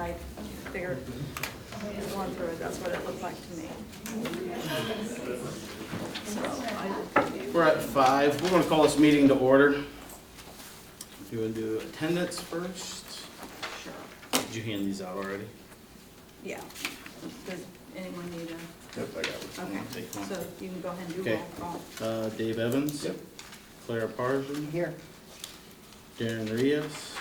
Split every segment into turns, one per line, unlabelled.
when I figured, going through it, that's what it looked like to me. So
We're at 5. We're going to call this meeting to order. If you want to do attendance first.
sure.
Did you hand these out already?
Yeah. Does anyone need a?
Yep, I got it.
Okay,
Take one.
so you can go ahead and do
Okay.
roll call.
Dave Evans.
Yep.
Clara Parson.
Here.
Darren Rios.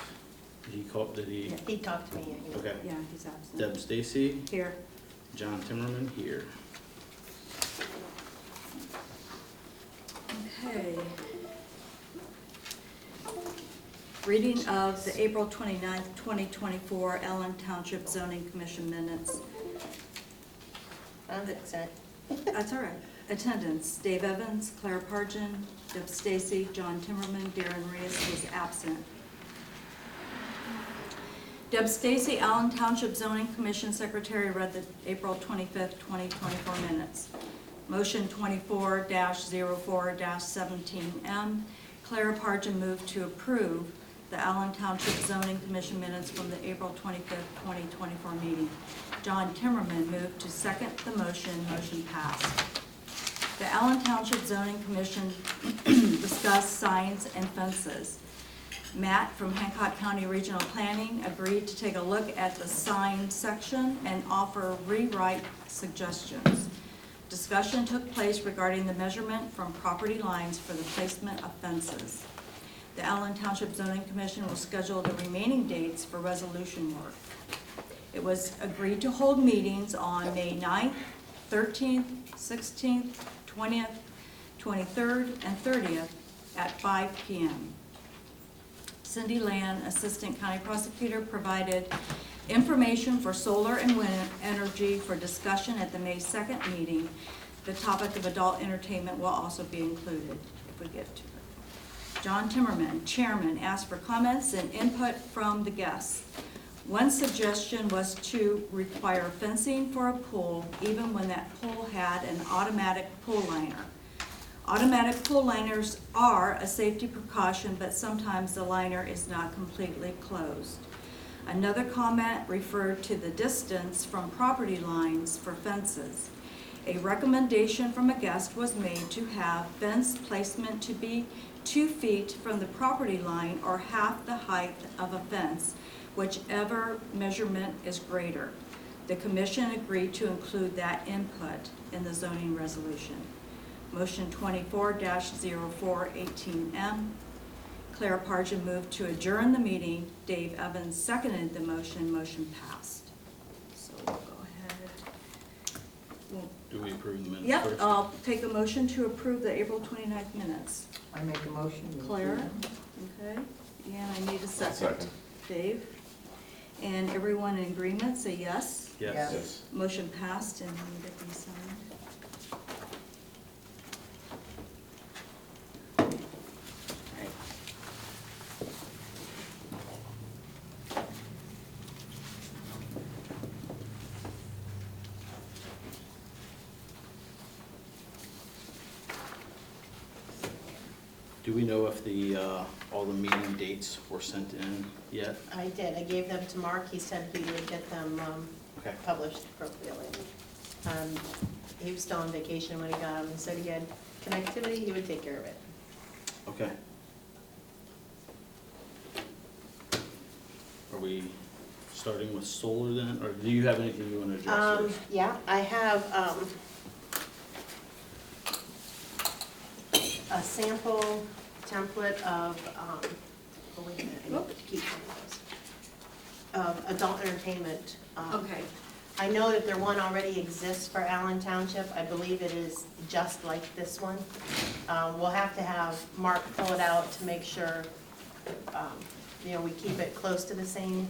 Did he?
Yeah.
He talked to me.
Okay.
Yeah, he's absent.
Deb Stacy.
Here.
John Timmerman here.
Okay. Reading of the April 29th, 2024 Allen Township Zoning Commission minutes. That's all right. Attendance: Dave Evans, Claire Pargin, Deb Stacy, John Timmerman, Darren Reyes was absent. Deb Stacy, Allen Township Zoning Commission Secretary, read the April 25th, 2024 minutes. Motion 24-04-17M. Claire Pargin moved to approve the Allen Township Zoning Commission minutes from the April 25th, 2024 meeting. John Timmerman moved to second the motion. Motion passed. The Allen Township Zoning Commission discussed signs and fences. Matt from Hancock County Regional Planning agreed to take a look at the sign section and offer rewrite suggestions. Discussion took place regarding the measurement from property lines for the placement of fences. The Allen Township Zoning Commission will schedule the remaining dates for resolution work. It was agreed to hold meetings on May 9th, 13th, 16th, 20th, 23rd, and 30th at 5 p.m. Cindy Land, Assistant County Prosecutor, provided information for solar and wind energy for discussion at the May 2nd meeting. The topic of adult entertainment will also be included if we get to it. John Timmerman, Chairman, asked for comments and input from the guests. One suggestion was to require fencing for a pool, even when that pool had an automatic pool liner. Automatic pool liners are a safety precaution, but sometimes the liner is not completely closed. Another comment referred to the distance from property lines for fences. A recommendation from a guest was made to have fence placement to be 2 feet from the property line or half the height of a fence, whichever measurement is greater. The commission agreed to include that input in the zoning resolution. Motion 24-04-18M. Claire Pargin moved to adjourn the meeting. Dave Evans seconded the motion. Motion passed. So we'll go ahead.
Do we approve the minutes
Yep,
first?
I'll take a motion to approve the April 29th minutes.
I make a motion.
Claire? Okay. And I need a second.
Second.
Dave? And everyone in agreement, say yes.
Yes.
Yes.
Motion passed, and we get these signed. Right.
Do we know if all the meeting dates were sent in yet?
I did. I gave them to Mark. He said he would get them
Okay.
published appropriately. He was still on vacation when he got them. He said he had connectivity. He would take care of it.
Okay. Are we starting with solar then, or do you have anything you want to address first?
Yeah, I have a sample template of, oh wait a minute, I need to keep one of those, of adult entertainment.
Okay.
I know that there one already exists for Allen Township. I believe it is just like this one. We'll have to have Mark pull it out to make sure, we keep it close to the same.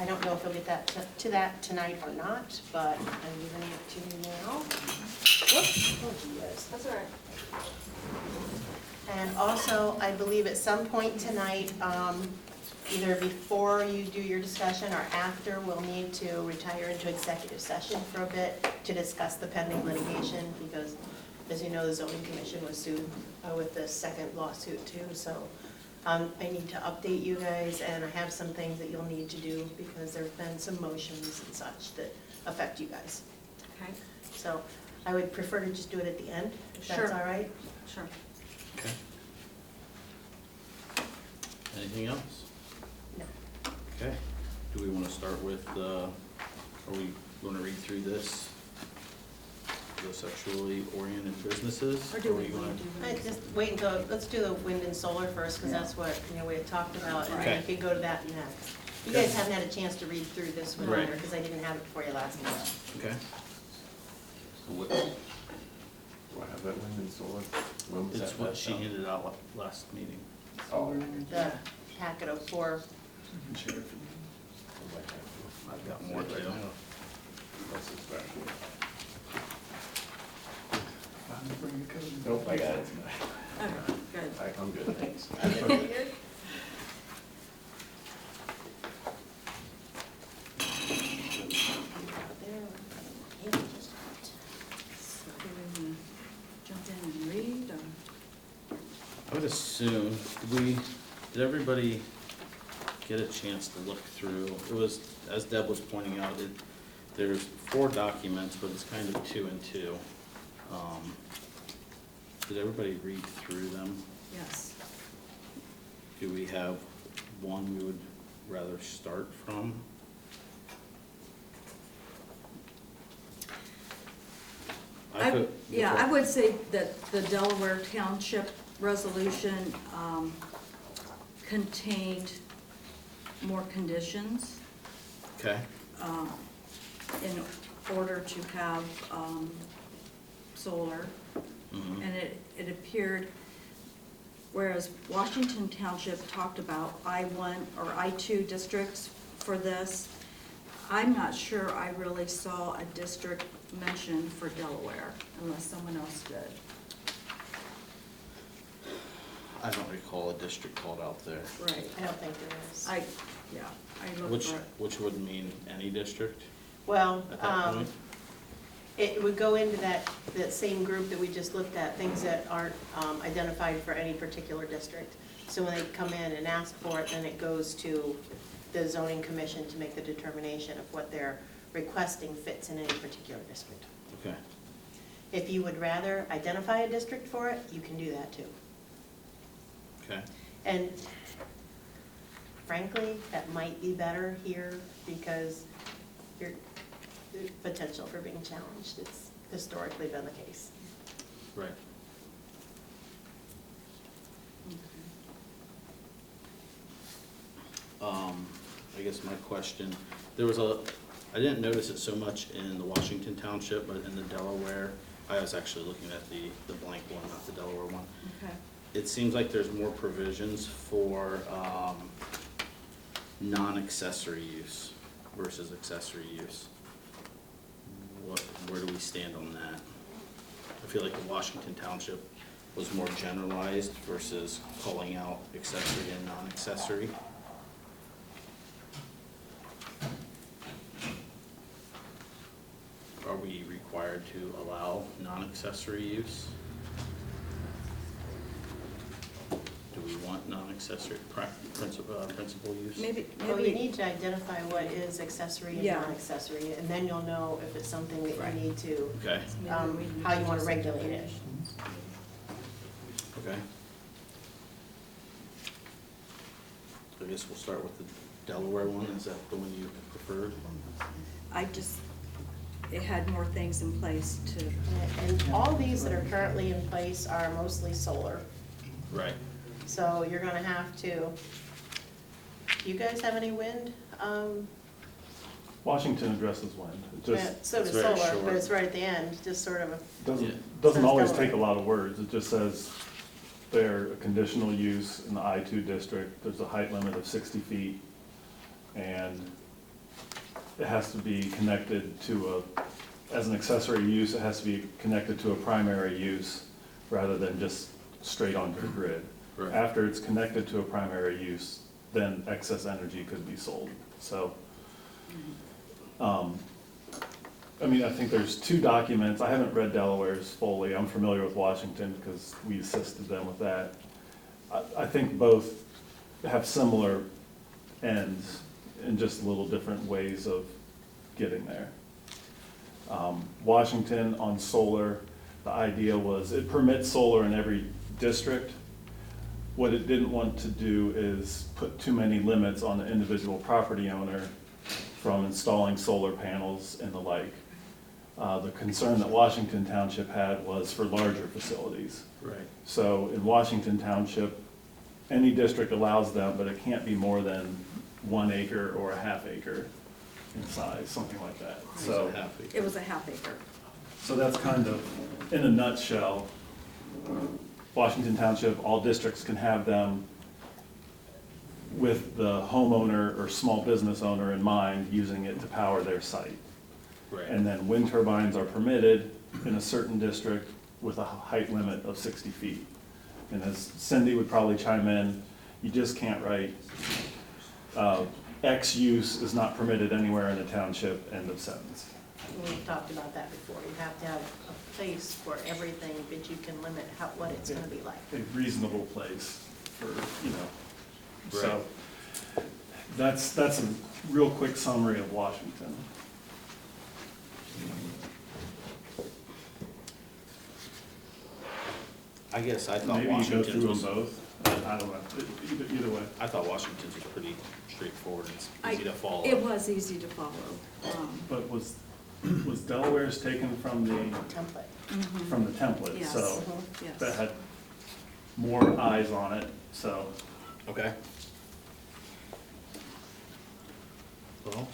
I don't know if he'll get that to that tonight or not, but I'm giving it to you now. Whoops, oh yes.
That's all right.
And also, I believe at some point tonight, either before you do your discussion or after, we'll need to retire into executive session for a bit to discuss the pending litigation, because as you know, the zoning commission was sued with the second lawsuit too, so I need to update you guys, and I have some things that you'll need to do because there's been some motions and such that affect you guys.
Okay,
So I would prefer to just do it at the end, if that's
Sure.
all right.
sure.
Okay. Anything else?
No.
Okay. Do we want to start with, are we going to read through this? The sexually oriented businesses?
Or do we
you wanna-
want to do?
I just wait until, let's do the wind and solar first, because that's what, we had talked about, and then
Okay.
we could go to that next. You
Okay.
guys haven't had a chance to read through this one
Right.
either, because I didn't have it for you last time.
Okay.
So what, do I have that wind and solar? When was
It's
that
what
passed
she
out?
handed out last meeting.
Oh.
The packet of 4,
I've got more too.
That's exactly.
Nope, I got it.
Okay, good.
I'm good, thanks.
So do we wanna jump in and read, or?
I would assume, did everybody get a chance to look through? It was, as Deb was pointing out, there's 4 documents, but it's kind of 2 and 2. Did everybody read through them?
Yes.
Do we have one we would rather start from?
Yeah, I would say that the Delaware Township resolution contained more conditions
Okay,
in order to have solar.
mhm,
And it appeared, whereas Washington Township talked about I-1 or I-2 districts for this, I'm not sure I really saw a district mentioned for Delaware, unless someone else did.
I don't recall a district called out there.
Right.
I don't think there is.
I looked
Which,
for it.
which would mean any district
Well,
at that point?
it would go into that same group that we just looked at, things that aren't identified for any particular district. So when they come in and ask for it, then it goes to the zoning commission to make the determination of what they're requesting fits in any particular district.
Okay,
If you would rather identify a district for it, you can do that too.
okay,
And frankly, that might be better here because your the potential for being challenged, it's historically been the case.
right. I guess my question, I didn't notice it so much in the Washington Township, but in the Delaware, I was actually looking at the blank one, not the Delaware one.
Okay.
It seems like there's more provisions for, non-accessory use versus accessory use. Where do we stand on that? I feel like the Washington Township was more generalized versus calling out accessory and non-accessory. Are we required to allow non-accessory use? Do we want non-accessory principal use?
Maybe,
Well, you need to identify what is accessory and
Yeah.
non-accessory, and then you'll know if it's something that
Right.
you need to,
Okay,
how you want to regulate it.
okay. I guess we'll start with the Delaware one. Is that the one you preferred?
it had more things in place to,
And all these that are currently in place are mostly solar.
Right.
So you're gonna have to, do you guys have any wind?
Washington addresses wind. It
Yeah,
just
so does
it's very
solar,
short.
but it's right at the end, just sort of a,
Yeah.
doesn't
Says
always
Delaware.
take a lot of words. It just says they're a conditional use in the I-2 district. There's a height limit of 60 feet. And it has to be connected to as an accessory use, it has to be connected to a primary use rather than just straight onto the grid.
Right.
After it's connected to a primary use, then excess energy could be sold. So, I mean, I think there's 2 documents. I haven't read Delaware's fully. I'm familiar with Washington because we assisted them with that. I think both have similar ends in just little different ways of getting there. Washington on solar, the idea was it permits solar in every district. What it didn't want to do is put too many limits on the individual property owner from installing solar panels and the like. The concern that Washington Township had was for larger facilities.
Right.
So in Washington Township, any district allows them, but it can't be more than 1 acre or a half acre in size, something like that. So,
It was a half acre.
so that's kind of, in a nutshell, Washington Township, all districts can have them with the homeowner or small business owner in mind, using it to power their site.
Right.
And then wind turbines are permitted in a certain district with a height limit of 60 feet. And as Cindy would probably chime in, you just can't write, X use is not permitted anywhere in the township, end of sentence.
We've talked about that before. You have to have a place for everything, but you can limit what it's gonna be like.
A reasonable place for, you know, so.
Right.
That's a real quick summary of Washington.
I guess I thought
Maybe you go
Washington's
through them
was,
both, I don't know, either way.
I thought Washington's was pretty straightforward, it's
I-
easy to follow.
It was easy to follow.
But was Delaware's taken from the template,
Yes.
so
Mhm.
Yes.
that had more eyes on it, so.
Okay. Well,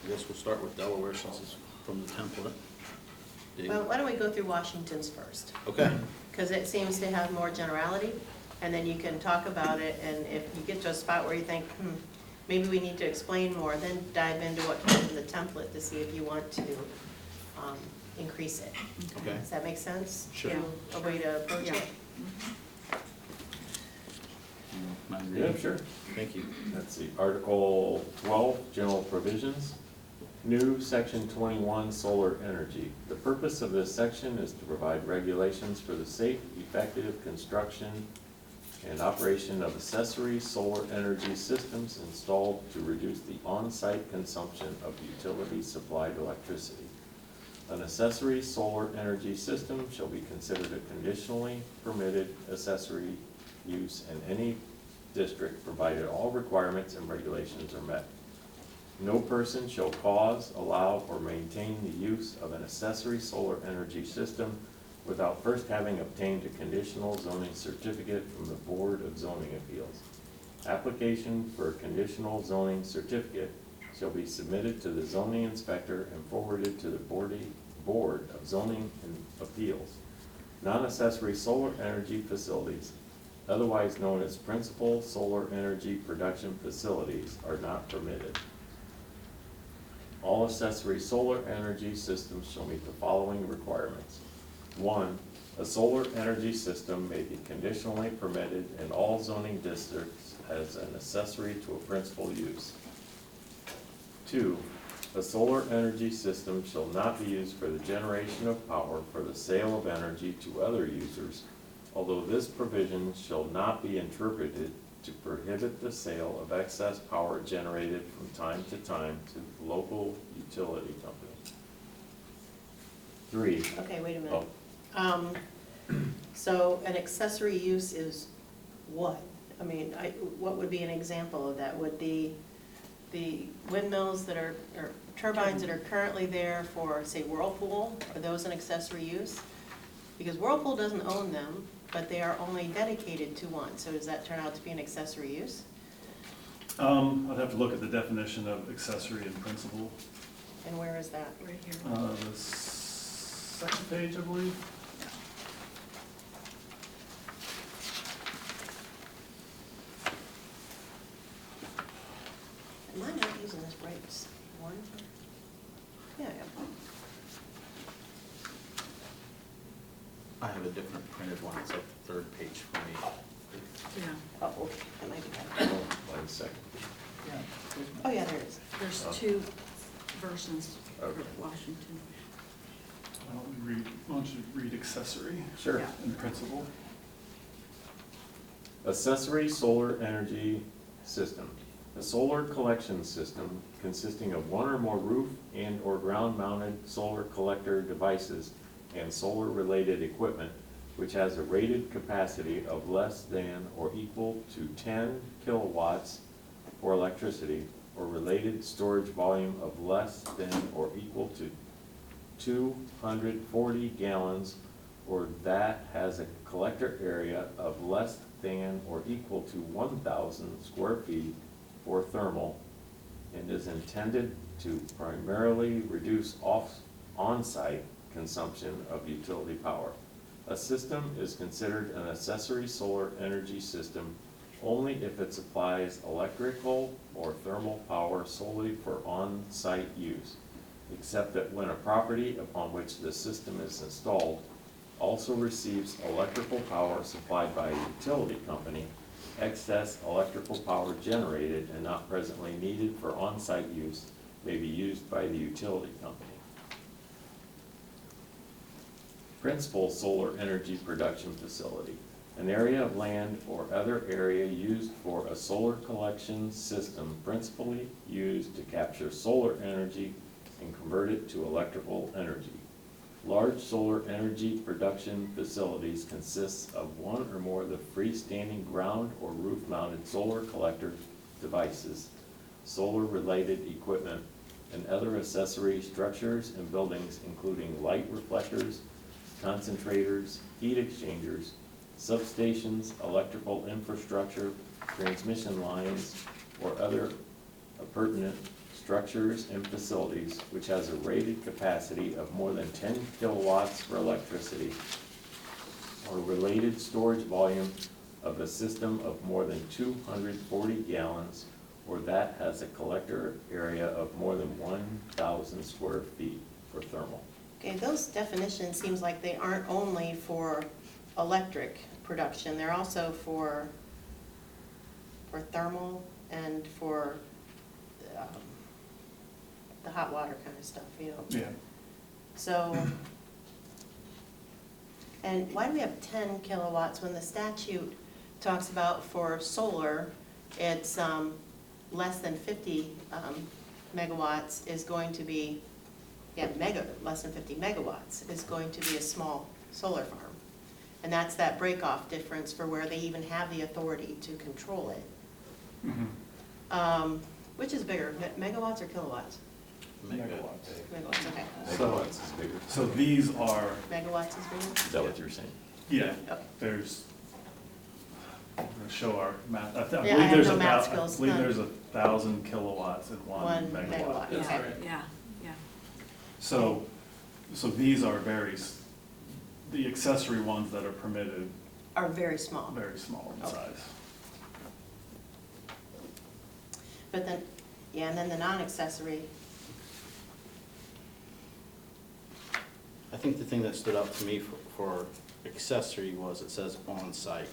I guess we'll start with Delaware since it's from the template. Dave?
Well, why don't we go through Washington's first?
Okay,
Because it seems to have more generality, and then you can talk about it, and if you get to a spot where you think, maybe we need to explain more, then dive into what comes in the template to see if you want to increase it.
okay.
Does that make sense?
Sure.
A way to approach
Yeah.
it?
Mind
Yeah,
reading?
sure.
Thank you.
Let's see, Article 12, General Provisions. New Section 21, Solar Energy. The purpose of this section is to provide regulations for the safe, effective construction and operation of accessory solar energy systems installed to reduce the on-site consumption of utility-supplied electricity. An accessory solar energy system shall be considered a conditionally permitted accessory use in any district, provided all requirements and regulations are met. No person shall cause, allow, or maintain the use of an accessory solar energy system without first having obtained a conditional zoning certificate from the Board of Zoning Appeals. Application for a conditional zoning certificate shall be submitted to the zoning inspector and forwarded to the Board of Zoning Appeals. Non-accessory solar energy facilities, otherwise known as principal solar energy production facilities, are not permitted. All accessory solar energy systems shall meet the following requirements. 1, a solar energy system may be conditionally permitted in all zoning districts as an accessory to a principal use. 2, a solar energy system shall not be used for the generation of power for the sale of energy to other users, although this provision shall not be interpreted to prohibit the sale of excess power generated from time to time to the local utility company. 3,
Okay, wait a
oh,
minute. So an accessory use is what? I mean, what would be an example of that? Would the windmills that are, or turbines that are currently there for, say, Whirlpool, are those an accessory use? Because Whirlpool doesn't own them, but they are only dedicated to one, so does that turn out to be an accessory use?
I'd have to look at the definition of accessory and principal.
And where is that?
Right here.
The second page, I believe.
Am I not using this right one? Yeah, yeah.
I have a different printed one, it's like the third page for me.
Yeah,
Oh, okay, that might be better.
oh, 1 second.
Oh, yeah, there it is.
there's two versions for
Okay.
Washington.
Why don't you read accessory
Sure.
Yeah.
and principal?
Accessory solar energy system. A solar collection system consisting of one or more roof and/or ground-mounted solar collector devices and solar-related equipment which has a rated capacity of less than or equal to 10 kilowatts for electricity, or related storage volume of less than or equal to 240 gallons, or that has a collector area of less than or equal to 1,000 square feet for thermal, and is intended to primarily reduce on-site consumption of utility power. A system is considered an accessory solar energy system only if it supplies electrical or thermal power solely for on-site use, except that when a property upon which the system is installed also receives electrical power supplied by a utility company, excess electrical power generated and not presently needed for on-site use may be used by the utility company. Principal solar energy production facility. An area of land or other area used for a solar collection system principally used to capture solar energy and convert it to electrical energy. Large solar energy production facilities consist of one or more of the freestanding ground or roof-mounted solar collector devices, solar-related equipment, and other accessory structures and buildings including light reflectors, concentrators, heat exchangers, substations, electrical infrastructure, transmission lines, or other appurtenant structures and facilities which has a rated capacity of more than 10 kilowatts for electricity, or related storage volume of a system of more than 240 gallons, or that has a collector area of more than 1,000 square feet for thermal.
Okay, those definitions seems like they aren't only for electric production, they're also for thermal and for the hot water kind of stuff, you know?
Yeah.
So, and why do we have 10 kilowatts when the statute talks about for solar, it's less than 50 megawatts is going to be, less than 50 megawatts is going to be a small solar farm. And that's that break-off difference for where they even have the authority to control it.
Mm-hmm.
Which is bigger, megawatts or kilowatts?
Megawatts.
Megawatts, okay.
Megawatts is bigger.
So these are,
Megawatts is bigger?
Is that what you're saying?
yeah,
Okay.
there's, I'm gonna show our math. I
Yeah, I
believe
have
there's
no math
about, I
skills,
believe
none.
there's 1,000 kilowatts in one
One
megawatt.
megawatt.
Yeah,
Okay.
yeah, yeah.
So these are the accessory ones that are permitted,
Are very small.
very small in
Okay.
size.
But then, yeah, and then the non-accessory,
I think the thing that stood out to me for accessory was it says on-site.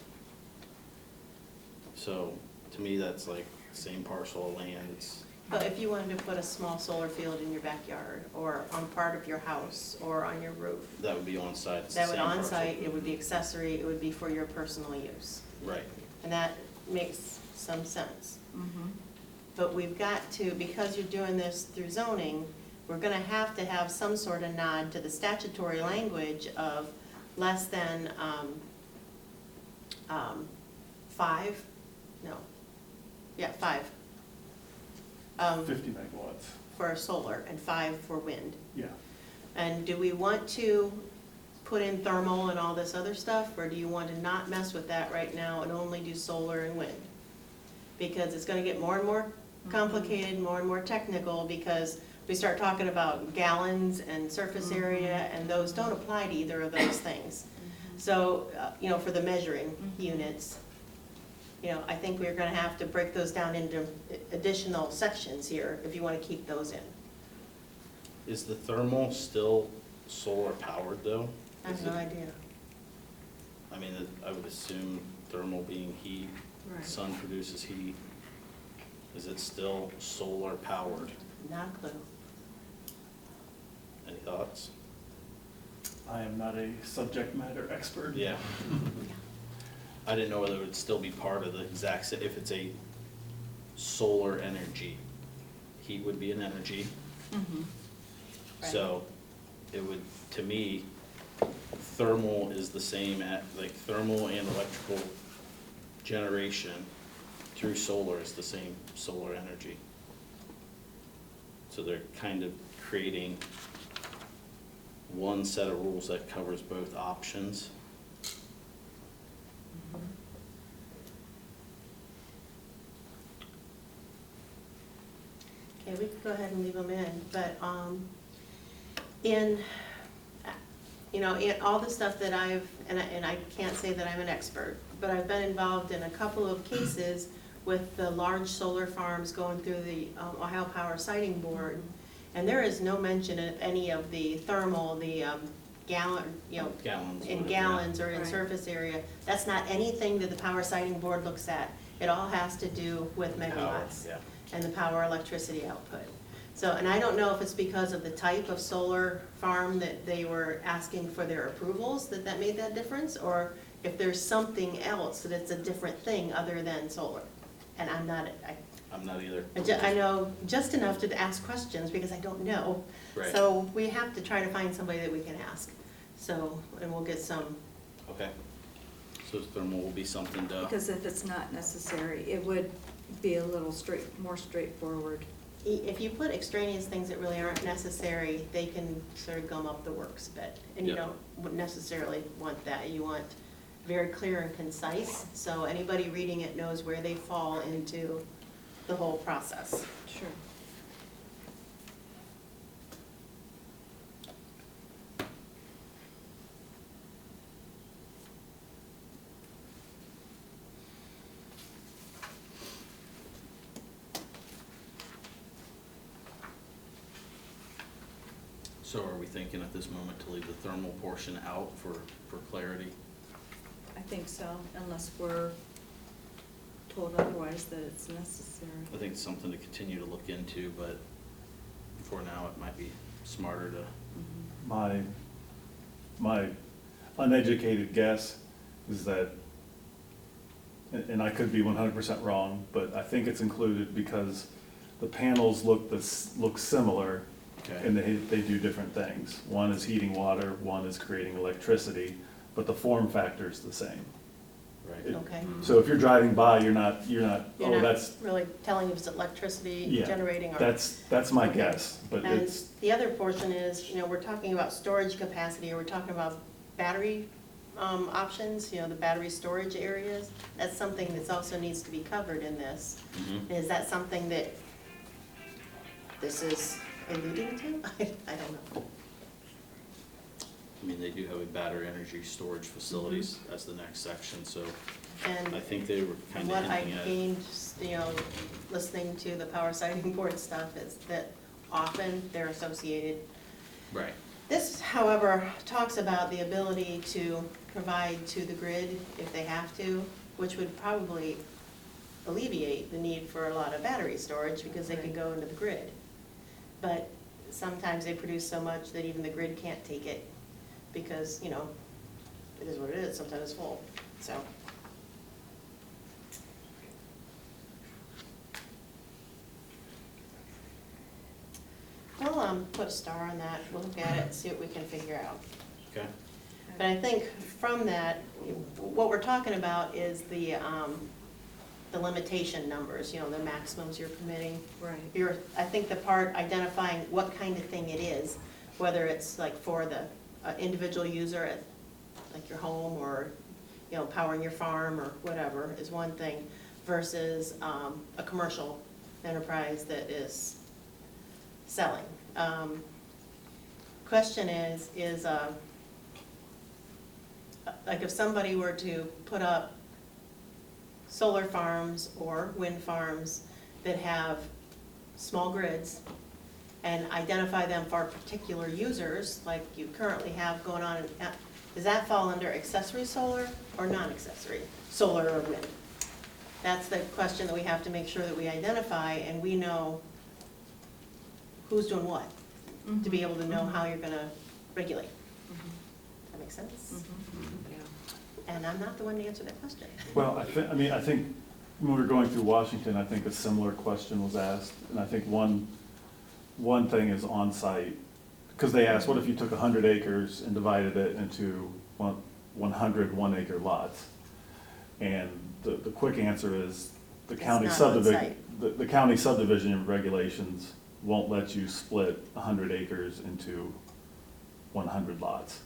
So, to me, that's like same parcel of land, it's,
but if you wanted to put a small solar field in your backyard, or on part of your house, or on your roof,
that would be on-site, it's the
that would
same parcel.
on-site, it would be accessory, it would be for your personal use.
Right,
And that makes some sense.
Mm-hmm.
But we've got to, because you're doing this through zoning, we're gonna have to have some sort of nod to the statutory language of less than, 5, no, yeah, 5.
50 megawatts,
For solar and 5 for wind.
yeah.
And do we want to put in thermal and all this other stuff, or do you want to not mess with that right now and only do solar and wind? Because it's gonna get more and more complicated, more and more technical, because we start talking about gallons and surface area, and those don't apply to either of those things. So, you know, for the measuring units, you know, I think we're gonna have to break those down into additional sections here if you wanna keep those in.
is the thermal still solar powered though?
I have
Is
no
it-
idea.
I mean, I would assume thermal being heat,
Right.
sun produces heat. Is it still solar powered?
Not a clue.
Any thoughts?
I am not a subject matter expert.
Yeah. I didn't know whether it would still be part of the exact, if it's a solar energy. Heat would be an energy, so it would, to me, thermal is the same at, like, thermal and electrical generation through solar is the same solar energy. So they're kind of creating one set of rules that covers both options.
Okay, we could go ahead and leave them in, but, in, in all the stuff that and I can't say that I'm an expert, but I've been involved in a couple of cases with the large solar farms going through the Ohio Power Siting Board, and there is no mention of any of the thermal, the gallon,
Gallons.
in
whatever,
gallons or in
Right.
surface area. That's not anything that the Power Siting Board looks at. It all has to do with
yeah. Power,
megawatts
yeah.
and the power electricity output. So, and I don't know if it's because of the type of solar farm that they were asking for their approvals that made that difference, or if there's something else that it's a different thing other than solar. And I'm not,
I'm not either.
I know just enough to ask questions because I don't know.
Right.
So we have to try to find somebody that we can ask. So, and we'll get some,
Okay. So thermal will be something to,
Because if it's not necessary, it would be a little more straightforward.
if you put extraneous things that really aren't necessary, they can sort of gum up the works a bit. And you
Yep.
don't necessarily want that. You want very clear and concise, so anybody reading it knows where they fall into the whole process.
Sure.
so are we thinking at this moment to leave the thermal portion out for clarity?
I think so, unless we're told otherwise that it's necessary.
I think it's something to continue to look into, but for now, it might be smarter to,
My uneducated guess is that, and I could be 100% wrong, but I think it's included because the panels look similar,
okay?
and they do different things. One is heating water, one is creating electricity, but the form factor is the same.
Right.
Okay.
So if you're driving by, you're not,
You're
oh,
not
that's,
really telling if it's electricity
yeah,
generating or.
that's my
Okay.
guess, but
And
it's,
the other portion is, we're talking about storage capacity, or we're talking about battery options, the battery storage areas. That's something that's also needs to be covered in this.
Mhm.
Is that something that this is alluding to? I don't know.
I mean, they do have a battery energy storage facilities as the next section, so
And
I think they were kind of
what I
hinting at.
gained, listening to the Power Siting Board stuff is that often they're associated.
Right,
This, however, talks about the ability to provide to the grid if they have to, which would probably alleviate the need for a lot of battery storage because they can go into the grid. But sometimes they produce so much that even the grid can't take it because, it is what it is, sometimes it's full, so. We'll put a star on that, we'll look at it, see what we can figure out.
okay,
But I think from that, what we're talking about is the limitation numbers, the maximums you're permitting.
Right.
I think the part identifying what kind of thing it is, whether it's like for the individual user at like your home or, powering your farm or whatever is one thing versus a commercial enterprise that is selling. Question is like if somebody were to put up solar farms or wind farms that have small grids and identify them for particular users, like you currently have going on, does that fall under accessory solar or non-accessory solar or wind? That's the question that we have to make sure that we identify and we know who's doing what, to be able to know how you're gonna regulate. Does that make sense?
Yeah.
and I'm not the one to answer that question.
Well, I think when we were going through Washington, I think a similar question was asked, and I think one thing is on-site, because they asked, what if you took 100 acres and divided it into 100 one-acre lots? And the quick answer is, the county
not
subdivision,
on-site.
the county subdivision regulations won't let you split 100 acres into 100 lots.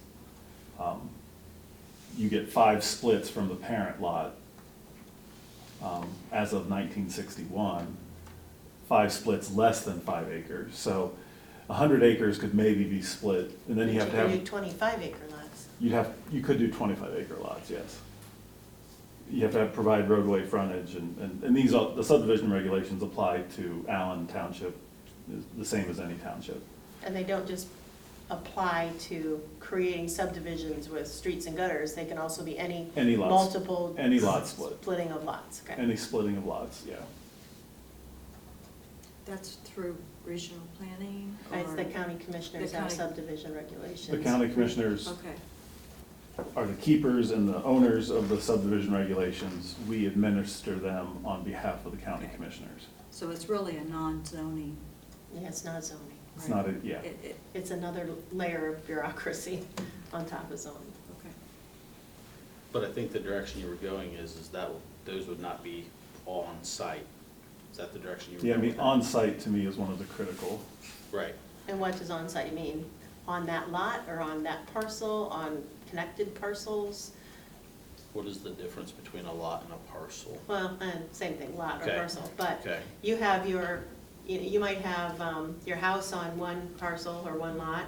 You get 5 splits from the parent lot, as of 1961, 5 splits less than 5 acres. So 100 acres could maybe be split, and then you have to
But
have.
you can do 25-acre lots.
You could do 25-acre lots, yes. You have to provide roadway frontage, and these, the subdivision regulations apply to Allen Township, the same as any township.
And they don't just apply to creating subdivisions with streets and gutters, they can also be any
Lots.
multiple.
Any lot split.
Splitting of lots, okay.
Any splitting of lots, yeah.
That's through regional planning?
It's
or-
the county commissioners
The
have
county-
subdivision regulations.
The county commissioners
Okay,
are the keepers and the owners of the subdivision regulations. We administer them on behalf of the county
Okay.
commissioners.
so it's really a non-zoning.
Yeah, it's not zoning.
It's
right?
not a, yeah.
It's another layer of bureaucracy on top of zoning.
Okay.
But I think the direction you were going is that those would not be all on site. Is that the direction you were
Yeah, I
going?
mean,
with
on-site to me is one of the critical.
that? Right.
And what does on-site mean? On that lot or on that parcel, on connected parcels?
What is the difference between a lot and a parcel?
Well, same thing, lot or
Okay.
parcel, but
Okay.
you have you might have your house on one parcel or one lot,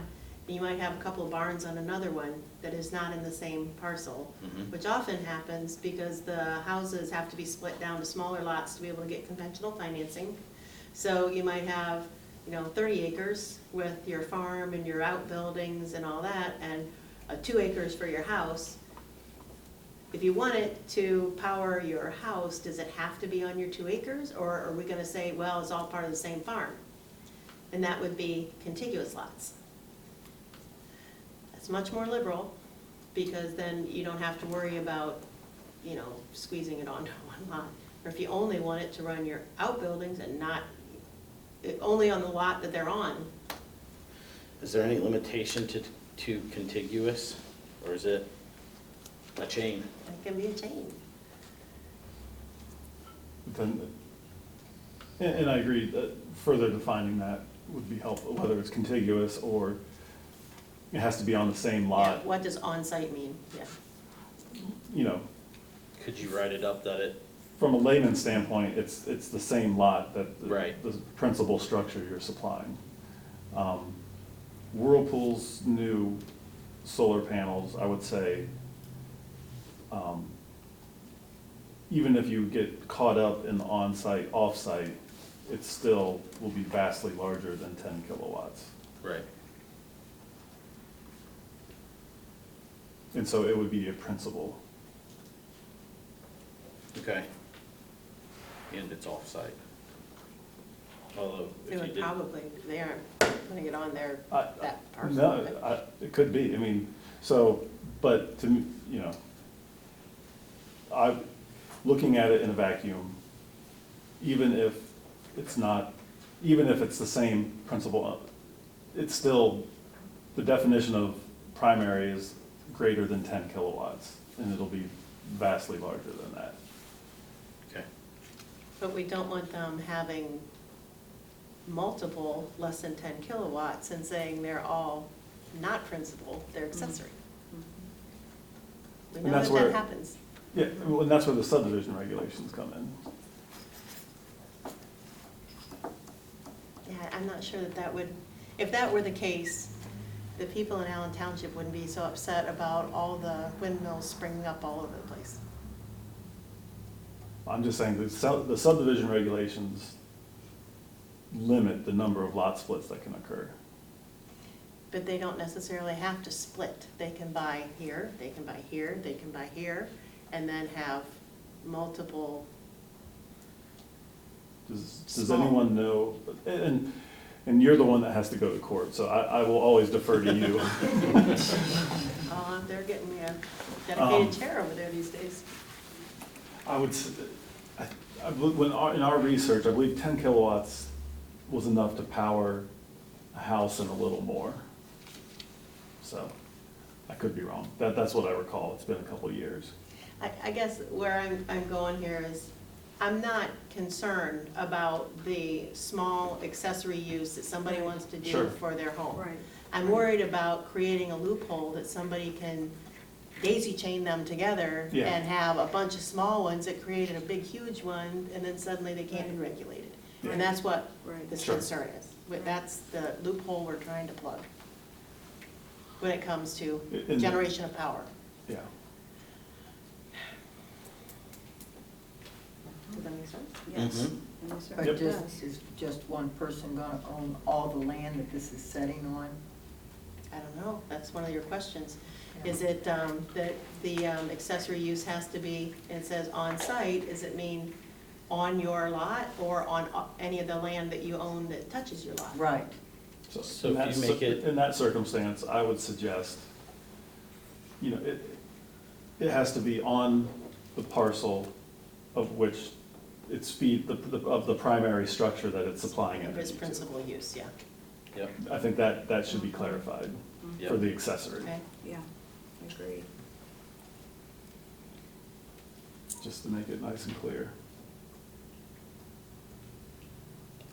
and you might have a couple of barns on another one that is not in the same parcel,
Mhm.
which often happens because the houses have to be split down to smaller lots to be able to get conventional financing. So you might have, 30 acres with your farm and your outbuildings and all that, and 2 acres for your house. If you want it to power your house, does it have to be on your 2 acres? Or are we gonna say, well, it's all part of the same farm? And that would be contiguous lots. That's much more liberal, because then you don't have to worry about, squeezing it onto one lot. Or if you only want it to run your outbuildings and not, only on the lot that they're on.
Is there any limitation to contiguous, or is it a chain?
It can be a chain.
Then, and I agree that further defining that would be helpful, whether it's contiguous or it has to be on the same
Yeah,
lot,
what does on-site mean? Yeah.
Could you write it up that it,
From a layman standpoint, it's the same lot that
Right.
the principal structure you're supplying. Whirlpool's new solar panels, I would say, even if you get caught up in the on-site, off-site, it still will be vastly larger than 10 kilowatts.
right,
And so it would be a principal.
okay. And it's off-site. Although,
It
if you
would
did,
probably, they aren't putting it on their, that parcel.
No, it could be, I mean, so, but to me, looking at it in a vacuum, even if it's the same principle, it's still, the definition of primary is greater than 10 kilowatts, and it'll be vastly larger than that.
okay,
But we don't want them having multiple less than 10 kilowatts and saying they're all not principal, they're accessory. We
And
know
that's
that
where-
that happens.
Yeah, well, and that's where the subdivision regulations come in.
Yeah, I'm not sure that would, if that were the case, the people in Allen Township wouldn't be so upset about all the windmills springing up all over the place.
I'm just saying, the subdivision regulations limit the number of lot splits that can occur.
But they don't necessarily have to split. They can buy here, they can buy here, they can buy here, and then have multiple.
Does
Small.
anyone know, and And you're the one that has to go to court, so I will always defer to you.
They're getting me a
Um,
dedicated chair over there these days.
I would, in our research, I believe 10 kilowatts was enough to power a house and a little more. So, I could be wrong. That's what I recall. It's been a couple of years.
I guess where I'm going here is, I'm not concerned about the small accessory use that somebody
Right.
wants to do
Sure.
for their home.
Right.
I'm worried about creating a loophole that somebody can daisy chain them together
Yeah.
and have a bunch of small ones that created a big, huge one, and then suddenly they can't be regulated.
Yeah.
And that's what
Right.
this
Sure.
concern is. That's the loophole we're trying to plug when it comes to
In-
generation of power.
Yeah.
Does that make sense?
Yes.
Mhm.
Yes, sir.
But
Yep.
is just one person gonna own all the land that this is setting on?
I don't know, that's one of your questions. Is it that the accessory use has to be, it says on-site, does it mean on your lot or on any of the land that you own that touches your lot?
Right.
So
in
if
that
you make it-
in that circumstance, I would suggest, it has to be on the parcel of which it's of the primary structure that it's supplying
Of
energy
its
to.
principal use, yeah,
Yep,
I think that should be clarified for
yep.
the accessory,
okay.
Yeah, I agree.
just to make it nice and clear.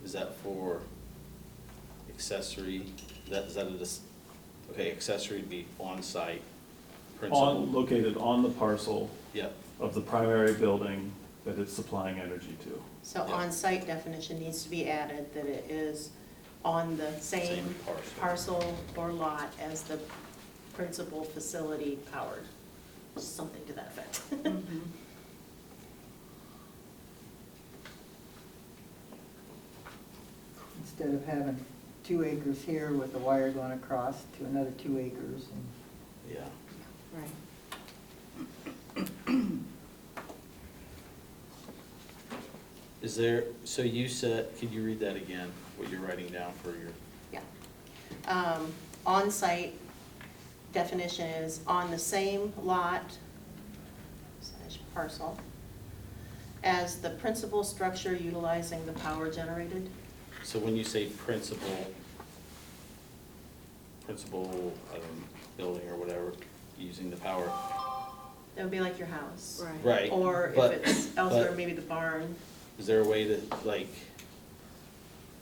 Is that for accessory, okay, accessory would be on-site, principal?
Located on the parcel
Yep,
of the primary building that it's supplying energy to.
So
Yeah.
on-site definition needs to be added, that it is on the same
Same
parcel or lot as the principal facility powered, something to that effect.
Mhm.
Instead of having 2 acres here with the wire going across to another 2 acres. And
yeah.
Right.
Is there, so you said, could you read that again, what you're writing down for your,
Yeah. On-site definition is on the same lot slash parcel as the principal structure utilizing the power generated.
so when you say principal, building or whatever, using the power,
It would be like your house.
Right.
right?
Or
but-
if it's elsewhere,
but
maybe the barn.
Is there a way that, like,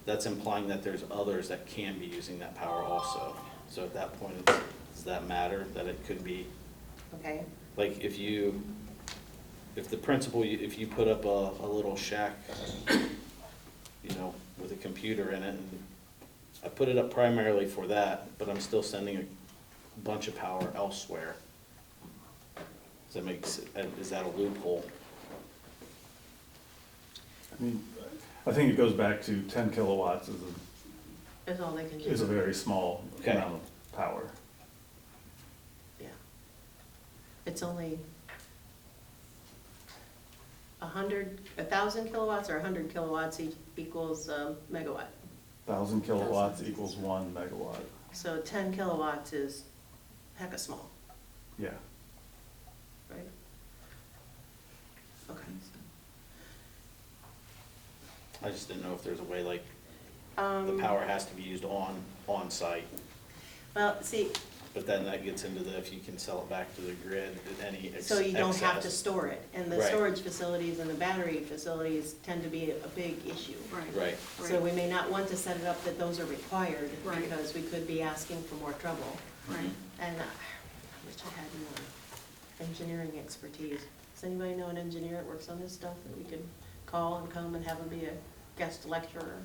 that's implying that there's others that can be using that power also? So at that point, does that matter, that it could be,
Okay,
like, if the principal, if you put up a little shack, with a computer in it, and I put it up primarily for that, but I'm still sending a bunch of power elsewhere. Does that make, is that a loophole?
I mean, I think it goes back to 10 kilowatts
that's all they can do.
is a very small
Okay.
amount of power.
Yeah. It's only 1,000 kilowatts or 100 kilowatts equals megawatt.
1,000 kilowatts equals 1 megawatt.
So 10 kilowatts is hecka small,
Yeah.
right? Okay.
I just didn't know if there's a way, like, the
Um,
power has to be used on-site,
Well, see,
but then that gets into the, if you can sell it back to the grid, any
so you don't have to
excess.
store it, and the
Right.
storage facilities and the battery facilities tend to be a big issue.
Right.
Right,
So we may not want to set it up that those are required,
Right.
because we could be asking for more trouble.
Right.
And I wish I had more engineering expertise. Does anybody know an engineer that works on this stuff that we could call and come and have him be a guest lecturer?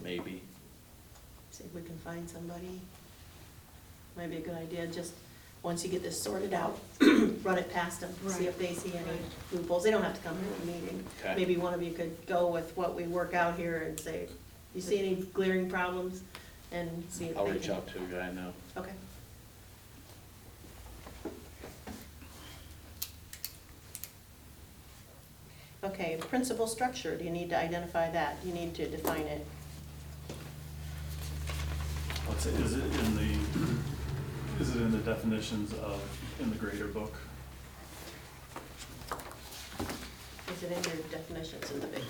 maybe.
See if we can find somebody. Might be a good idea, just, once you get this sorted out, run it past them, see if they see any
Right.
loopholes. They don't have to come to the meeting.
Okay.
Maybe one of you could go with what we work out here and say, you see any glaring problems? And see if they
I'll
can.
reach out to a guy I know.
Okay. Okay, principal structure, do you need to identify that? Do you need to define it?
Let's say, is it in the definitions of, in the greater book?
Is it in your definitions in the big?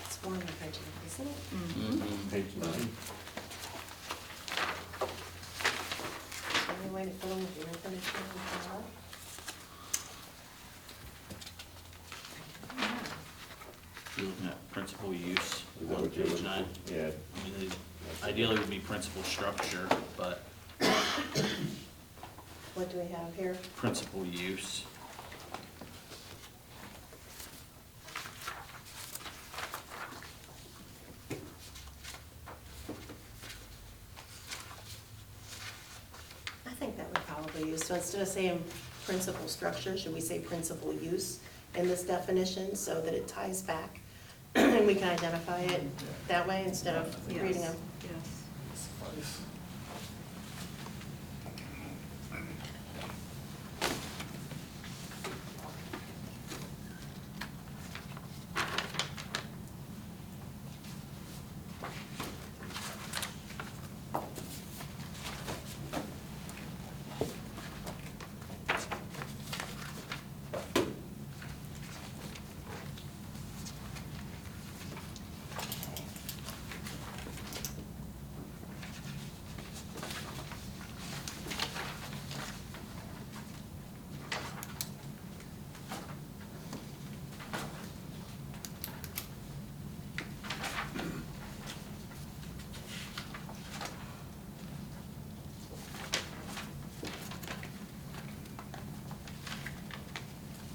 It's one of the criteria, isn't it?
Mhm.
Page 9.
Is there any way to fill in with the air conditioning and all
You're looking at principal use
Is that
on
what you're
page
looking
9.
for? Yeah.
I mean, ideally it would be principal structure, but
that? What do we have here?
principal use.
I think that would probably use, so instead of saying principal structure, should we say principal use in this definition so that it ties back? And we can identify it that way instead of reading them.
Yes.
Suffice.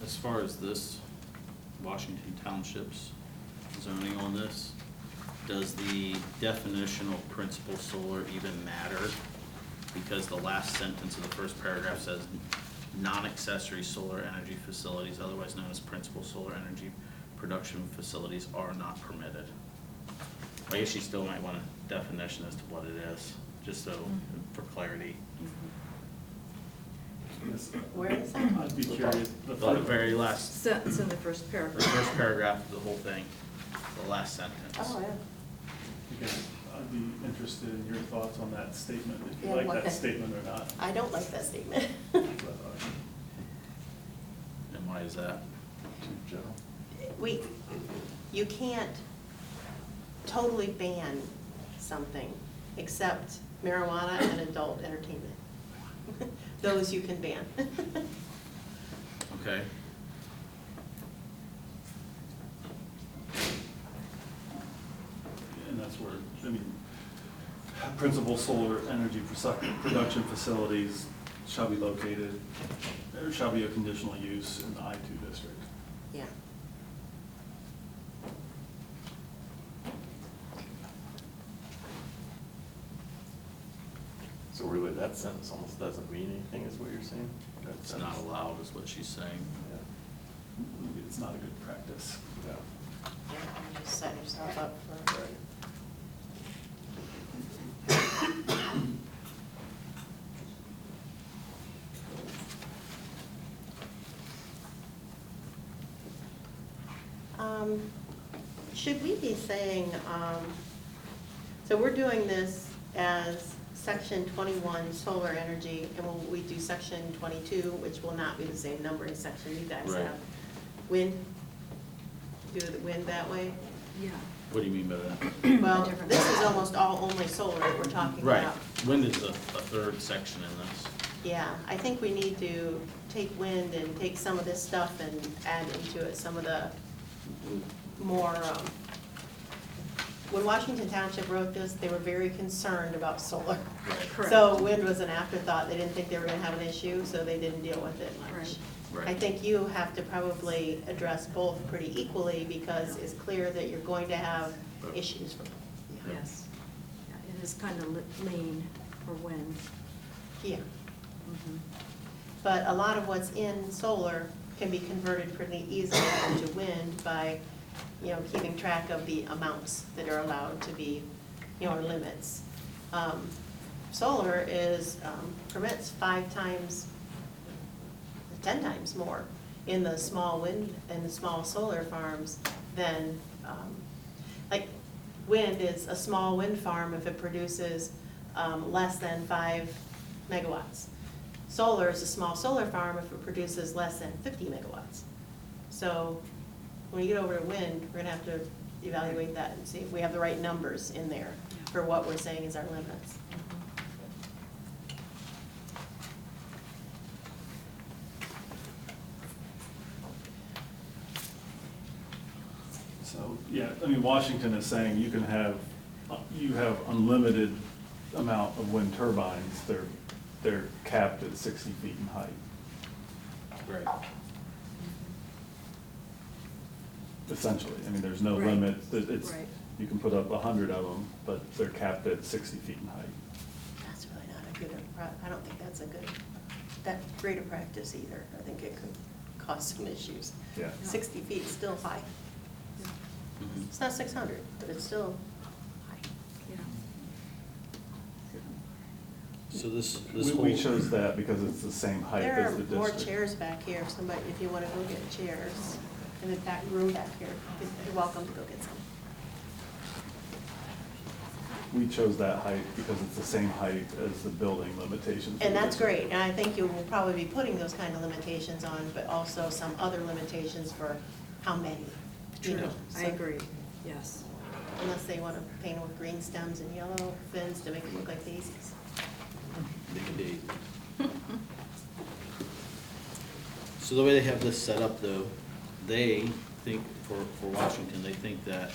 As far as this Washington Township's zoning on this, does the definitional principal solar even matter? Because the last sentence of the first paragraph says non-accessory solar energy facilities, otherwise known as principal solar energy production facilities, are not permitted. I guess you still might want a definition as to what it is, just so, for clarity.
Yes.
Where is that?
I'd be curious.
The very last,
Sentence in the first
the
paragraph.
first paragraph of the whole thing, the last sentence.
Oh, yeah.
Again, I'd be interested in your thoughts on that statement, if you
Yeah,
like
what
that
the-
statement or not.
I don't like that statement.
And why is that?
Too general.
You can't totally ban something except marijuana and adult entertainment. Those you can ban.
Okay.
And that's where, I mean, principal solar energy production facilities shall be located, or shall be a conditional use in the I-2 district.
Yeah.
So really, that sentence almost doesn't mean anything, is what you're saying? That
It's not
sentence-
allowed, is what she's saying.
Yeah.
It's not a good practice.
Yeah.
Yeah, you just set yourself up for.
Right.
Should we be saying, so we're doing this as section 21 solar energy, and will we do section 22, which will not be the same numbering section you guys
Right.
have? Wind, do the wind that way?
Yeah.
What do you mean by that?
Well,
Different.
this is almost all only solar that we're talking
Right,
about.
wind is a third section in this.
Yeah, I think we need to take wind and take some of this stuff and add into it some of the more, when Washington Township wrote this, they were very concerned about solar.
Correct.
So wind was an afterthought, they didn't think they were gonna have an issue, so they didn't deal with it much.
Right.
Right.
I think you have to probably address both pretty equally, because it's clear that you're going to have issues from,
Yes. Yeah, it is kind of lean for wind.
yeah.
Mhm.
But a lot of what's in solar can be converted pretty easily into wind by keeping track of the amounts that are allowed to be, or limits. Solar is, permits 5 times, 10 times more in the small wind and the small solar farms than, like, wind is a small wind farm if it produces less than 5 megawatts. Solar is a small solar farm if it produces less than 50 megawatts. So when you get over to wind, we're gonna have to evaluate that and see if we have the right numbers in there for what we're saying is our limits.
So, yeah, I mean, Washington is saying you can have, you have unlimited amount of wind turbines. They're capped at 60 feet in height.
Right.
Essentially, I mean, there's no
Right.
limit. It's,
Right.
you can put up 100 of them, but they're capped at 60 feet in height.
That's really not a good, I don't think that's a good, that great a practice either. I think it could cause some issues.
Yeah.
60 feet is still high.
Mhm.
It's not 600, but it's still high.
Yeah.
So this
We
whole.
we chose that because it's the same height
There
as
are
the
more
district.
chairs back here if somebody, if you want to go get chairs in the back room back here. You're welcome to go get some.
We chose that height because it's the same height as the building limitations. for
And
the
that's
district.
great, and I think you will probably be putting those kind of limitations on, but also some other limitations for how many, you know.
I
so-
agree, yes.
Unless they want to paint them with green stems and yellow fins to make them look like daisies.
Big indeed. So the way they have this set up though, they think, for Washington, they think that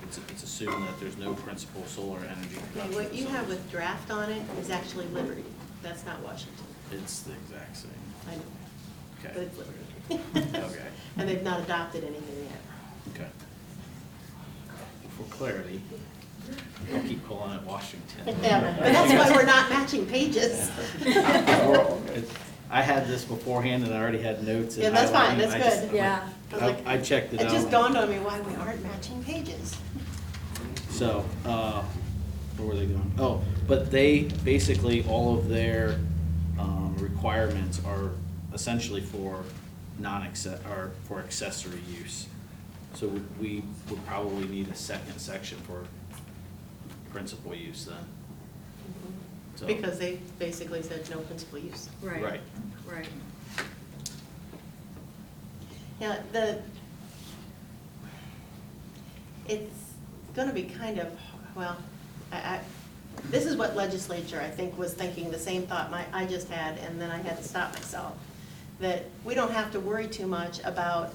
it's assumed that there's no principal solar energy
Okay,
production.
what you have
facilities.
with draft on it is actually Liberty. That's not Washington.
It's the exact same.
I know, but
Okay.
it's Liberty.
Okay.
And they've not adopted anything yet.
Okay. For clarity, I'll keep calling it Washington.
Yeah, but that's why we're not matching pages.
I had this beforehand and I already had notes. and
Yeah, that's fine,
highlighting.
that's
I just-
good.
Yeah.
I was like-
I checked it out.
It just dawned on me why we aren't matching pages.
So, where were they going? Oh, but they, basically, all of their, requirements are essentially for or for accessory use. So we would probably need a second section for principal use then. So-
Because they basically said no principal use.
Right.
Right.
Right.
Yeah, it's gonna be kind of, well, this is what legislature, I think, was thinking, the same thought I just had, and then I had to stop myself. That we don't have to worry too much about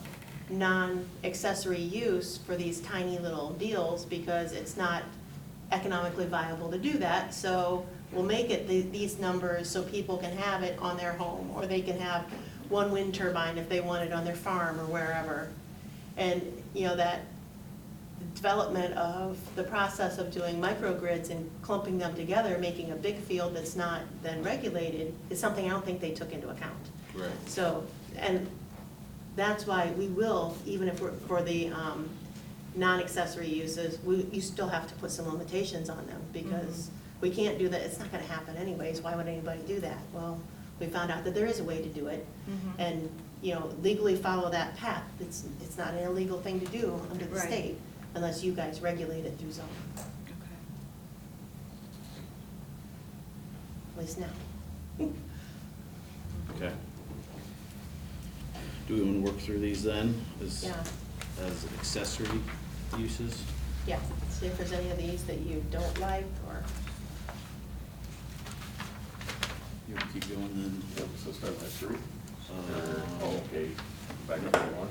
non-accessory use for these tiny little deals, because it's not economically viable to do that, so we'll make it these numbers so people can have it on their home, or they can have one wind turbine if they want it on their farm or wherever. And, that development of the process of doing microgrids and clumping them together, making a big field that's not then regulated, is something I don't think they took into account.
Right.
So, and that's why we will, even if we're, for the non-accessory uses, you still have to put some limitations on them, because we can't do that, it's not gonna happen anyways, why would anybody do that? Well, we found out that there is a way to do it, and, legally follow that path. It's not an illegal thing to do under the
Right.
state, unless you guys regulate it through zoning,
Okay.
at least now.
Okay. Do we want to work through these then, as
Yeah,
accessory uses?
yeah, see if there's any of these that you don't like, or,
You want to keep going then?
Yep, so start at 3.
Uh,
Okay, back up to 1.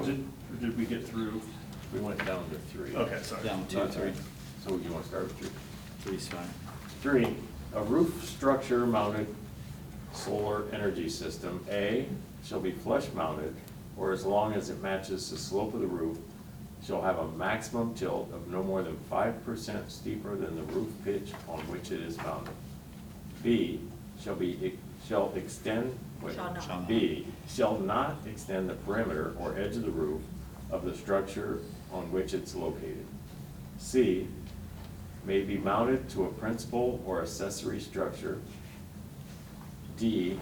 Or did we get through?
We went down to 3.
Okay, sorry.
Down
No,
2, 3.
So you want to start with 3?
3's fine.
3, a roof structure mounted solar energy system, A, shall be flush mounted, or as long as it matches the slope of the roof, shall have a maximum tilt of no more than 5% steeper than the roof pitch on which it is mounted. B, shall extend, wait,
Shall not.
Shall not.
B, shall not extend the perimeter or edge of the roof of the structure on which it's located. C, may be mounted to a principal or accessory structure. D,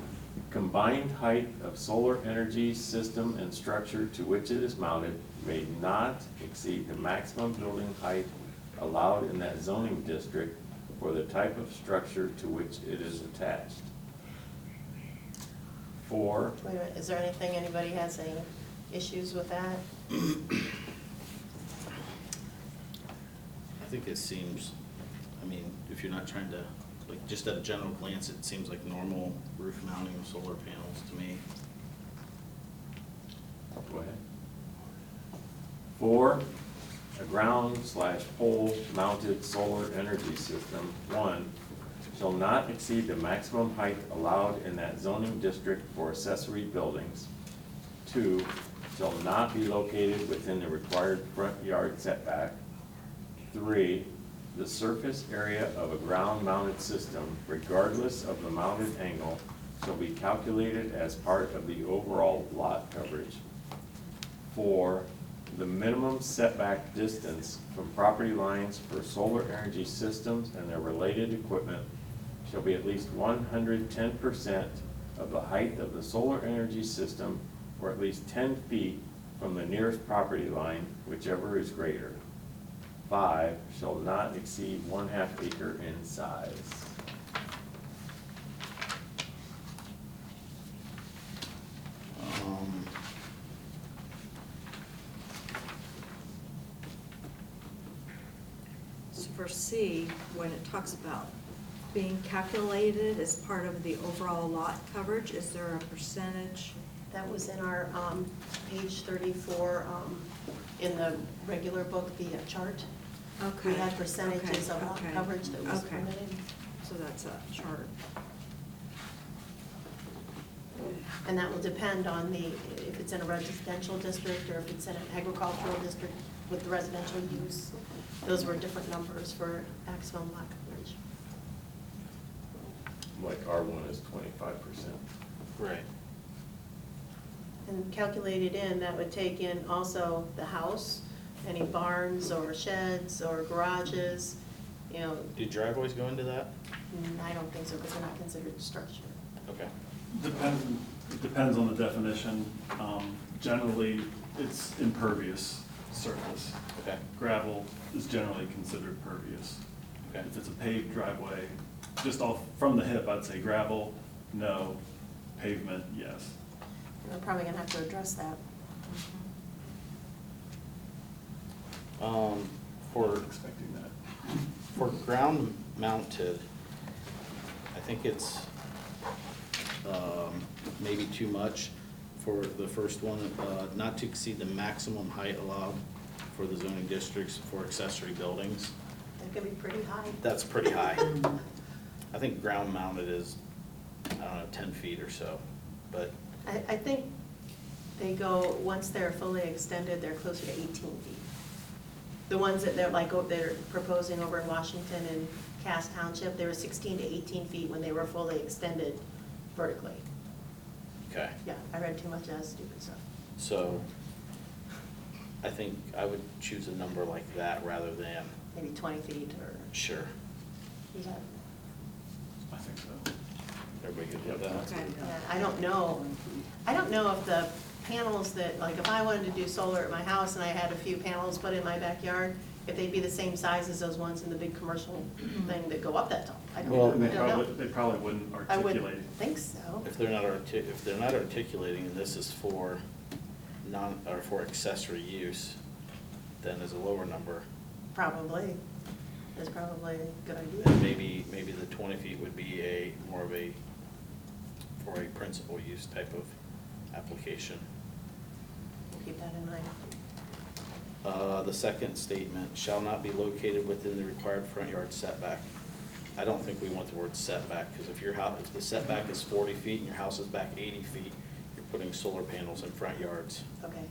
combined height of solar energy system and structure to which it is mounted may not exceed the maximum building height allowed in that zoning district for the type of structure to which it is attached. 4,
Wait a minute, is there anything, anybody has any issues with that?
I think it seems, I mean, if you're not trying to, like, just at a general glance, it seems like normal roof mounting of solar panels to me.
go ahead. 4, a ground/pole mounted solar energy system, 1, shall not exceed the maximum height allowed in that zoning district for accessory buildings. 2, shall not be located within the required front yard setback. 3, the surface area of a ground-mounted system, regardless of the mounted angle, shall be calculated as part of the overall lot coverage. 4, the minimum setback distance from property lines for solar energy systems and their related equipment shall be at least 110% of the height of the solar energy system, or at least 10 feet from the nearest property line, whichever is greater. 5, shall not exceed 1/2 acre in size.
So for C, when it talks about being calculated as part of the overall lot coverage, is there a percentage?
That was in our page 34, in the regular book, the chart.
Okay.
We had percentages
Okay,
of lot
okay,
coverage that was
okay.
permitted.
So that's a chart.
And that will depend on if it's in a residential district or if it's in an agricultural district with the residential use. Those were different numbers for maximum lot coverage.
Like R1 is 25%.
Right.
And calculated in, that would take in also the house, any barns or sheds or garages, you know.
Do driveways go into that?
I don't think so, because they're not considered structure.
Okay.
It depends on the definition. Generally, it's impervious surface.
Okay.
Gravel is generally considered pervious.
Okay.
If it's a paved driveway, just off from the hip, I'd say gravel, no. Pavement, yes.
We're probably gonna have to address that.
For
Expecting that.
For ground mounted, I think it's maybe too much for the first one, not to exceed the maximum height allowed for the zoning districts for accessory buildings.
That could be pretty high.
That's pretty high. I think ground mounted is, I don't know, 10 feet or so, but,
I think they go, once they're fully extended, they're closer to 18 feet. The ones that they're proposing over in Washington and Cass Township, they were 16 to 18 feet when they were fully extended vertically.
okay.
Yeah, I read too much of that stupid stuff.
So I think I would choose a number like that rather than,
Maybe 20 feet or,
sure.
is that?
I think so.
Everybody good with that?
Okay.
Yeah, I don't know if the panels that, like, if I wanted to do solar at my house and I had a few panels put in my backyard, if they'd be the same size as those ones in the big commercial thing that go up that tall. I
Well,
don't know.
They probably wouldn't
I
articulate.
wouldn't think so.
If they're not articulating, and this is for or for accessory use, then as a lower number,
Probably. That's probably a good
then
idea.
maybe the 20 feet would be more of a, for a principal use type of application.
We'll keep that in mind.
The second statement, shall not be located within the required front yard setback. I don't think we want the word setback, because if the setback is 40 feet and your house is back 80 feet, you're putting solar panels in front yards.
Okay.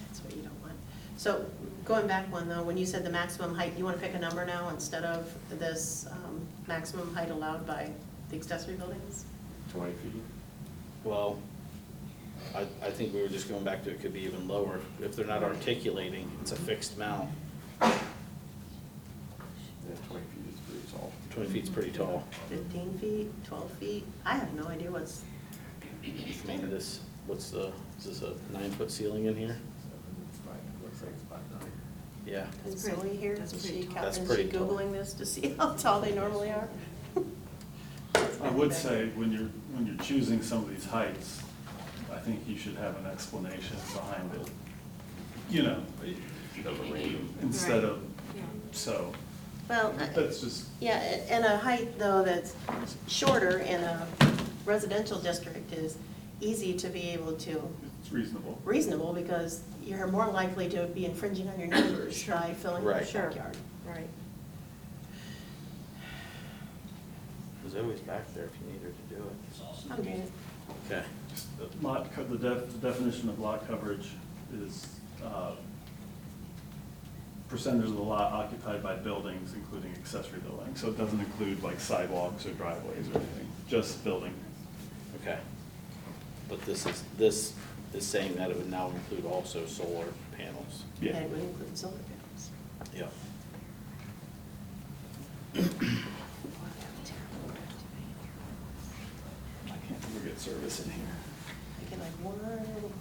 That's what you don't want. So going back one though, when you said the maximum height, you want to pick a number now instead of this maximum height allowed by the accessory buildings?
20 feet?
Well, I think we were just going back to it could be even lower. If they're not articulating, it's a fixed mount.
Yeah, 20 feet is pretty tall.
20 feet's pretty tall.
15 feet, 12 feet? I have no idea what's,
I mean, this, is this a 9-foot ceiling in here?
Looks like it's about 9.
Yeah.
is Zoe here?
That's
Is
pretty
she
tall.
That's
is she
pretty tall.
Googling this to see how tall they normally are?
I would say, when you're choosing some of these heights, I think you should have an explanation behind it. You know, instead of,
Yeah.
so,
Well,
that's just,
yeah, and a height though that's shorter in a residential district is easy to be able to,
it's reasonable.
reasonable, because you're more likely to be infringing on your neighbors
Sure.
by filling your
Right.
Sure.
backyard.
Right.
There's always back there if you need her to do it.
I'm doing it.
Okay.
The definition of lot coverage is percentage of the lot occupied by buildings, including accessory buildings. So it doesn't include like sidewalks or driveways or anything, just building.
Okay. But this is saying that it would now include also solar panels.
Yeah.
And it would include solar panels.
Yep.
I can't ever get service in here.
I get like one.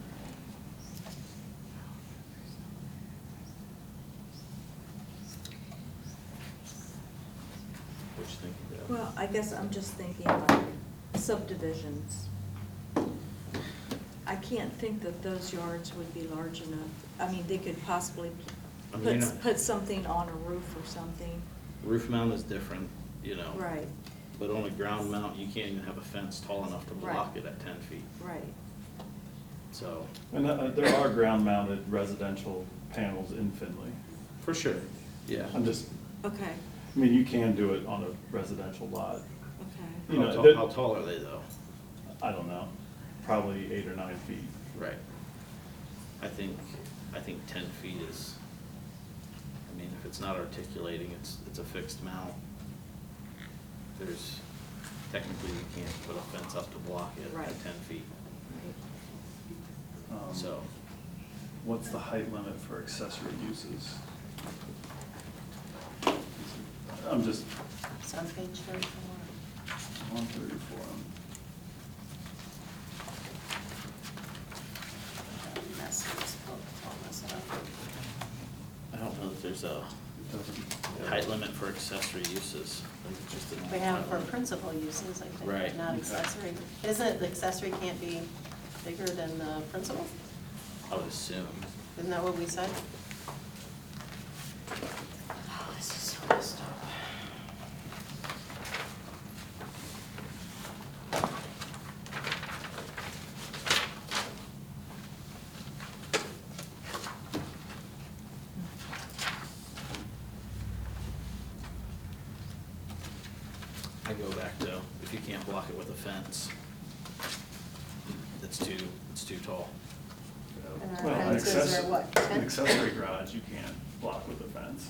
What you think, Deb?
Well, I guess I'm just thinking like subdivisions. I can't think that those yards would be large enough. I mean, they could possibly
I mean, you're not-
put something on a roof or something.
Roof mount is different, you know.
Right,
But on a ground mount, you can't even have a fence tall enough to block
Right.
it at 10 feet.
right.
So,
And there are ground-mounted residential panels in Findlay.
for sure, yeah.
I'm just,
Okay,
I mean, you can do it on a residential lot.
okay.
You know,
How tall are they though?
I don't know, probably 8 or 9 feet.
Right. I think 10 feet is, I mean, if it's not articulating, it's a fixed mount. There's, technically you can't put a fence up to block it
Right.
at 10 feet,
Um,
so.
What's the height limit for accessory uses? I'm just,
It's on page 34.
134.
Mess this book, I'll mess it up.
I don't know if there's a
It doesn't-
height limit for accessory uses. I think it's just a
We have
height
for
limit.
principal uses, I think,
Right.
not
Okay.
accessory. Isn't it the accessory can't be bigger than the principal?
I would assume.
Isn't that what we said? Oh, this is so messed up.
I go back to, if you can't block it with a fence, it's too tall.
And our
Well, an
fences are
accessory,
what,
an
10?
accessory garage, you can't block with a fence.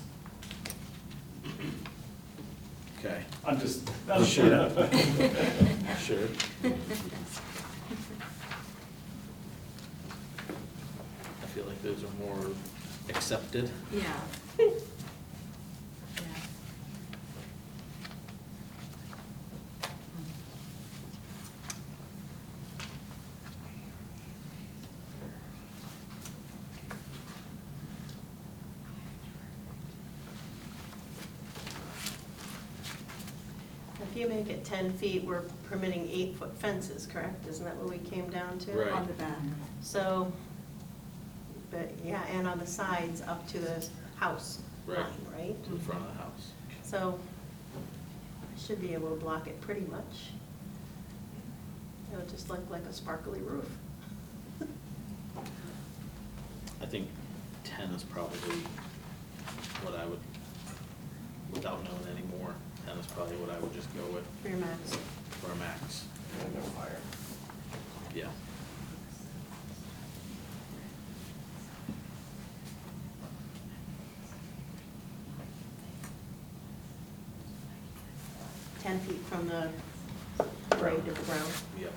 Okay.
I'm just.
Sure. Sure. I feel like those are more accepted.
Yeah. Yeah.
If you make it 10 feet, we're permitting 8-foot fences, correct? Isn't that what we came down to?
Right.
On the back.
So, but, yeah, and on the sides up to the house
Right.
line, right?
To the front of the house.
So, I should be able to block it pretty much. It'll just look like a sparkly roof.
I think 10 is probably what I would, without knowing any more, 10 is probably what I would just go with
For your max.
for a max.
No higher.
Yeah.
Ten feet from the grade to the ground.
Yep.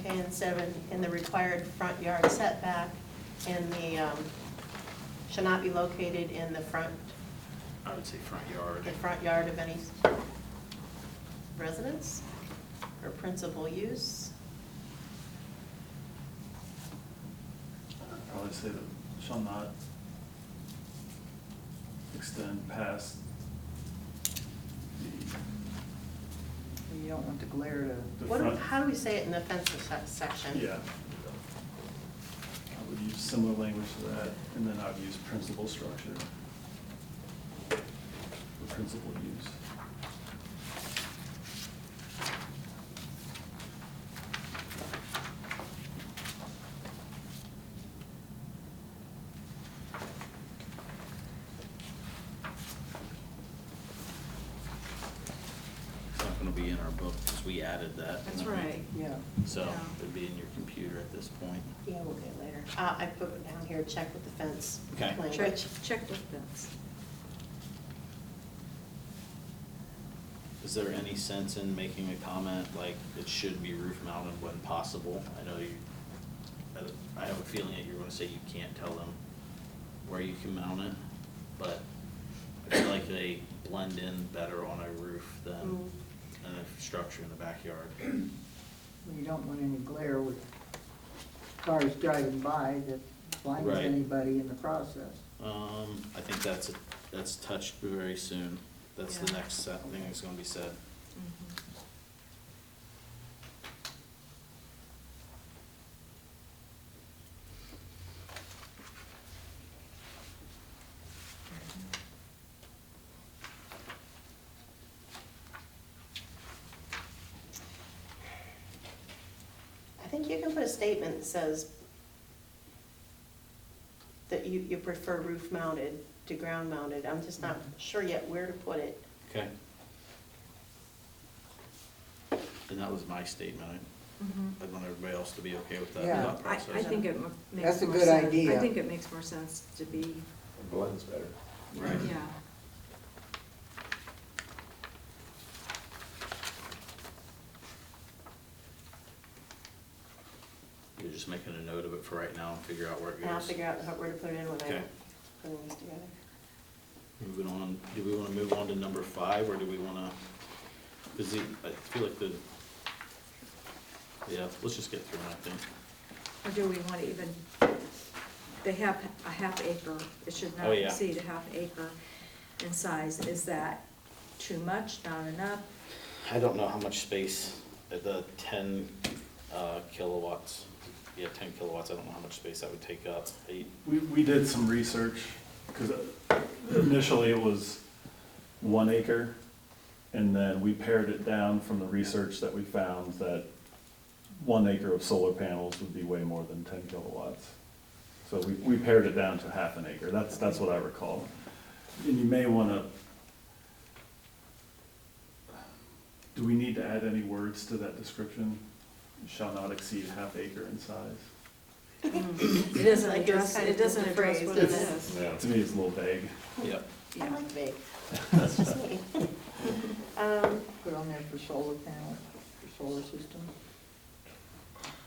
Okay, and 7, in the required front yard setback, in the, shall not be located in the
I would say front yard.
front yard of any residence or principal use.
I'd probably say that shall not extend past
You don't want the glare
the
What,
front.
how do we say it in the offensive section?
Yeah. I would use similar language to that, and then I would use principal structure. Or principal use.
It's not gonna be in our book, because we added that.
That's right.
to, yeah.
So
Yeah.
it'd be in your computer at this point.
Yeah, we'll get it later. I put it down here, check with the fence
Okay.
Check,
language.
check the fence.
Is there any sense in making a comment like it should be roof mounted when possible? I know you, I have a feeling that you're gonna say you can't tell them where you can mount it, but I feel like they blend in better on a roof than a structure in the backyard.
You don't want any glare with cars driving by that blinds
Right.
anybody in the process.
I think that's touched very soon. That's the
Yeah.
next thing that's gonna be said.
Mhm.
I think you can put a statement that says that you prefer roof mounted to ground mounted. I'm just not sure yet where to put it.
Okay. And that was my statement.
Mhm.
I want everybody else to be okay with that
Yeah.
thought
I
process.
think it makes
That's a
more
good
sense.
idea.
I think it makes more sense to be,
It blends better.
Right.
yeah.
You're just making a note of it for right now and figure out where it
And I'll
goes.
figure out where to put it in when I
Okay.
put these together.
Moving on, do we wanna move on to number 5, or do we wanna, cause I feel like yeah, let's just get through it, I think.
Or do we want to even, they have a half acre, it should
Oh,
not
yeah.
exceed a half acre in size. Is that too much, not enough?
I don't know how much space, the 10 kilowatts, 10 kilowatts, I don't know how much space that would take up.
We did some research, because initially it was 1 acre, and then we pared it down from the research that we found that 1 acre of solar panels would be way more than 10 kilowatts. So we pared it down to half an acre, that's what I recall. And you may wanna, do we need to add any words to that description? Shall not exceed half acre in size?
It doesn't
Like it's
address,
kind
it
of
doesn't
different
address
phrase,
what it
doesn't
is.
Yeah.
To me, it's a little vague.
Yep.
I
Yeah.
like vague. That's just me.
Put on there for solar panel, for solar system.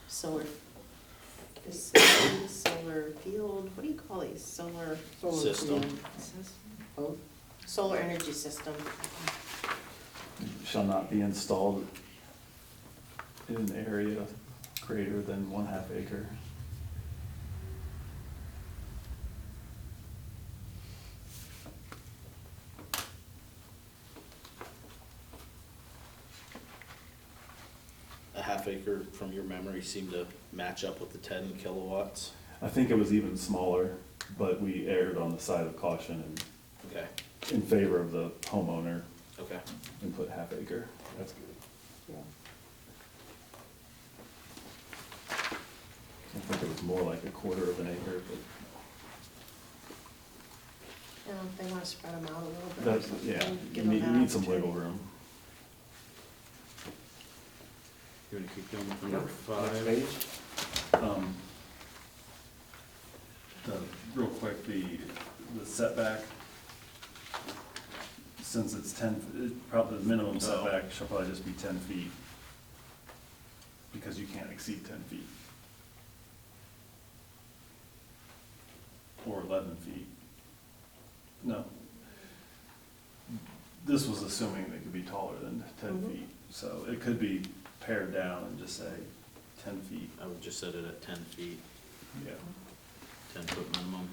Solar facility, solar field, what do you call these? Solar
System.
field, Both.
solar energy system.
Shall not be installed in an area greater than 1/2 acre.
A half acre from your memory seemed to match up with the 10 kilowatts.
I think it was even smaller, but we erred on the side of caution and
Okay,
in favor of the homeowner
okay.
and put half acre.
That's good.
Yeah.
I think it was more like 1/4 of an acre, but
You know, if they want to spread them out a little bit. or
that's,
something,
yeah,
give
you
them that
need some wiggle
opportunity.
room.
You wanna keep going with number
Next
5?
page?
Real quick, the setback, since it's 10, probably the minimum setback shall probably just be 10 feet. because you can't exceed 10 feet. Or 11 feet. No. This was assuming they could be taller than 10
Mhm.
feet, so it could be pared down and just say 10 feet.
I would just set it at 10 feet,
Yeah.
10-foot minimum.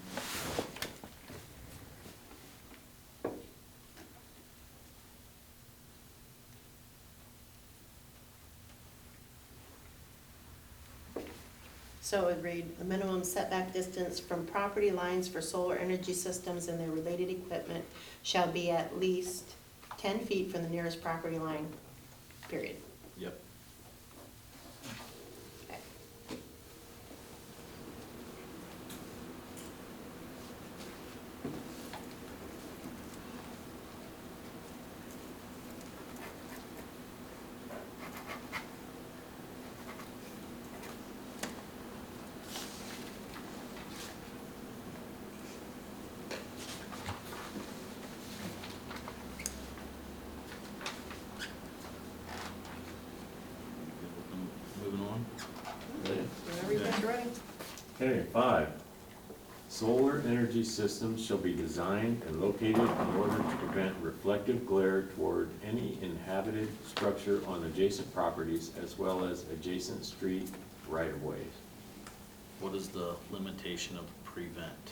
So it would read, the minimum setback distance from property lines for solar energy systems and their related equipment shall be at least 10 feet from the nearest property line, period.
Yep.
Okay.
Moving on.
Whenever you guys are ready.
Okay, 5, solar energy systems shall be designed and located in order to prevent reflective glare toward any inhabited structure on adjacent properties as well as adjacent street right-of-ways.
What is the limitation of prevent?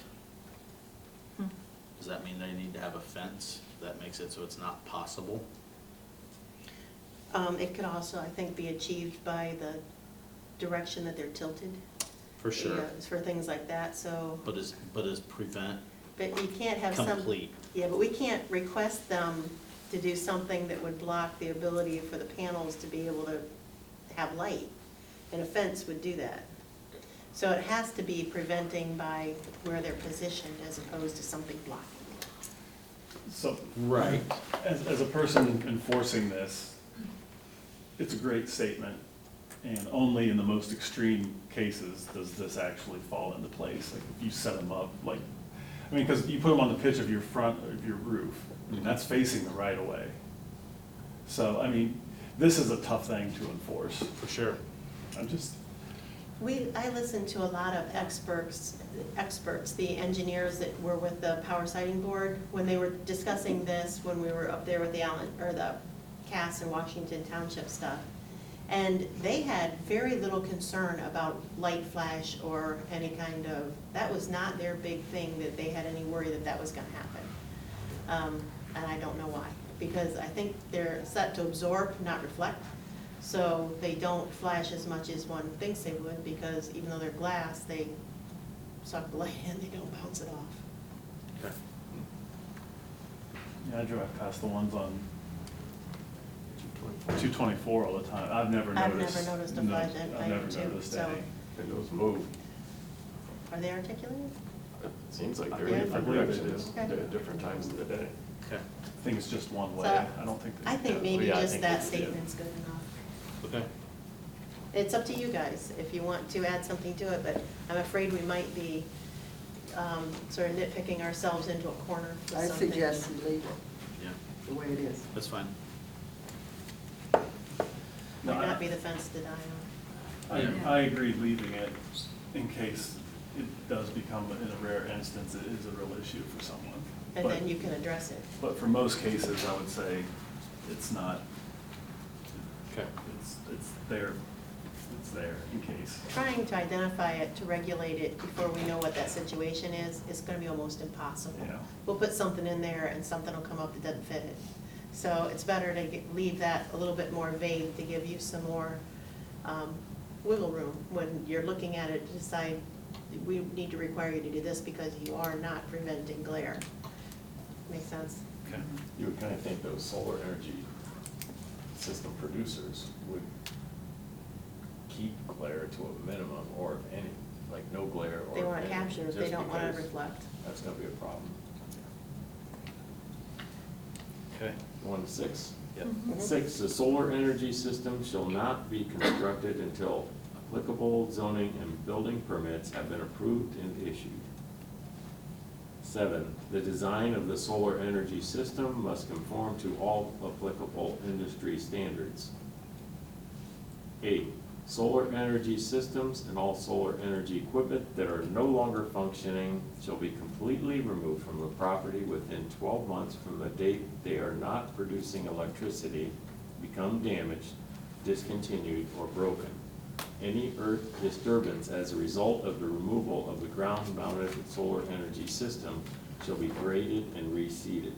Hmm.
Does that mean they need to have a fence that makes it so it's not possible?
It could also, I think, be achieved by the direction that they're tilted.
For sure.
Yeah, for things like that, so,
But is prevent
but you can't have some.
complete?
Yeah, but we can't request them to do something that would block the ability for the panels to be able to have light. And a fence would do that. So it has to be preventing by where they're positioned as opposed to something blocking.
So,
Right.
as a person enforcing this, it's a great statement, and only in the most extreme cases does this actually fall into place. Like, if you set them up, like, I mean, because you put them on the pitch of your front, of your roof, I mean, that's facing the right of way. So, I mean, this is a tough thing to enforce.
For sure.
I'm just,
I listened to a lot of experts, the engineers that were with the Power Sighting Board, when they were discussing this, when we were up there with the Cass and Washington Township stuff. And they had very little concern about light flash or any kind of, that was not their big thing, that they had any worry that that was gonna happen. And I don't know why, because I think they're set to absorb, not reflect. So they don't flash as much as one thinks they would, because even though they're glass, they suck the light in, they don't bounce it off.
Okay.
yeah, I drive past the ones on 224 all the time. I've never
I've
noticed.
never noticed a
no,
flash at
I've
night
never
too,
noticed
so-
any.
And those move.
Are they articulated?
It seems like
I
they're
believe-
in
I
different
believe it
directions
is.
Okay.
at different times of the day.
Okay.
I think it's just one way.
So,
I don't think.
I think maybe
Yeah, I
just
think
that
it's-
statement's good enough.
Okay.
It's up to you guys if you want to add something to it, but I'm afraid we might be sort of nitpicking ourselves into a corner with
I
something.
suggest you leave it
Yeah,
the way it is.
that's fine.
No,
Might not be the fence to die on.
I agree leaving it in case it does become, in a rare instance, it is a real issue for someone.
And
But-
then you can address it.
But for most cases, I would say it's not,
Okay.
it's there in case.
Trying to identify it, to regulate it before we know what that situation is gonna be almost impossible.
Yeah.
We'll put something in there and something will come up that doesn't fit it. So it's better to leave that a little bit more vague, to give you some more wiggle room when you're looking at it to decide, we need to require you to do this because you are not preventing glare. Make sense?
Okay.
You would kind of think those solar energy system producers would keep glare to a minimum, or if any, like no glare or.
They wanna
any,
capture if they
just
don't wanna
because
reflect.
That's gonna be a problem.
Okay.
1-6.
Yep.
Mhm.
6, the solar energy system shall not be constructed until applicable zoning and building permits have been approved and issued. 7, the design of the solar energy system must conform to all applicable industry standards. 8, Solar energy systems and all solar energy equipment that are no longer functioning shall be completely removed from the property within 12 months from the date they are not producing electricity, become damaged, discontinued, or broken. Any earth disturbance as a result of the removal of the ground-mounted solar energy system shall be graded and reseeded.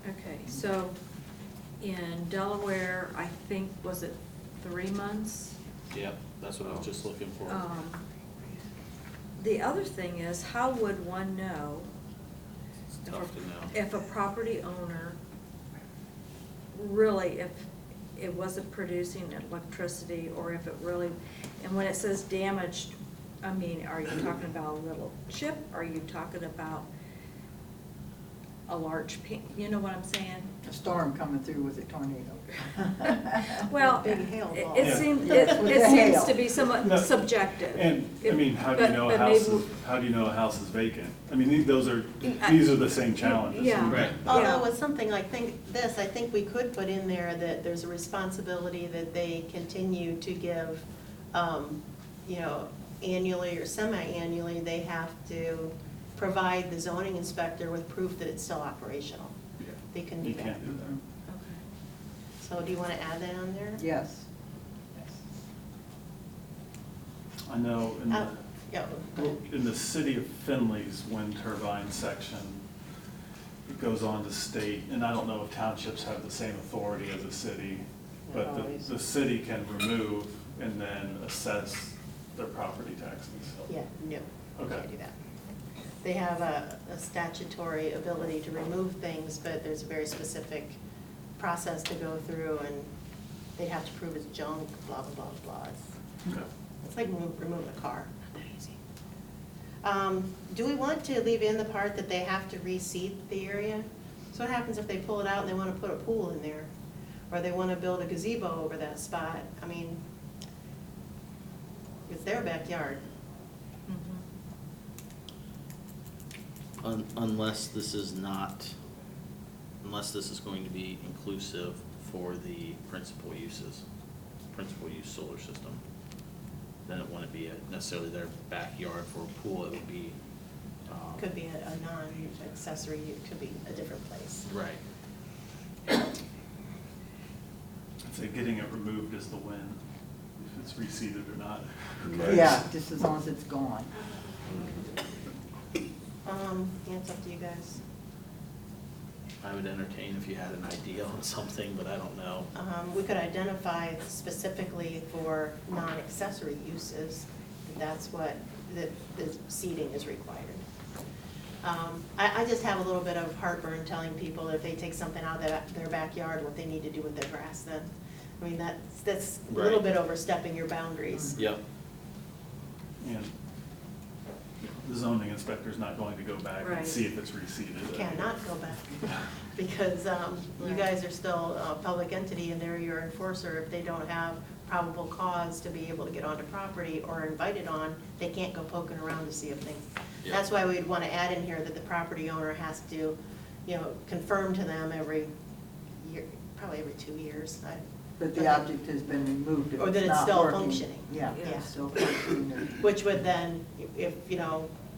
Okay, so in Delaware, I think, was it 3 months?
Yep, that's what I was just looking for.
The other thing is, how would one know
It's tough to know.
if a property owner really, if it wasn't producing electricity, or if it really, and when it says damaged, I mean, are you talking about a little chip? Are you talking about a large you know what I'm saying?
A storm coming through with a tornado.
Well,
Big hail ball.
it
Yeah.
seems,
Yes, with
it
the
seems
hail.
to be somewhat
No,
subjective.
And, I mean, how do you know a
But
house
maybe-
is, how do you know a house is vacant? I mean, these are the same challenges.
Yeah.
Right.
Although with something like this, I think we could put in there that there's a responsibility that they continue to give, you know, annually or semi-annually, they have to provide the zoning inspector with proof that it's still operational.
Yeah.
They can do
You
that.
can't do that.
Okay.
So do you want to add that on there?
Yes.
I know in
Uh,
the,
Yeah. go
well,
ahead.
in the city of Findlay's wind turbine section, it goes on to state, and I don't know if townships have the same authority as a city, but
Not always.
the city can remove and then assess their property taxes.
Yeah, no, you
Okay.
can't do that. They have a statutory ability to remove things, but there's a very specific process to go through, and they have to prove it's junk, blah, blah, blah, blah.
Okay.
It's like removing a car, not that easy. Do we want to leave in the part that they have to reseed the area? So what happens if they pull it out and they want to put a pool in there? Or they want to build a gazebo over that spot? I mean, it's their backyard.
Mhm.
Unless this is not, unless this is going to be inclusive for the principal use solar system, then it wouldn't be necessarily their backyard for a pool, it would be.
Could be a non-accessory, it could be a different place.
Right.
I'd say getting it removed is the win, if it's reseeded or not.
Right.
Yeah, just as long as it's gone.
Yeah, it's up to you guys.
I would entertain if you had an idea on something, but I don't know.
We could identify specifically for non-accessory uses, that's what the seating is required. I just have a little bit of heartburn telling people if they take something out of their backyard, what they need to do with their grass then. I mean, that's a little
Right.
bit overstepping your boundaries.
Yep.
And the zoning inspector's not going to go back and
Right.
see if it's reseeded.
You cannot go back, because you
Right.
guys are still a public entity and they're your enforcer. If they don't have probable cause to be able to get onto property or invited on, they can't go poking around to see if things.
Yeah.
That's why we'd want to add in here that the property owner has to, confirm to them every year, probably every 2 years.
But the object has been removed if
Or that
it's
it's
not
still
working.
functioning.
Yeah,
Yeah.
it's still functioning.
Which would then, if,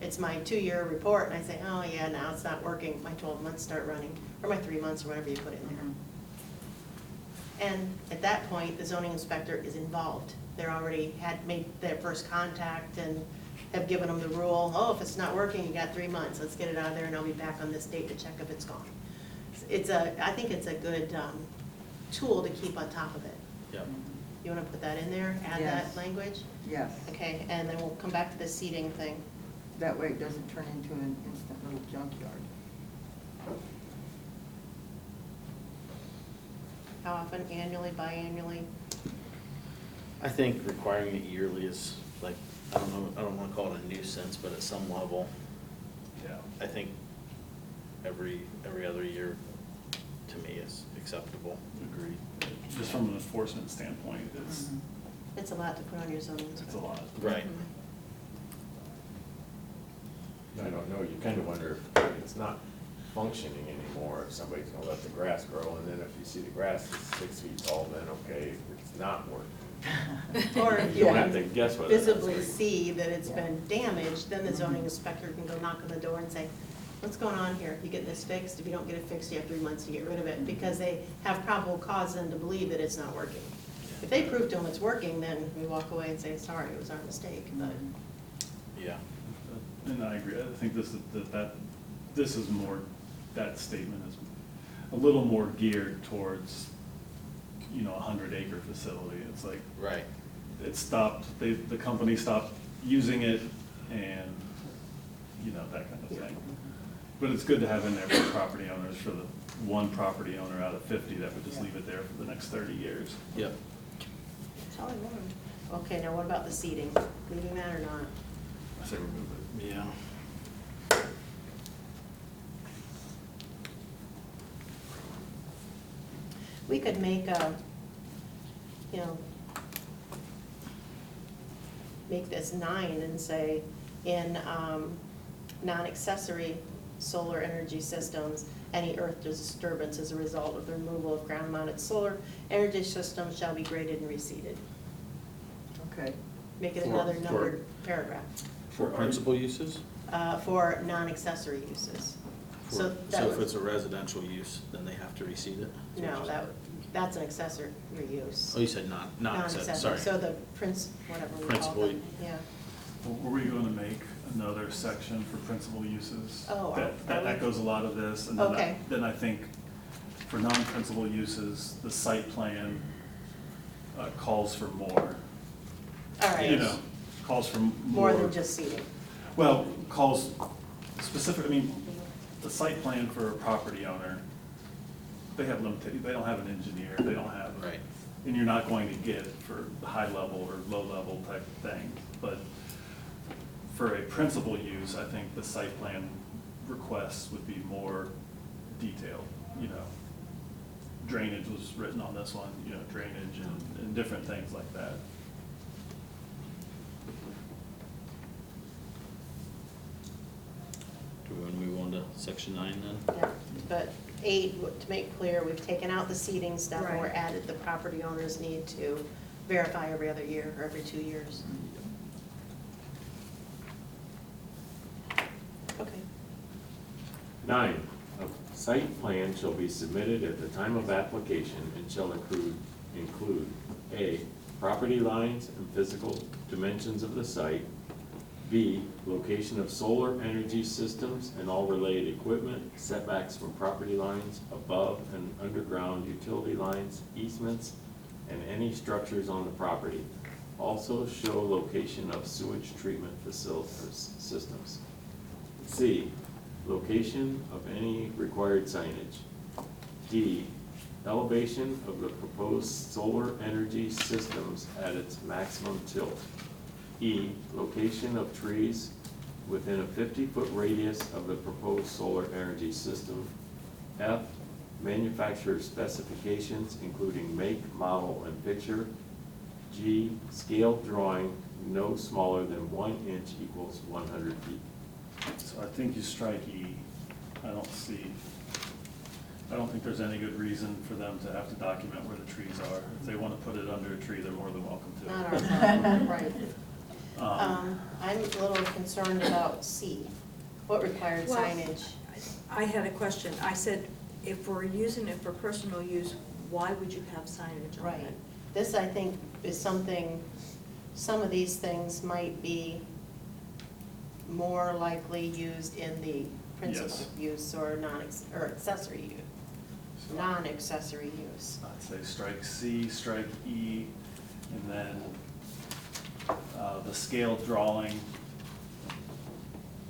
it's my 2-year report and I say, oh yeah, now it's not working, my 12 months start running, or my 3 months, or whatever you put in there.
Mhm.
And at that point, the zoning inspector is involved. They're already had made their first contact and have given them the rule, oh, if it's not working, you got 3 months, let's get it out of there and I'll be back on this date to check if it's gone. I think it's a good tool to keep on top of it.
Yep.
You wanna put that in there, add
Yes.
that language?
Yes,
Okay, and then we'll come back to the seating thing.
that way it doesn't turn into an instant little junkyard.
How often, annually, biannually?
I think requiring it yearly is like, I don't know, I don't wanna call it a nuisance, but at some level,
Yeah.
I think every other year to me is acceptable.
Agreed. Just from an enforcement standpoint,
Mhm.
It's a lot to put on your zoning
it's a
inspector.
lot.
Right.
I don't know, you kind of wonder if it's not functioning anymore, if somebody's gonna let the grass grow, and then if you see the grass is 6 feet tall, then okay, it's not work.
Or if
You
you
don't have to guess whether that's
visibly
working.
see that it's been damaged, then the zoning inspector can go knock on the door and say, what's going on here? You get this fixed? If you don't get it fixed, you have 3 months to get rid of it, because they have probable cause then to believe that it's not working. If they prove to them it's working, then we walk away and say, sorry, it was our mistake, but.
Yeah.
And I agree, I think this is more, that statement is a little more geared towards, you know, a 100-acre facility. It's like,
Right.
it stopped, the company stopped using it and, you know, that kind of thing. But it's good to have in there for property owners, for the one property owner out of 50 that would just leave it there for the next 30 years.
Yep.
That's all I wanted. Okay, now what about the seating? Leaving that or not?
I say remove it.
Yeah.
We could make a, you know, make this 9 and say, in non-accessory solar energy systems, any earth disturbance as a result of the removal of ground-mounted solar energy systems shall be graded and reseeded.
Okay.
Make it
For-
another
for-
numbered paragraph,
For principal uses?
for non-accessory uses. So that
So if
would-
it's a residential use, then they have to reseed it?
No, that's an accessory use.
Oh, you said not accessory,
Non-accessory,
sorry.
so the whatever we call
Principal.
them, yeah.
Well, were we going to make another section for principal uses?
Oh,
That
are we?
echoes a lot of this, and then
Okay.
then I think for non-principal uses, the site plan calls for more.
All right.
You know, calls for
More than just seating.
Well, calls specific, I mean, the site plan for a property owner, they have limited, they don't have an engineer, they don't have.
Right.
And you're not going to get for high level or low level type thing. But for a principal use, I think the site plan requests would be more detailed, you know. Drainage was written on this one, you know, drainage and different things like that.
Do we want to move on to section 9 then?
Yeah, but 8, to make clear, we've taken out the seating stuff and we're
Right.
added the property owners need to verify every other year or every 2 years. Okay.
9, a site plan shall be submitted at the time of application and shall include A, property lines and physical dimensions of the site, B, location of solar energy systems and all related equipment, setbacks from property lines, above and underground utility lines, easements, and any structures on the property. Also show location of sewage treatment facilities, systems. C, location of any required signage. D, elevation of the proposed solar energy systems at its maximum tilt. E, location of trees within a 50-foot radius of the proposed solar energy system. F, manufacturer specifications including make, model, and picture. G, scale drawing no smaller than 1 inch equals 100 feet.
So I think you strike E. I don't think there's any good reason for them to have to document where the trees are. If they want to put it under a tree, they're more than welcome to.
Not our problem, right.
Um,
I'm a little concerned about C. What required
Well,
signage?
I had a question. I said, if we're using it for personal use, why would you have signage on
Right.
it?
This, I think, is something, some of these things might be more likely used in the principal
Yes.
use or or accessory use, non-accessory use.
I'd say strike C, strike E, and then the scale drawing,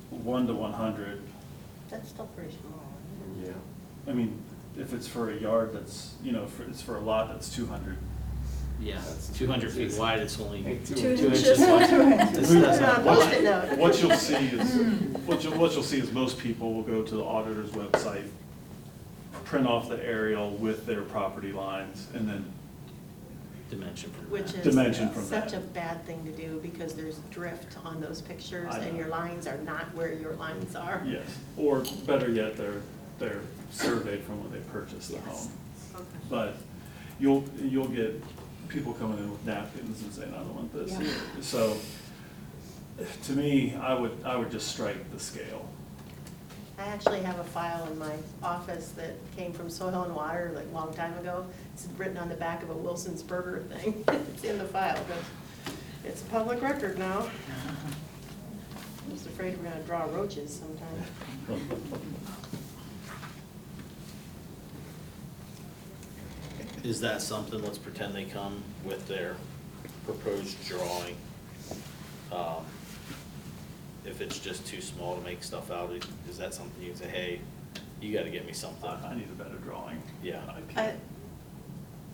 1 to 100.
That's still pretty small.
Yeah.
I mean, if it's for a yard that's, you know, it's for a lot that's 200.
Yeah,
That's
200 feet wide, it's only
Hey,
2
2
inches
inches.
wide.
2 inches.
This doesn't-
Put it on a Post-it note.
What you'll see is, what you'll see is most people will go to the auditor's website, print off the aerial with their property lines, and then,
Dimension from
Which
that.
is
Dimension from
such
that.
a bad thing to do because there's drift on those pictures
I
and
know.
your lines are not where your lines are.
yes, or better yet, they're surveyed from when they purchased the
Yes.
home.
Okay.
But you'll get people coming in with napkins and saying, I don't want this.
Yeah.
So, to me, I would just strike the scale.
I actually have a file in my office that came from Soil and Water like a long time ago. It's written on the back of a Wilson's Burger thing. It's in the file, but it's a public record now. I'm just afraid we're gonna draw roaches sometime.
Is that something, let's pretend they come with their proposed drawing. If it's just too small to make stuff out, is that something you can say, hey, you gotta get me something?
I need a better drawing.
Yeah.
I can't.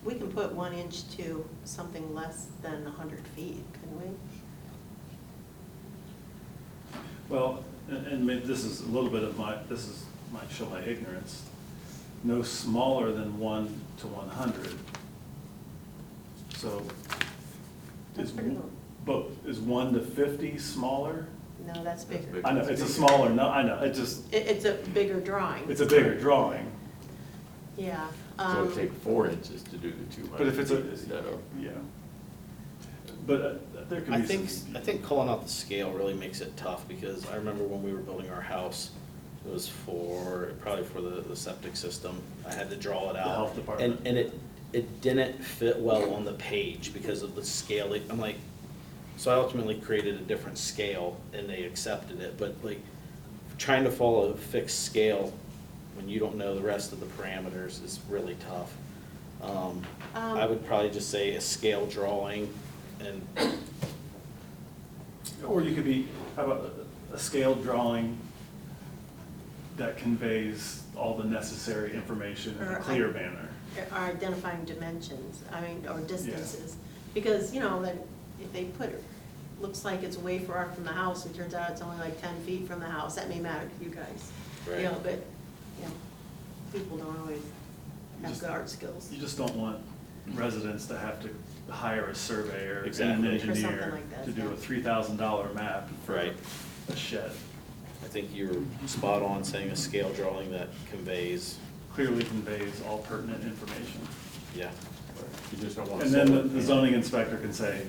We can put 1 inch to something less than 100 feet, can we?
Well, and this is a little bit of might show my ignorance. No smaller than 1 to 100. So,
That's pretty low.
but is 1 to 50 smaller?
No, that's bigger.
big.
I know, it's a smaller, no, I know,
It's a bigger drawing.
it's a bigger drawing.
Yeah.
So it'd take 4 inches to do the 200
But if it's a,
feet instead of.
yeah. But there could
I
be
think,
some.
I think calling out the scale really makes it tough, because I remember when we were building our house, it was probably for the septic system. I had to draw it out.
The health department.
And it didn't fit well on the page because of the scale. I'm like, so I ultimately created a different scale and they accepted it, but like, trying to follow a fixed scale when you don't know the rest of the parameters is really tough. I would probably just say a scale drawing and,
Or you could be, how about a scale drawing that conveys all the necessary information in a
Or
clear manner?
Are identifying dimensions, or distances. Because, then if they put, looks like it's way far from the house, and turns out it's only like 10 feet from the house, that may matter to you guys.
Right.
But, people don't always have
Just-
good art skills.
You just don't want residents to have to hire a surveyor and
Exactly.
an
Or
something
engineer
like that,
to do
yeah.
a $3,000 map for
Right.
a shed.
I think you're spot on saying a scale drawing that conveys,
Clearly conveys all pertinent information.
yeah.
You just don't want.
And then
solar
the
panels.
zoning inspector can say,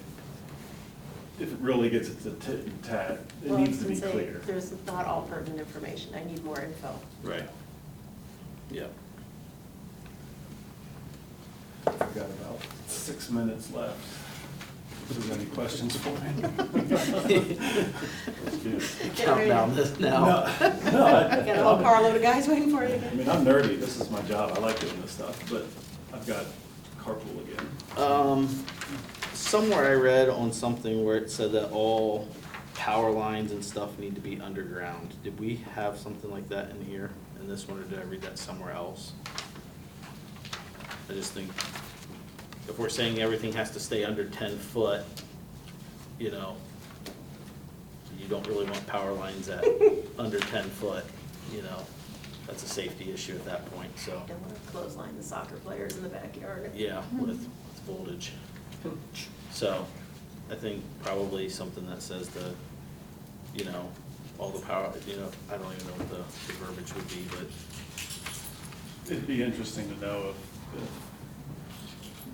if it really gets it to tit and tat, it
Well, I
needs to
can
be
say,
clear.
there's not all pertinent information, I need more info.
Right. Yep.
I've got about 6 minutes left. If there's any questions for me?
Count down this now.
No,
Got a whole carload of guys waiting for you.
I mean, I'm nerdy, this is my job, I like doing this stuff, but I've got carpool again.
Somewhere I read on something where it said that all power lines and stuff need to be underground. Did we have something like that in here, in this one, or did I read that somewhere else? I just think, if we're saying everything has to stay under 10 foot, you don't really want power lines at under 10 foot, that's a safety issue at that point, so,
Don't want to clothesline the soccer players in the backyard.
yeah, with voltage. So, I think probably something that says all the power, I don't even know what the verbiage would be, but,
It'd be interesting to know if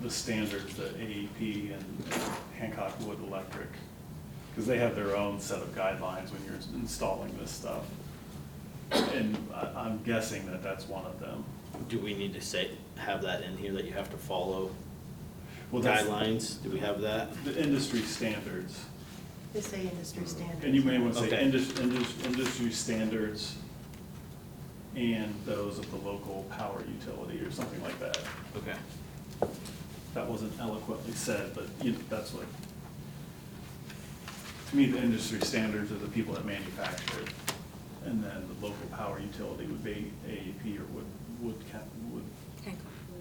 the standards that AEP and Hancock Wood Electric, because they have their own set of guidelines when you're installing this stuff. And I'm guessing that that's one of them.
do we need to have that in here, that you have to follow
Well, that's
guidelines? Do we have that?
the industry standards.
They say industry standards.
And you may want to say
Okay.
industry standards and those of the local power utility or something like that.
Okay.
That wasn't eloquently said, but that's what, to me, the industry standards are the people that manufacture it. And then the local power utility would be AEP or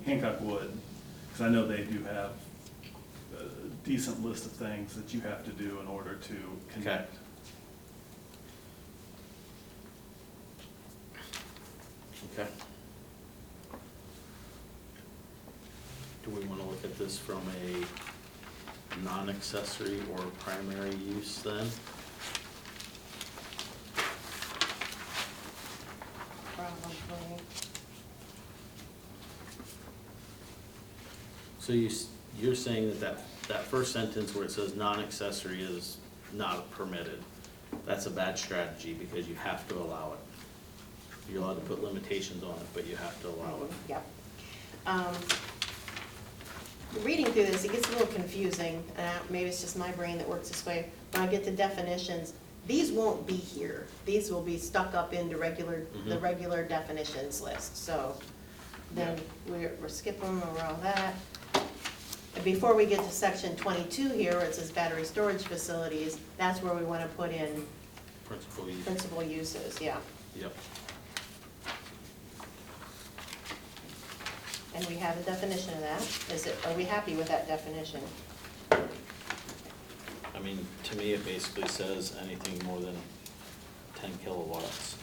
Hancock Wood. Because I know they do have a decent list of things that you have to do in order to connect.
Okay. Do we want to look at this from a non-accessory or primary use then?
Probably.
So you you're saying that first sentence where it says non-accessory is not permitted, that's a bad strategy because you have to allow it. You're allowed to put limitations on it, but you have to allow it.
Yep. Reading through this, it gets a little confusing, maybe it's just my brain that works this way. When I get to definitions, these won't be here. These will be stuck up into the
Mhm.
regular definitions list, so then we're skipping over all that. And before we get to section 22 here, where it says battery storage facilities, that's where we want to put in
Principal use.
principal uses, yeah.
Yep.
And we have a definition of that. Are we happy with that definition?
I mean, to me, it basically says anything more than 10 kilowatts.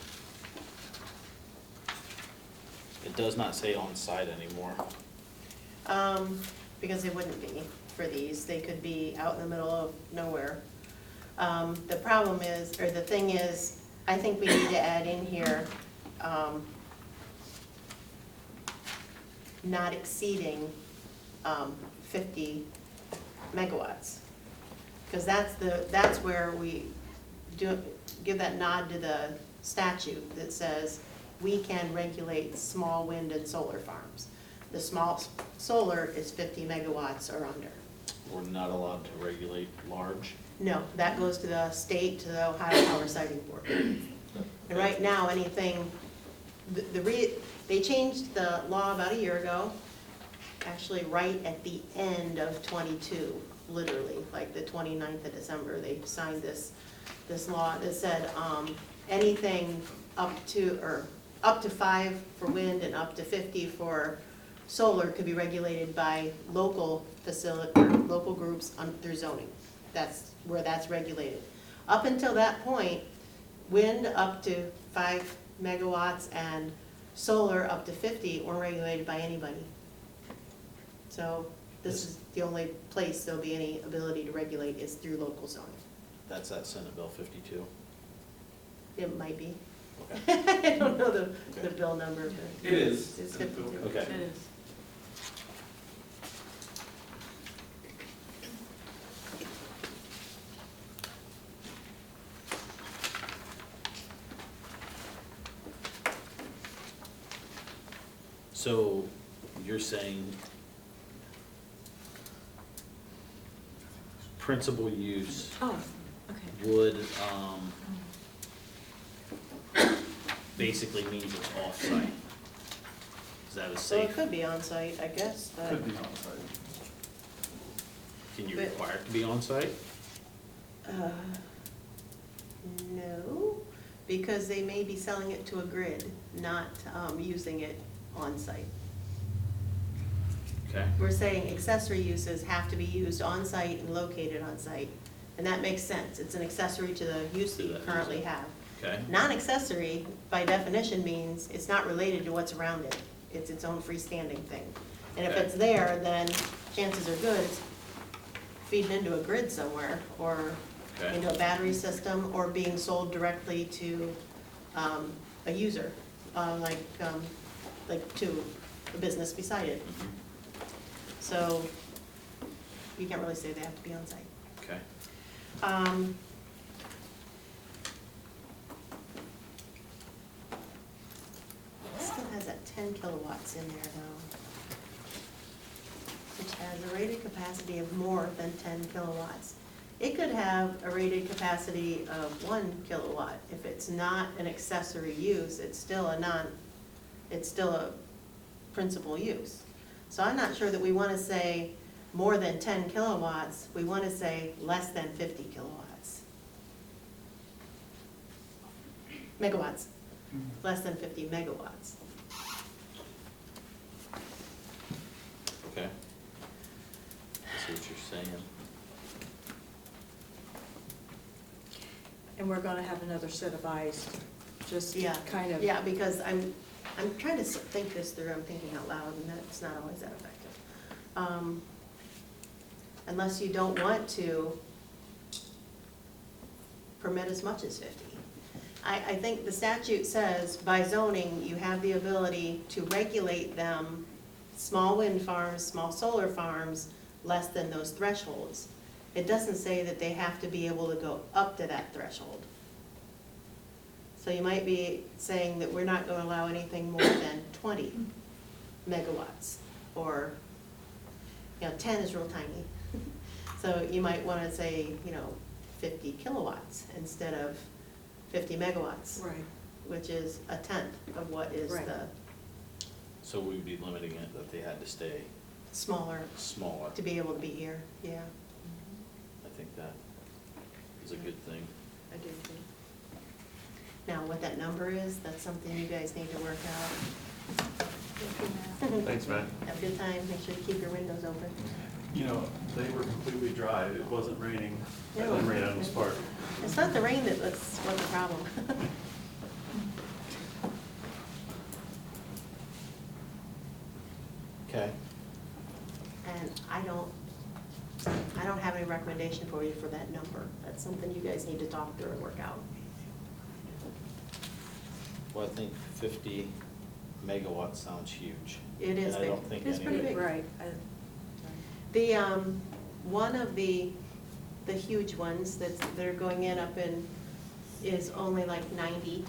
It does not say on-site anymore.
Because they wouldn't be for these, they could be out in the middle of nowhere. The problem is, or the thing is, I think we need to add in here, not exceeding 50 megawatts. Because that's where we give that nod to the statute that says we can regulate small wind and solar farms. The small solar is 50 megawatts or under.
We're not allowed to regulate large.
No, that goes to the state, to the Ohio Power Siting Board. And right now, anything, they changed the law about a year ago, actually right at the end of 22, literally, like the 29th of December, they signed this law that said anything up to 5 for wind and up to 50 for solar could be regulated by local groups through zoning. That's where that's regulated. Up until that point, wind up to 5 megawatts and solar up to 50 weren't regulated by anybody. So this is the only place there'll be any ability to regulate is through local zoning.
That's that Senate Bill 52.
It might be.
Okay.
I don't know the bill number, but.
It is.
It's 52.
Okay.
It is.
So you're saying principal use
Oh, okay.
would, basically means it's off-site. Is that a
So it
safe,
could be on site, I guess, but.
Could be on site.
can you
but-
require it to be on-site?
No, because they may be selling it to a grid, not using it on site.
Okay,
We're saying accessory uses have to be used on site and located on site, and that makes sense. It's an accessory to the use that you currently have.
okay,
Non-accessory, by definition, means it's not related to what's around it. It's its own freestanding thing. And if
Okay.
it's there, then chances are good it's feeding into a grid somewhere, or
okay.
into a battery system, or being sold directly to a user, like to the business beside it.
Mhm.
So you can't really say they have to be on site.
Okay,
It still has that 10 kilowatts in there though, which has a rated capacity of more than 10 kilowatts. It could have a rated capacity of 1 kilowatt. If it's not an accessory use, it's still a principal use. So I'm not sure that we want to say more than 10 kilowatts, we want to say less than 50 kilowatts. Megawatts, less than 50 megawatts.
okay. I see what you're saying.
And we're gonna have another set of eyes, just
Yeah,
kind of.
yeah, because I'm trying to think this through, I'm thinking out loud, and that's not always that effective. Unless you don't want to permit as much as 50. I think the statute says by zoning, you have the ability to regulate them, small wind farms, small solar farms, less than those thresholds. It doesn't say that they have to be able to go up to that threshold. So you might be saying that we're not gonna allow anything more than 20 megawatts, or, 10 is real tiny. So you might wanna say, 50 kilowatts instead of 50 megawatts,
Right.
which is a tenth of what is
Right.
the
So we'd be limiting it that they had to stay
smaller,
smaller.
to be able to be here, yeah,
I think that is a good thing.
I do too. Now, what that number is, that's something you guys need to work out.
Thanks, Matt.
Have a good time, make sure you keep your windows open.
They were completely dry, it wasn't raining, it
No.
didn't rain on this part.
It's not the rain that's what's the problem.
Okay.
And I don't have any recommendation for you for that number. That's something you guys need to talk through and work out.
Well, I think 50 megawatts sounds huge.
It is
And I
big.
don't think
It's pretty
anybody-
big.
Right.
The, one of the huge ones that are going in up in, is only like 90,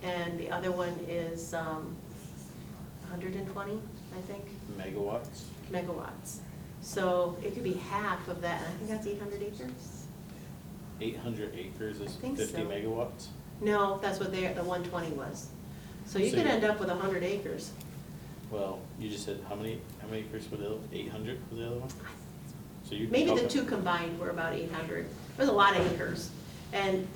and the other one is 120, I think,
Megawatts?
megawatts. So it could be half of that, and I think that's 800 acres?
800 acres is
I think
50
so.
megawatts?
No, that's what the 120 was. So you
So
could
you-
end up with 100 acres.
Well, you just said how many acres for the other, 800 for the other one? So you.
Maybe the
okay.
two combined were about 800. There's a lot of acres. And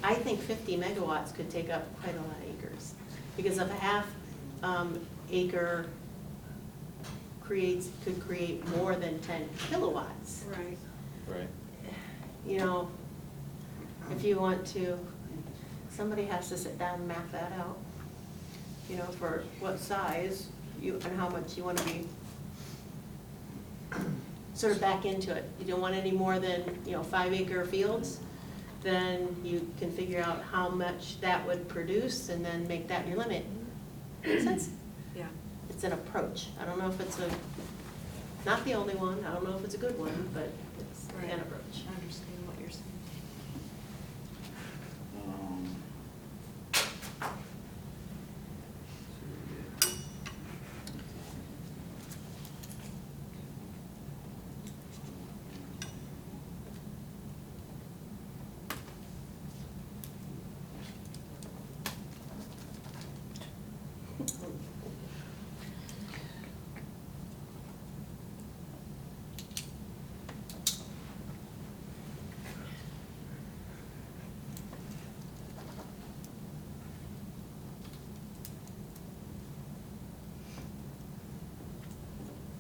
I think 50 megawatts could take up quite a lot of acres. Because if a half acre could create more than 10 kilowatts.
Right.
Right.
If you want to, somebody has to sit down and map that out. For what size and how much you want to be sort of back into it. You don't want any more than, 5-acre fields, then you can figure out how much that would produce and then make that your limit. Make sense?
Yeah.
It's an approach. I don't know if it's not the only one, I don't know if it's a good one, but it's
Right.
an approach.
I understand what you're saying.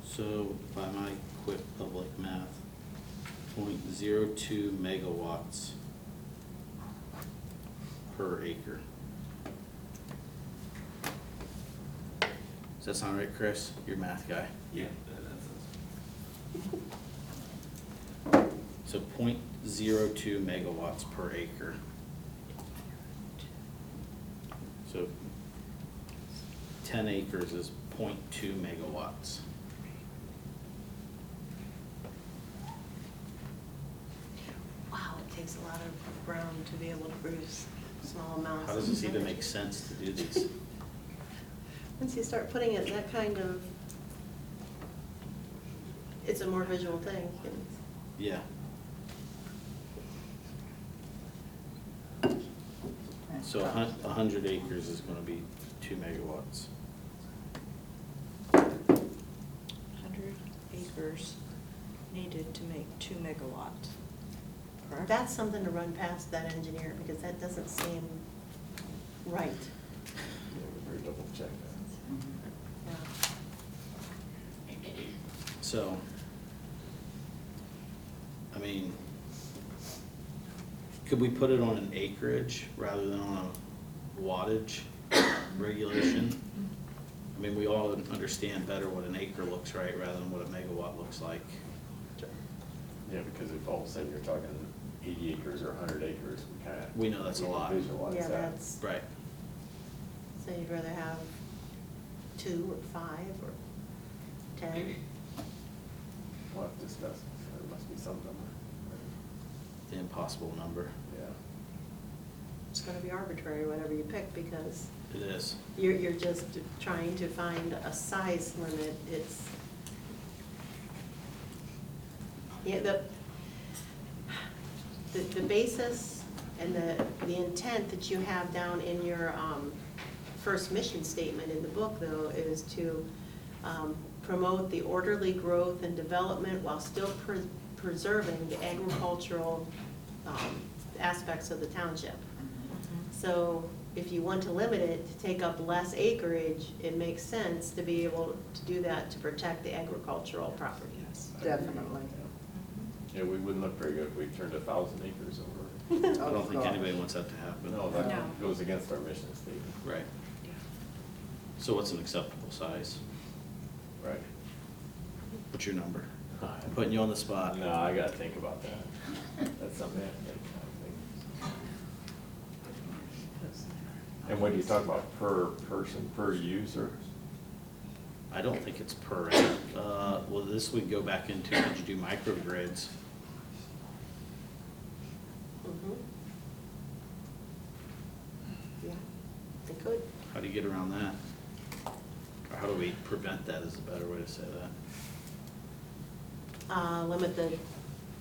So by my quick public math, 0.02 megawatts per acre. Does that sound right, Chris? You're a math guy.
Yeah.
So 0.02 megawatts per acre. So 10 acres is 0.2 megawatts.
Wow, it takes a lot of ground to be able to produce small amounts.
How does
of
this even
energy.
make sense to do these?
Once you start putting it that kind of, it's a more visual thing.
Yeah. So 100 acres is gonna be 2 megawatts.
100 acres needed to make 2 megawatts. Correct?
That's something to run past that engineer, because that doesn't seem right.
We're double check that.
Yeah.
So, I mean, could we put it on an acreage rather than on a wattage regulation? I mean, we all understand better what an acre looks right rather than what a megawatt looks like.
Yeah, because if all of a sudden you're talking 80 acres or 100 acres,
We know that's a lot.
Visualize
Yeah,
that.
that's,
Right.
so you'd rather have 2 or 5 or 10?
We'll have to discuss, there must be some number.
The impossible number.
Yeah.
It's gonna be arbitrary, whatever you pick, because
It is.
you're just trying to find a size limit. It's, yeah, the basis and the intent that you have down in your first mission statement in the book, though, is to promote the orderly growth and development while still preserving the agricultural aspects of the township. So if you want to limit it to take up less acreage, it makes sense to be able to do that to protect the agricultural properties.
Definitely.
Yeah, we wouldn't look very good if we turned 1,000 acres over.
I don't think anybody wants that to happen.
No,
No.
that goes against our mission statement.
Right. So what's an acceptable size?
Right.
What's your number? I'm putting you on the spot.
No, I gotta think about that. That's something I have to think. And what do you talk about, per person, per user?
I don't think it's per, well, this would go back into, did you do microgrids?
Mhm. Yeah, they could.
How do you get around that? Or how do we prevent that is a better way to say that?
Limit the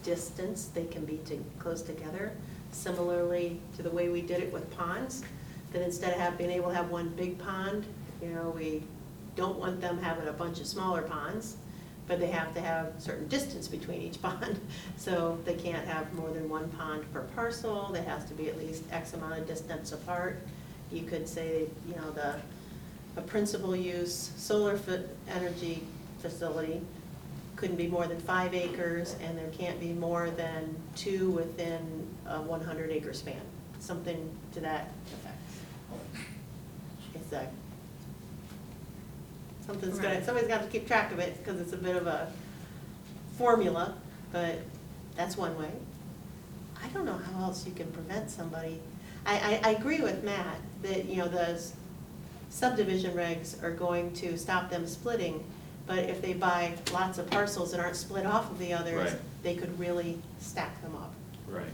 distance, they can be close together. Similarly to the way we did it with ponds, that instead of being able to have one big pond, we don't want them having a bunch of smaller ponds, but they have to have a certain distance between each pond. So they can't have more than one pond per parcel, they has to be at least X amount of distance apart. You could say, a principal use solar energy facility couldn't be more than 5 acres, and there can't be more than 2 within a 100-acre span, something to that effect. It's somebody's got to keep track of it, because it's a bit of a formula, but that's one way. I don't know how else you can prevent somebody. I agree with Matt that, the subdivision regs are going to stop them splitting, but if they buy lots of parcels that aren't split off of the others,
Right.
they could really stack them up.
Right.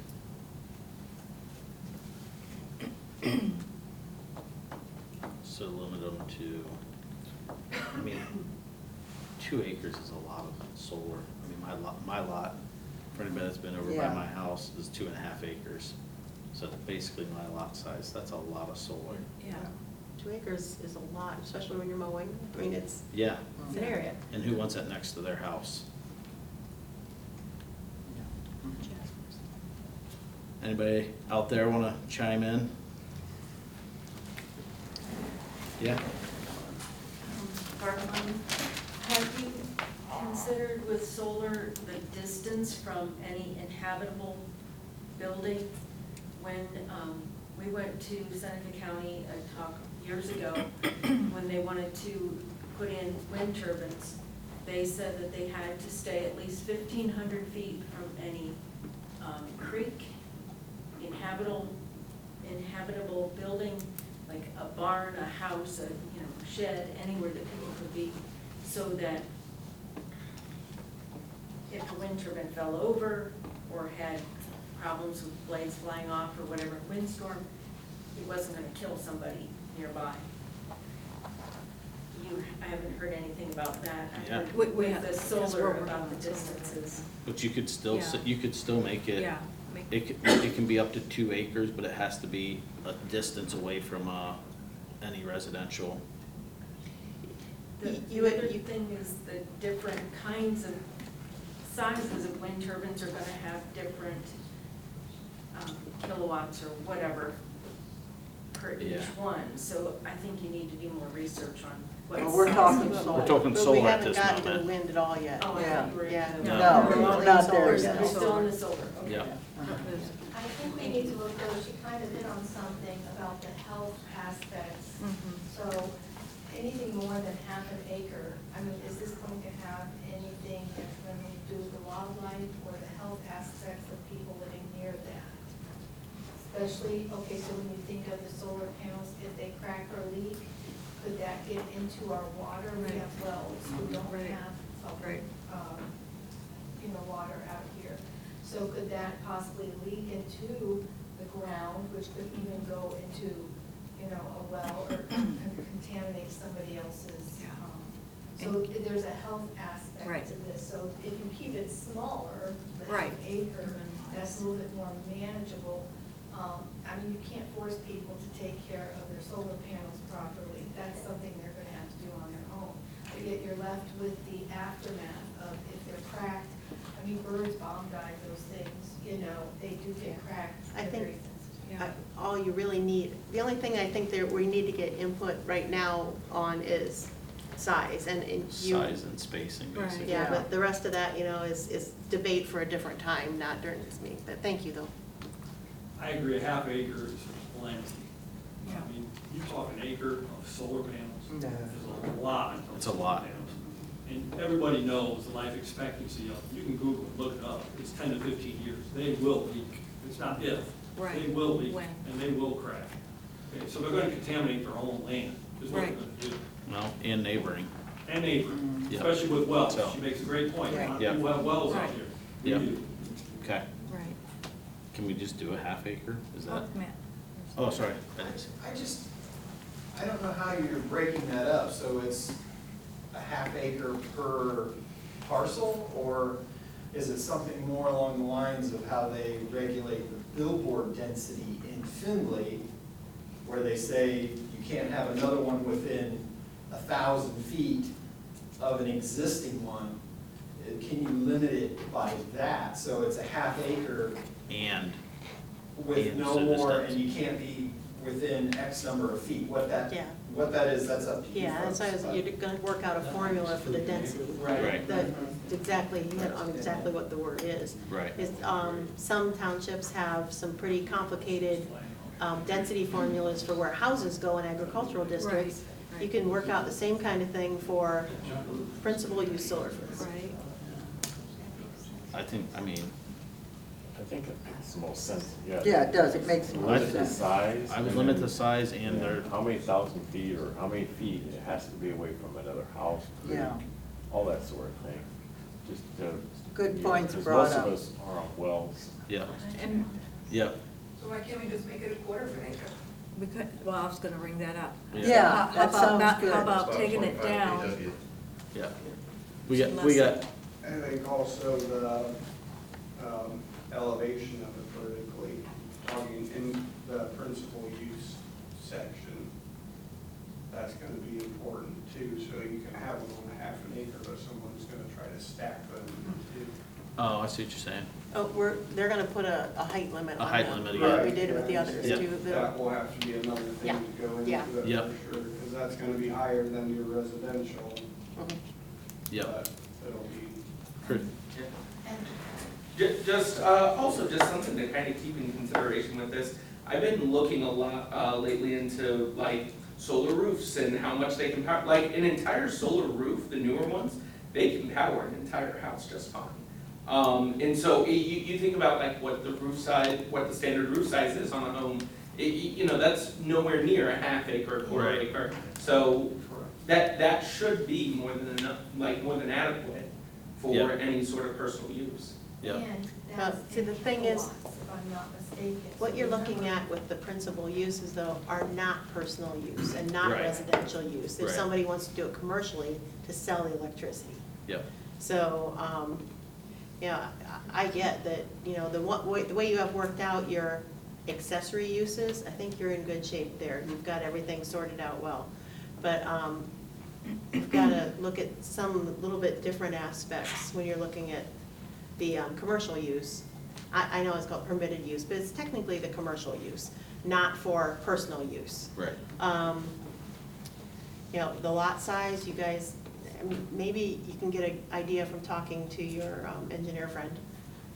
So limit them to, 2 acres is a lot of solar. My lot, for anybody that's been over by
Yeah.
my house, is 2.5 acres. So basically my lot size, that's a lot of solar.
Yeah.
2 acres is a lot, especially when you're mowing. It's
Yeah,
an area.
and who wants that next to their house? Anybody out there wanna chime in? Yeah?
Bartman, have you considered with solar the distance from any inhabitable building? When we went to Seneca County a talk years ago, when they wanted to put in wind turbines, they said that they had to stay at least 1,500 feet from any creek, inhabitable building, like a barn, a house, a shed, anywhere that people could be, so that if the wind turbine fell over or had problems with blades flying off or whatever, windstorm, it wasn't gonna kill somebody nearby. I haven't heard anything about that. I
Yeah.
heard
We
with
have-
the
yes,
solar
we're
about
working
the
on solar.
distances.
But you could still,
Yeah.
you could still make it.
Yeah.
It can be up to 2 acres, but it has to be a distance away from, any residential.
The
You-
other thing is the different kinds of sizes of wind turbines are gonna have different kilowatts or whatever per each
Yeah.
one. So I think you need to do more research on what.
Well, we're
size
talking
of-
solar.
We're talking
But
solar at
we
this
haven't gotten to the
moment.
wind at all yet.
Oh, I
Yeah.
thought you were.
Yeah.
No,
we're
not there
solar.
yet.
We're still in the solar, okay.
Yeah.
I think we need to look, though, she kind of hit on something about the health aspects. So anything more than half an acre, is this going to have anything that's going to do with the wildlife or the health aspects of people living near that? Especially, okay, so when you think of the solar panels, if they crack or leak, could that get into our water? We have wells, we don't
Right.
have
Right.
pumping the water out here. So could that possibly leak into the ground, which could even go into, you know, a well or contaminate somebody else's? So there's a health aspect
Right.
to this. So if you keep it smaller, the
Right.
acre, that's a little bit more manageable. I mean, you can't force people to take care of their solar panels properly. That's something they're gonna have to do on their own. But yet you're left with the aftermath of if they're cracked. I mean, birds bomb dive those things, you know, they do get cracked.
I
They're
think-
very sensitive.
Yeah.
All you really need, the only thing I think that we need to get input right now on is size, and you.
Size and spacing,
Right.
basically.
Yeah, but the rest of that, you know, is debate for a different time, not during this meeting, but thank you, though.
I agree, a half acre is plenty.
Yeah.
I mean, you talk an acre of solar panels,
No.
is a lot. of
It's a
solar
lot.
panels. And everybody knows the life expectancy of, you can Google it, look it up, it's 10 to 15 years. They will leak. It's not if.
Right.
They will leak,
When.
and they will crack. Okay, so they're gonna contaminate their own land, is what they're
Right.
gonna do.
Well, and neighboring.
And neighboring,
Yeah.
especially with wells.
So-
She makes a great point.
Right.
A lot of
Yeah.
people have wells out
Right.
here. We
Yeah.
do.
Okay.
Right.
Can we just do a half acre? Is that?
Matt.
Oh, sorry. I didn't see.
I don't know how you're breaking that up, so it's a half acre per parcel, or is it something more along the lines of how they regulate the billboard density in Findlay, where they say you can't have another one within 1,000 feet of an existing one? Can you limit it by that, so it's a half acre
And,
with
And
no
so this
more,
does-
and you can't be within X number of feet?
Yeah.
What that is, that's up to you
Yeah, that's why
folks, but-
you're gonna work out a formula for the density.
Right.
That, exactly, you hit on exactly what the word is.
right.
Is, some townships have some pretty complicated, density formulas for where houses go in agricultural districts.
Right,
You can work out the same kind of thing for principal use solar fields.
Right.
I mean,
I think it makes the most sense, yeah.
Yeah, it does, it makes more
Limit the
sense.
size.
I would
and
limit
then,
the size and their,
how many thousand feet or how many feet it has to be away from another house, creek,
Yeah.
all that sort of thing. Just to.
Good
you know,
points
'cause
brought up.
Most of us are on wells.
yeah,
And
yeah,
So why can't we just make it a quarter of an acre?
we could, well, I was gonna bring that up.
Yeah,
How
that
about
sounds
not-
good.
How about taking it down?
yeah. We got,
I think also the elevation of it vertically, talking in the principal use section, that's gonna be important too, so you can have them on a half an acre, but someone's gonna try to stack them too.
oh, I see what you're saying.
Oh, they're gonna put a height limit
A
on
height
them,
limit,
like
yeah.
we did with the others
Yeah.
too.
That will have to be another
Yeah.
thing to go into
Yeah.
it
Yep.
for sure, because that's gonna be higher than your residential,
Mhm.
Yep.
but it'll be.
Chris.
Just, also just something to kind of keep in consideration with this. I've been looking a lot, lately into like solar roofs and how much they can power, like an entire solar roof, the newer ones, they can power an entire house just fine. And so you think about like what the roof size, what the standard roof size is on a home, you know, that's nowhere near a half acre, a quarter
Right.
acre. So that should be more than enough, like more than adequate for
Yeah.
any sort of personal use.
Yeah.
And that's
see, the
in
thing is,
kilowatts, if I'm not mistaken.
What
So
you're looking
remember-
at with the principal uses though are not personal use and not
Right.
residential use. If
Right.
somebody wants to do it commercially, to sell the electricity.
Yep,
So, yeah, I get that, you know, the way you have worked out your accessory uses, I think you're in good shape there. You've got everything sorted out well. But, you've gotta look at some little bit different aspects when you're looking at the, commercial use. I know it's called permitted use, but it's technically the commercial use, not for personal use.
right.
You know, the lot size, you guys, I mean, maybe you can get an idea from talking to your engineer friend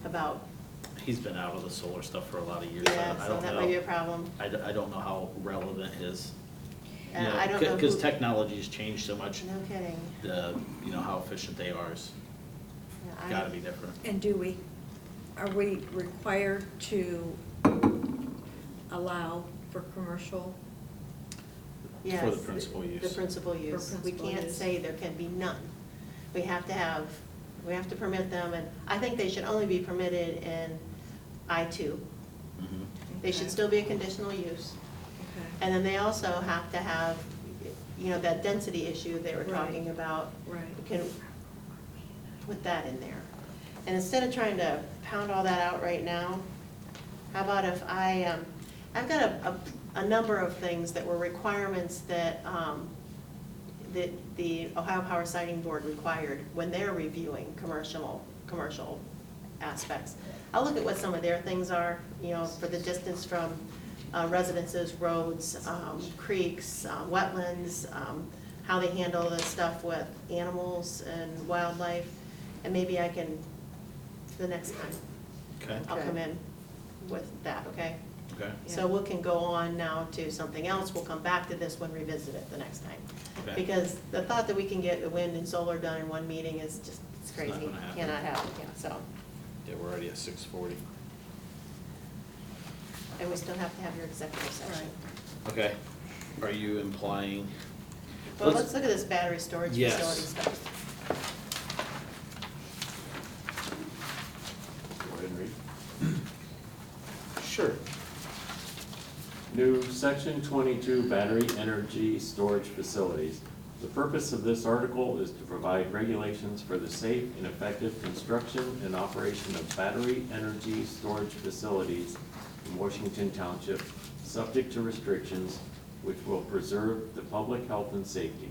about,
He's been out of the solar stuff for a lot of years.
yeah,
I
so
don't
that might be a
know.
problem.
I don't know how relevant his, you
And I don't know
because
who-
technology's changed so much.
No kidding.
You know, how efficient they are is
Yeah, I-
gotta be different.
And are we required to allow for commercial?
Yes,
For the principal use.
The principal use. We
principal
can't
use.
say there can be none. We have to have We have to permit them, and I think they should only be permitted in I-2.
Mhm.
They should
Okay.
still be a conditional use.
Okay.
And then they also have to have, that density issue they were
Right.
talking about.
Right.
We can put that in there. And instead of trying to pound all that out right now, how about if I've got a number of things that were requirements that, that the Ohio Power Siting Board required when they're reviewing commercial aspects. I'll look at what some of their things are, for the distance from residences, roads, creeks, wetlands, how they handle the stuff with animals and wildlife. And maybe I can, the next time,
Okay,
I'll come in with that, okay?
okay,
So we can go on now to something else, we'll come back to this one, revisit it the next time.
okay.
Because the thought that we can get the wind and solar done in one meeting is just, it's
It's not
crazy.
gonna happen.
Cannot happen, yeah, so,
Yeah, we're already at 6:40.
and we still have to have your executive session.
Okay, are you implying?
Well, let's look at this battery storage
Yes.
facility stuff.
Go ahead and read.
Sure.
New Section 22 Battery Energy Storage Facilities. The purpose of this article is to provide regulations for the safe and effective construction and operation of battery energy storage facilities in Washington Township, subject to restrictions which will preserve the public health and safety.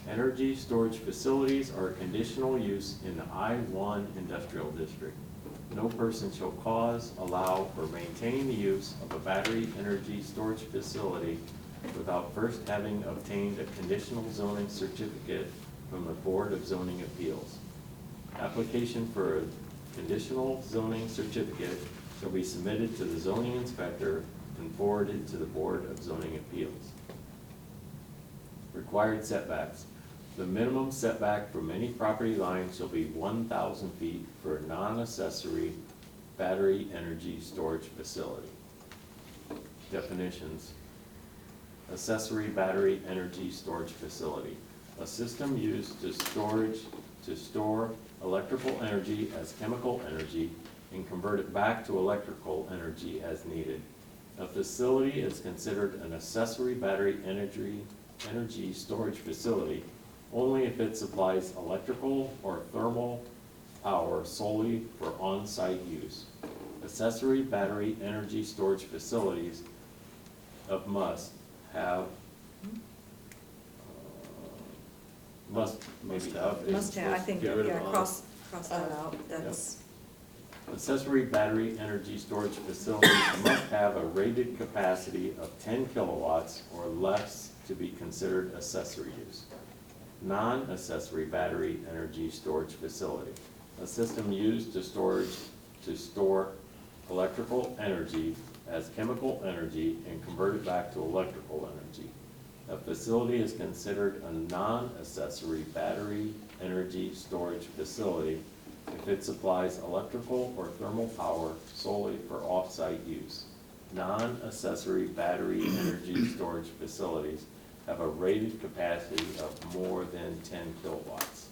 Energy storage facilities are a conditional use in the I-1 Industrial District. No person shall cause, allow, or maintain the use of a battery energy storage facility without first having obtained a conditional zoning certificate from the Board of Zoning Appeals. Application for a conditional zoning certificate shall be submitted to the zoning inspector and forwarded to the Board of Zoning Appeals. Required setbacks. The minimum setback from any property line shall be 1,000 feet for a non-accessory battery energy storage facility. Definitions. Accessory battery energy storage facility. A system used to store electrical energy as chemical energy and convert it back to electrical energy as needed. A facility is considered an accessory battery energy storage facility only if it supplies electrical or thermal power solely for on-site use. Accessory battery energy storage facilities must have, maybe have.
Must have, I think,
Get rid of
yeah,
all.
cross that out, that's,
Accessory battery energy storage facilities must have a rated capacity of 10 kilowatts or less to be considered accessory use. Non-accessory battery energy storage facility. A system used to store electrical energy as chemical energy and convert it back to electrical energy. A facility is considered a non-accessory battery energy storage facility if it supplies electrical or thermal power solely for off-site use. Non-accessory battery energy storage facilities have a rated capacity of more than 10 kilowatts.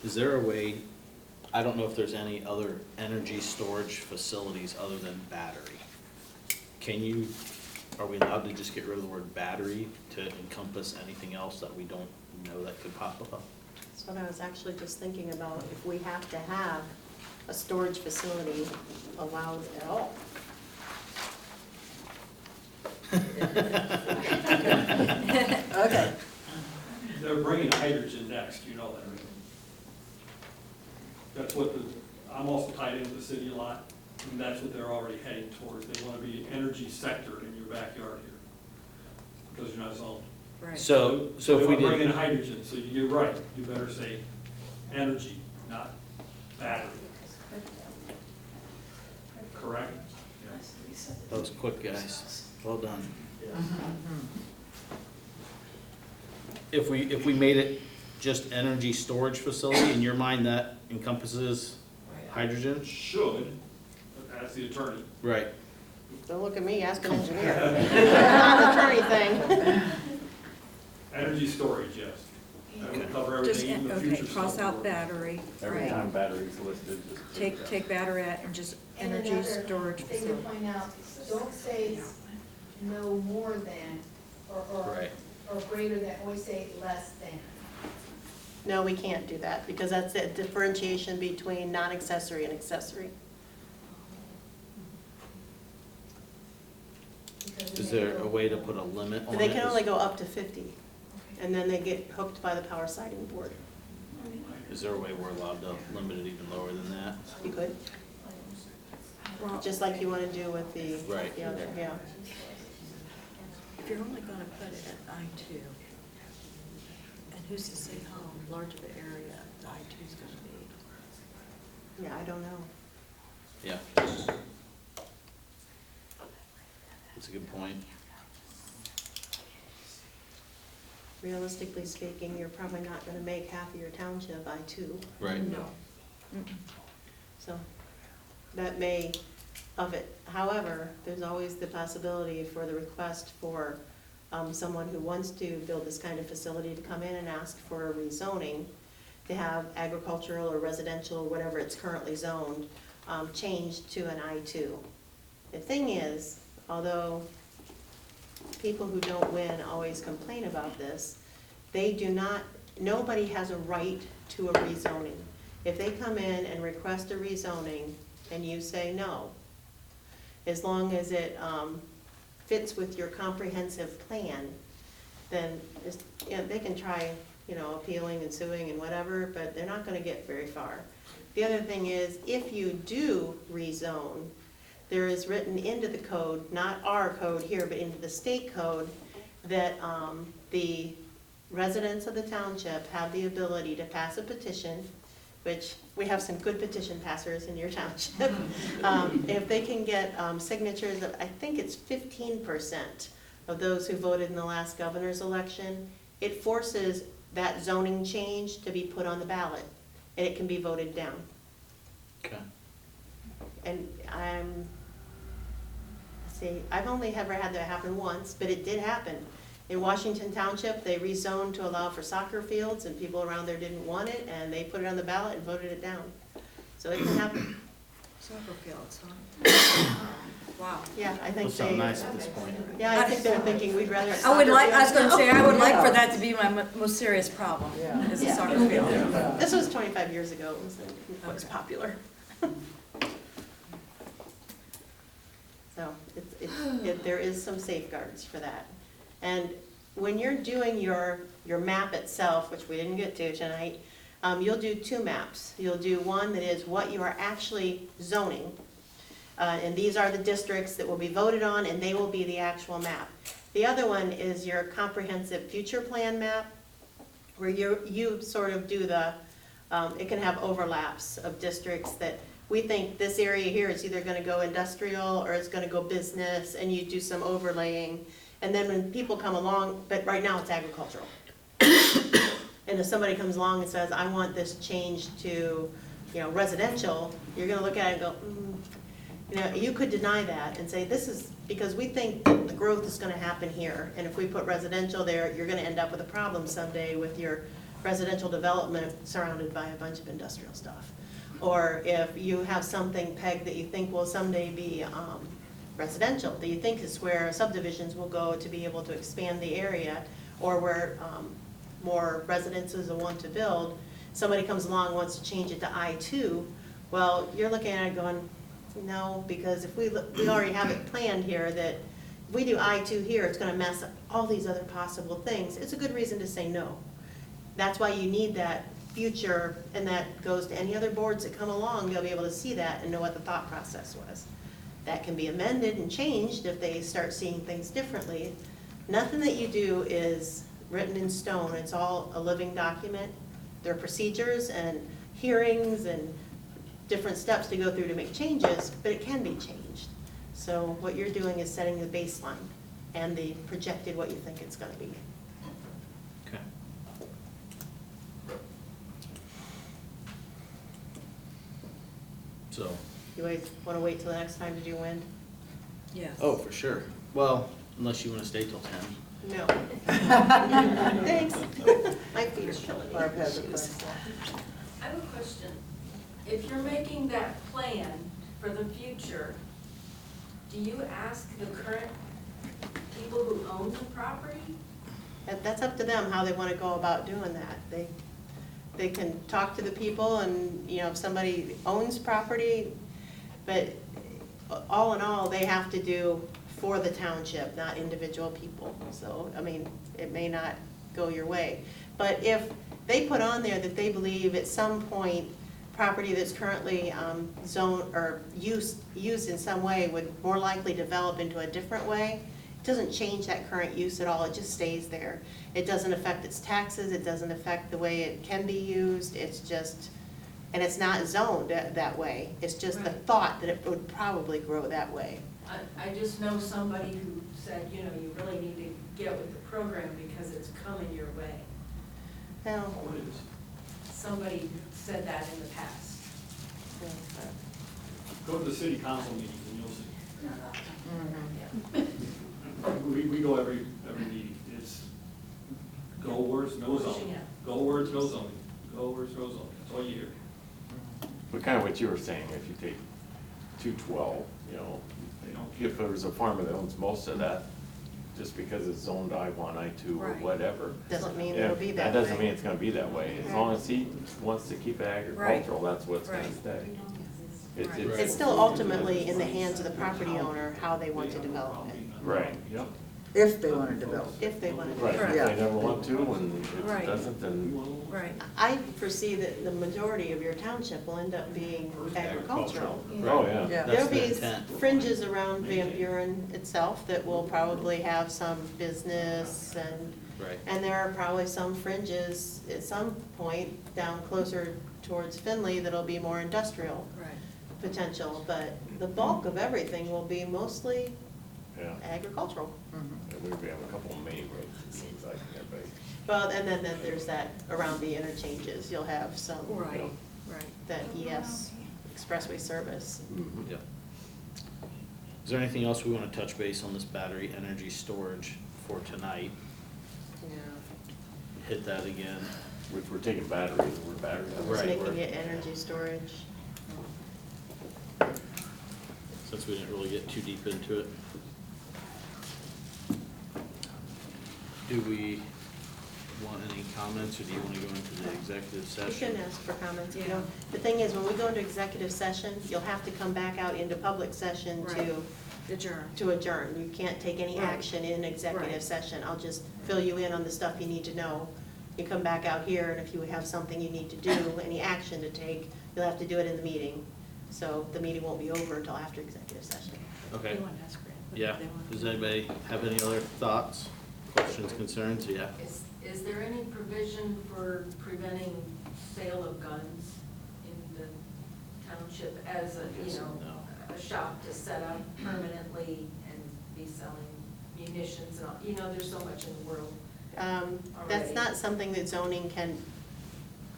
Is there a way, I don't know if there's any other energy storage facilities other than battery. Are we allowed to just get rid of the word battery to encompass anything else that we don't know that could pop up?
That's what I was actually just thinking about, if we have to have a storage facility allowed at all.
okay.
They're bringing hydrogen next, you know that, right? That's what I'm also tied into the city a lot, and that's what they're already heading towards. They want to be an energy sector in your backyard here, because you're not zoned.
Right.
So if we
They want to bring in
did,
hydrogen, so you're right, you better say energy, not battery. Correct?
that was quick, guys, well done. If we made it just energy storage facility, in your mind, that encompasses Hydrogen?
should, but that's the attorney.
Right.
Don't look at me, ask an engineer. Not an attorney thing.
Energy storage, yes. That would cover
Just,
everything, even the
okay,
future
cross
stuff.
out battery,
Every
right.
time battery's listed, just.
Take battery out and just
And
energy
another
storage
thing to
facility.
point out, don't say no more than,
Right.
or greater than, always say less than.
No, we can't do that, because that's the differentiation between non-accessory and accessory.
Because
Is
we may
there a
go-
way to put a limit on it?
They can only go up to 50, and then they get hooked by the power sighting board.
Is there a way we're allowed to limit it even lower than that?
You could,
Well,
just like you want to do with the
Right.
the other, yeah.
if you're only gonna put it at I-2, and who's to say how large of an area the I-2 is gonna be?
Yeah, I don't know.
Yeah. That's a good point.
Realistically speaking, you're probably not going to make half of your township I-2.
Right.
No. Mm-mm.
So that may of it. However, there's always the possibility for the request for someone who wants to build this kind of facility to come in and ask for a rezoning to have agricultural or residential, or whatever it's currently zoned, changed to an I-2. The thing is, although people who don't win always complain about this, they do not, nobody has a right to a rezoning. If they come in and request a rezoning and you say no, as long as it fits with your comprehensive plan, then they can try, appealing and suing and whatever, but they're not gonna get very far. The other thing is, if you do rezone, there is written into the code, not our code here, but into the state code, that the residents of the township have the ability to pass a petition, which we have some good petition passers in your township. If they can get signatures of, I think it's 15% of those who voted in the last governor's election, it forces that zoning change to be put on the ballot, and it can be voted down.
Okay.
And I've only ever had that happen once, but it did happen. In Washington Township, they rezoned to allow for soccer fields, and people around there didn't want it, and they put it on the ballot and voted it down. So it can happen.
Soccer fields, huh? Wow.
Yeah, I think
Those sound
they,
nice at this point.
yeah, I think they're thinking we'd rather have
I would
soccer
like, I was
fields
gonna say, I would like
Yeah.
for that to be my most serious problem,
Yeah.
is a
Yeah.
soccer field.
now. This was 25 years ago, it was
Okay.
popular. So there is some safeguards for that. And when you're doing your map itself, which we didn't get to tonight, you'll do two maps. You'll do one that is what you are actually zoning, and these are the districts that will be voted on, and they will be the actual map. The other one is your comprehensive future plan map, where you sort of do the, it can have overlaps of districts that we think this area here is either gonna go industrial or it's gonna go business, and you do some overlaying. And then when people come along, but right now it's agricultural. And if somebody comes along and says, I want this changed to, residential, you're gonna look at it and go, you could deny that and say, this is, because we think the growth is gonna happen here. And if we put residential there, you're gonna end up with a problem someday with your residential development surrounded by a bunch of industrial stuff. Or if you have something pegged that you think will someday be residential, that you think is where subdivisions will go to be able to expand the area, or where more residences will want to build, somebody comes along and wants to change it to I-2, well, you're looking at it going, no, because if we already have it planned here that if we do I-2 here, it's gonna mess up all these other possible things. It's a good reason to say no. That's why you need that future, and that goes to any other boards that come along, they'll be able to see that and know what the thought process was. That can be amended and changed if they start seeing things differently. Nothing that you do is written in stone, it's all a living document. There are procedures and hearings and different steps to go through to make changes, but it can be changed. So what you're doing is setting the baseline and the projected what you think it's gonna be.
So,
You guys wanna wait till the next time to do wind?
Yes.
oh, for sure. Well, unless you wanna stay till 10.
No. Thanks. My feet are killing me.
Barb has a question.
I have a question. If you're making that plan for the future, do you ask the current people who own the property?
That's up to them, how they wanna go about doing that. They can talk to the people and, you know, if somebody owns property, but all in all, they have to do for the township, not individual people. So, I mean, it may not go your way. But if they put on there that they believe at some point, property that's currently zoned or used in some way would more likely develop into a different way, it doesn't change that current use at all, it just stays there. It doesn't affect its taxes, it doesn't affect the way it can be used, it's just, and it's not zoned that way. It's just the thought that it would probably grow that way.
I just know somebody who said, you know, you really need to get with the program because it's coming your way.
Well,
Oh, it is.
Somebody said that in the past.
Go to the city council meetings and you'll see.
Mm-hmm.
We go every meeting. It's go words, no
Pushing
zoning.
it.
Go words, no zoning. Go words, no zoning. That's all you hear.
But kind of what you were saying, if you take 212, you know,
They don't
if there's a farmer that owns most of that, just because it's zoned I1, I2, or
Right.
whatever.
Doesn't mean
yeah,
it'll be that way.
That doesn't mean it's gonna be that way. As long as he wants to keep it agricultural, that's what's gonna
Right.
stay.
Right.
It's still ultimately in the hands of the property owner how they want to develop it,
Right, yep.
If they want to develop.
if they want to.
Right, if
Yeah.
they never want to, and if
Right.
it doesn't, then
Right.
I foresee that the majority of your township will end up being agricultural.
oh, yeah.
Yeah.
That's
There'll
the
be
intent.
fringes around Van Buren itself that will probably have some business
Right.
and there are probably some fringes at some point down closer towards Finley that'll be more industrial
Right.
potential, but the bulk of everything will be mostly
Yeah,
agricultural.
and we have a couple of main roads, it seems like, everybody.
Well, and then there's that, around the interchanges, you'll have some,
Right, right.
that ES expressway service.
Yep. Is there anything else we wanna touch base on this battery energy storage for tonight?
Yeah.
Hit that again.
If we're taking batteries, we're batteries.
Just
Right.
making it energy storage.
Since we didn't really get too deep into it. Do we want any comments, or do you wanna go into the executive
You
session?
can ask for comments if you don't. The thing is, when we go into executive session, you'll have to come back out into public session
Right. Adjourn.
to adjourn. You can't take any
Right.
action in executive
Right.
session. I'll just fill you in on the stuff you need to know. You come back out here, and if you have something you need to do, any action to take, you'll have to do it in the meeting. So the meeting won't be over until after executive session.
Okay,
They want to ask Grant, what
yeah.
they want.
Does anybody have any other thoughts, questions, concerns? Yeah.
Is there any provision for preventing sale of guns in the township as a, you know,
No.
a shop to set up permanently and be selling munitions and all, you know, there's so much in the world.
That's
Already.
not something that zoning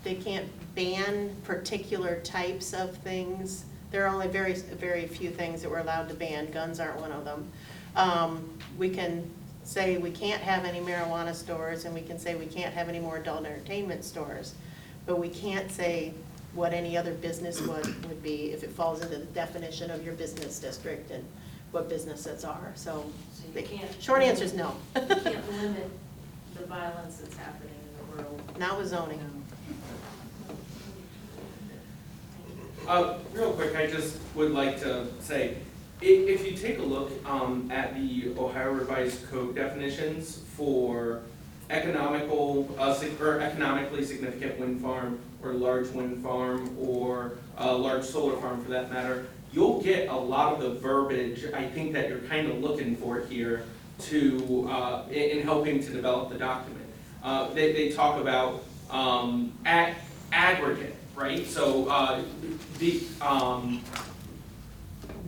they can't ban particular types of things. There are only very, very few things that we're allowed to ban, guns aren't one of them. We can say we can't have any marijuana stores, and we can say we can't have any more adult entertainment stores, but we can't say what any other business would be if it falls into the definition of your business district and what businesses are, so.
So you
the
can't-
Short answer is no.
You can't limit the violence that's happening in the world.
Not with zoning.
Real quick, I just would like to say, if you take a look at the Ohio Revised Code definitions for economically significant wind farm, or large wind farm, or a large solar farm for that matter, you'll get a lot of the verbiage, I think, that you're kind of looking for here to, in helping to develop the document. They talk about aggregate, right? So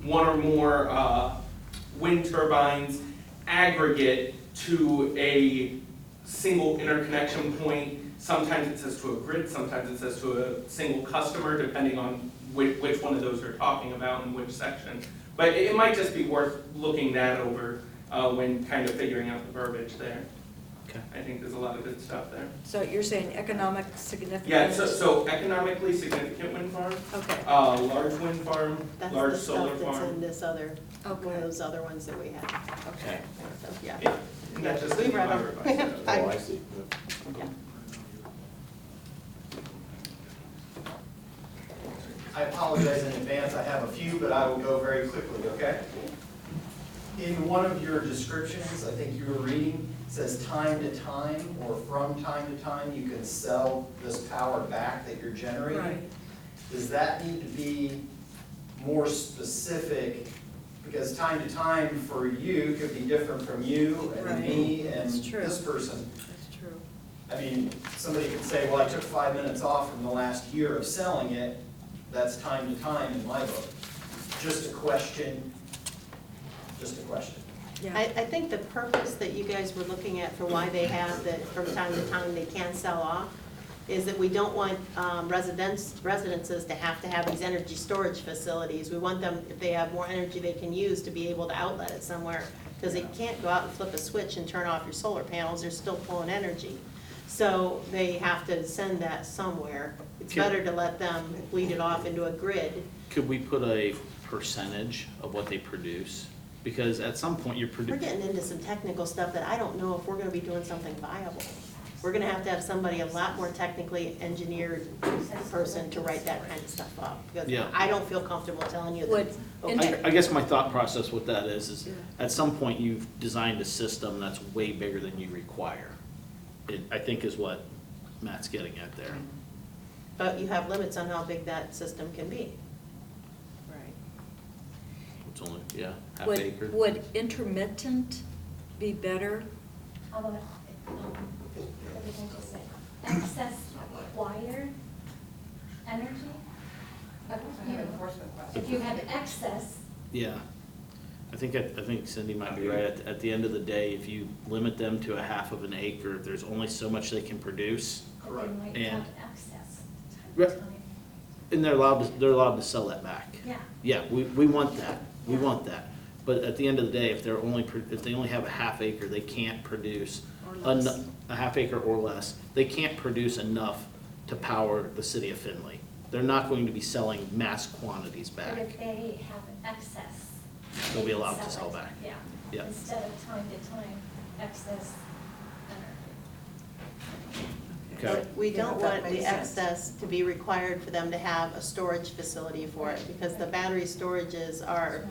one or more wind turbines aggregate to a single interconnection point sometimes it says to a grid, sometimes it says to a single customer, depending on which one of those you're talking about and which section. But it might just be worth looking that over when kind of figuring out the verbiage there.
Okay.
I think there's a lot of good stuff there.
So you're saying economic significance?
Yeah, so economically significant wind farm,
Okay,
large wind farm,
That's
large
the
solar
stuff that's in
farm.
this other, one
Okay.
of those other ones that we had.
okay.
So, yeah.
Yeah, and that's just
We
in
read
my
them.
revised notes.
Oh, I see.
Yeah.
I apologize in advance, I have a few, but I will go very quickly, okay? In one of your descriptions, I think you were reading, it says time to time, or from time to time, you can sell this power back that you're generating.
Right.
Does that need to be more specific? Because time to time for you could be different from you and me and
That's true.
this person.
That's true.
I mean, somebody could say, well, I took 5 minutes off from the last year of selling it. That's time to time in my book. Just a question, just a question.
Yeah,
I think the purpose that you guys were looking at for why they have that from time to time they can sell off is that we don't want residences to have these energy storage facilities. We want them, if they have more energy they can use, to be able to outlet it somewhere. Because they can't go out and flip a switch and turn off your solar panels, they're still pulling energy. So they have to send that somewhere. It's better to let them bleed it off into a grid.
Could we put a percentage of what they produce? Because at some point you're
We're
producing.
getting into some technical stuff that I don't know if we're gonna be doing something viable. We're gonna have somebody a lot more technically engineered person to write that kind of stuff up. Because
Yeah.
I don't feel comfortable telling you
Would
that.
I guess my thought process with that is at some point you've designed a system that's way bigger than you require. It, I think is what Matt's getting at there.
But you have limits on how big that system can be.
right.
It's only, half acre.
Would intermittent be better?
How about, what did I just say? Excess required energy? If you have excess,
Yeah. I think Cindy might be right. At the end of the day, if you limit them to a half of an acre, there's only so much they can produce.
but they might
And-
have excess.
Right. And they're allowed to sell that back.
Yeah.
Yeah, we want that, we want that. But at the end of the day, if they only have a half acre, they can't produce
Or less.
a half acre or less, they can't produce enough to power the city of Findlay. They're not going to be selling mass quantities
But
back.
if they have excess.
They'll be
they can
allowed to sell
it.
back.
Yeah.
Yeah.
Instead of time to time, excess energy.
Okay.
But we
Yeah,
don't
that
want the
makes sense.
excess to be required for them to have a storage facility for it, because the battery storages are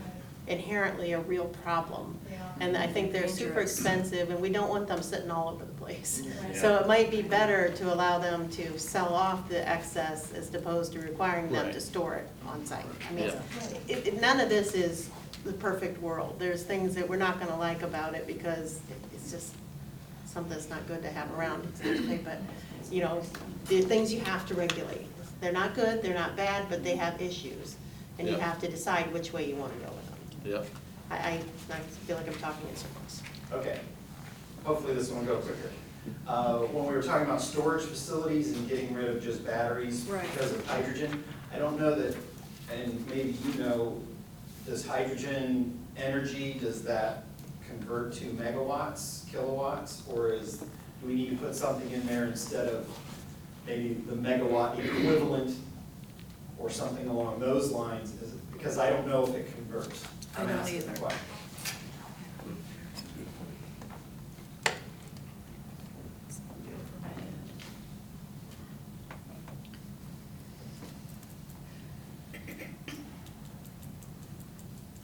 inherently a real problem.
Yeah.
And I think they're super
Dangerous.
expensive, and we don't want them sitting all over the place.
Right.
So it might be better to allow them to sell off the excess as opposed to requiring them to
Right.
store it on site. I mean,
Yeah.
none of this is the perfect world. There's things that we're not gonna like about it because it's just something that's not good to have around exactly, but, you know, the things you have to regulate. They're not good, they're not bad, but they have issues, and you
Yeah.
have to decide which way you wanna go with them.
Yep.
I feel like I'm talking in circles.
Okay, hopefully this one will go quicker. When we were talking about storage facilities and getting rid of just batteries
Right.
because of hydrogen, I don't know that, and maybe you know, does hydrogen energy, does that convert to megawatts, kilowatts? Or do we need to put something in there instead of maybe the megawatt equivalent or something along those lines? Because I don't know if it converts.
I
I'm
don't
asking the
either.
question.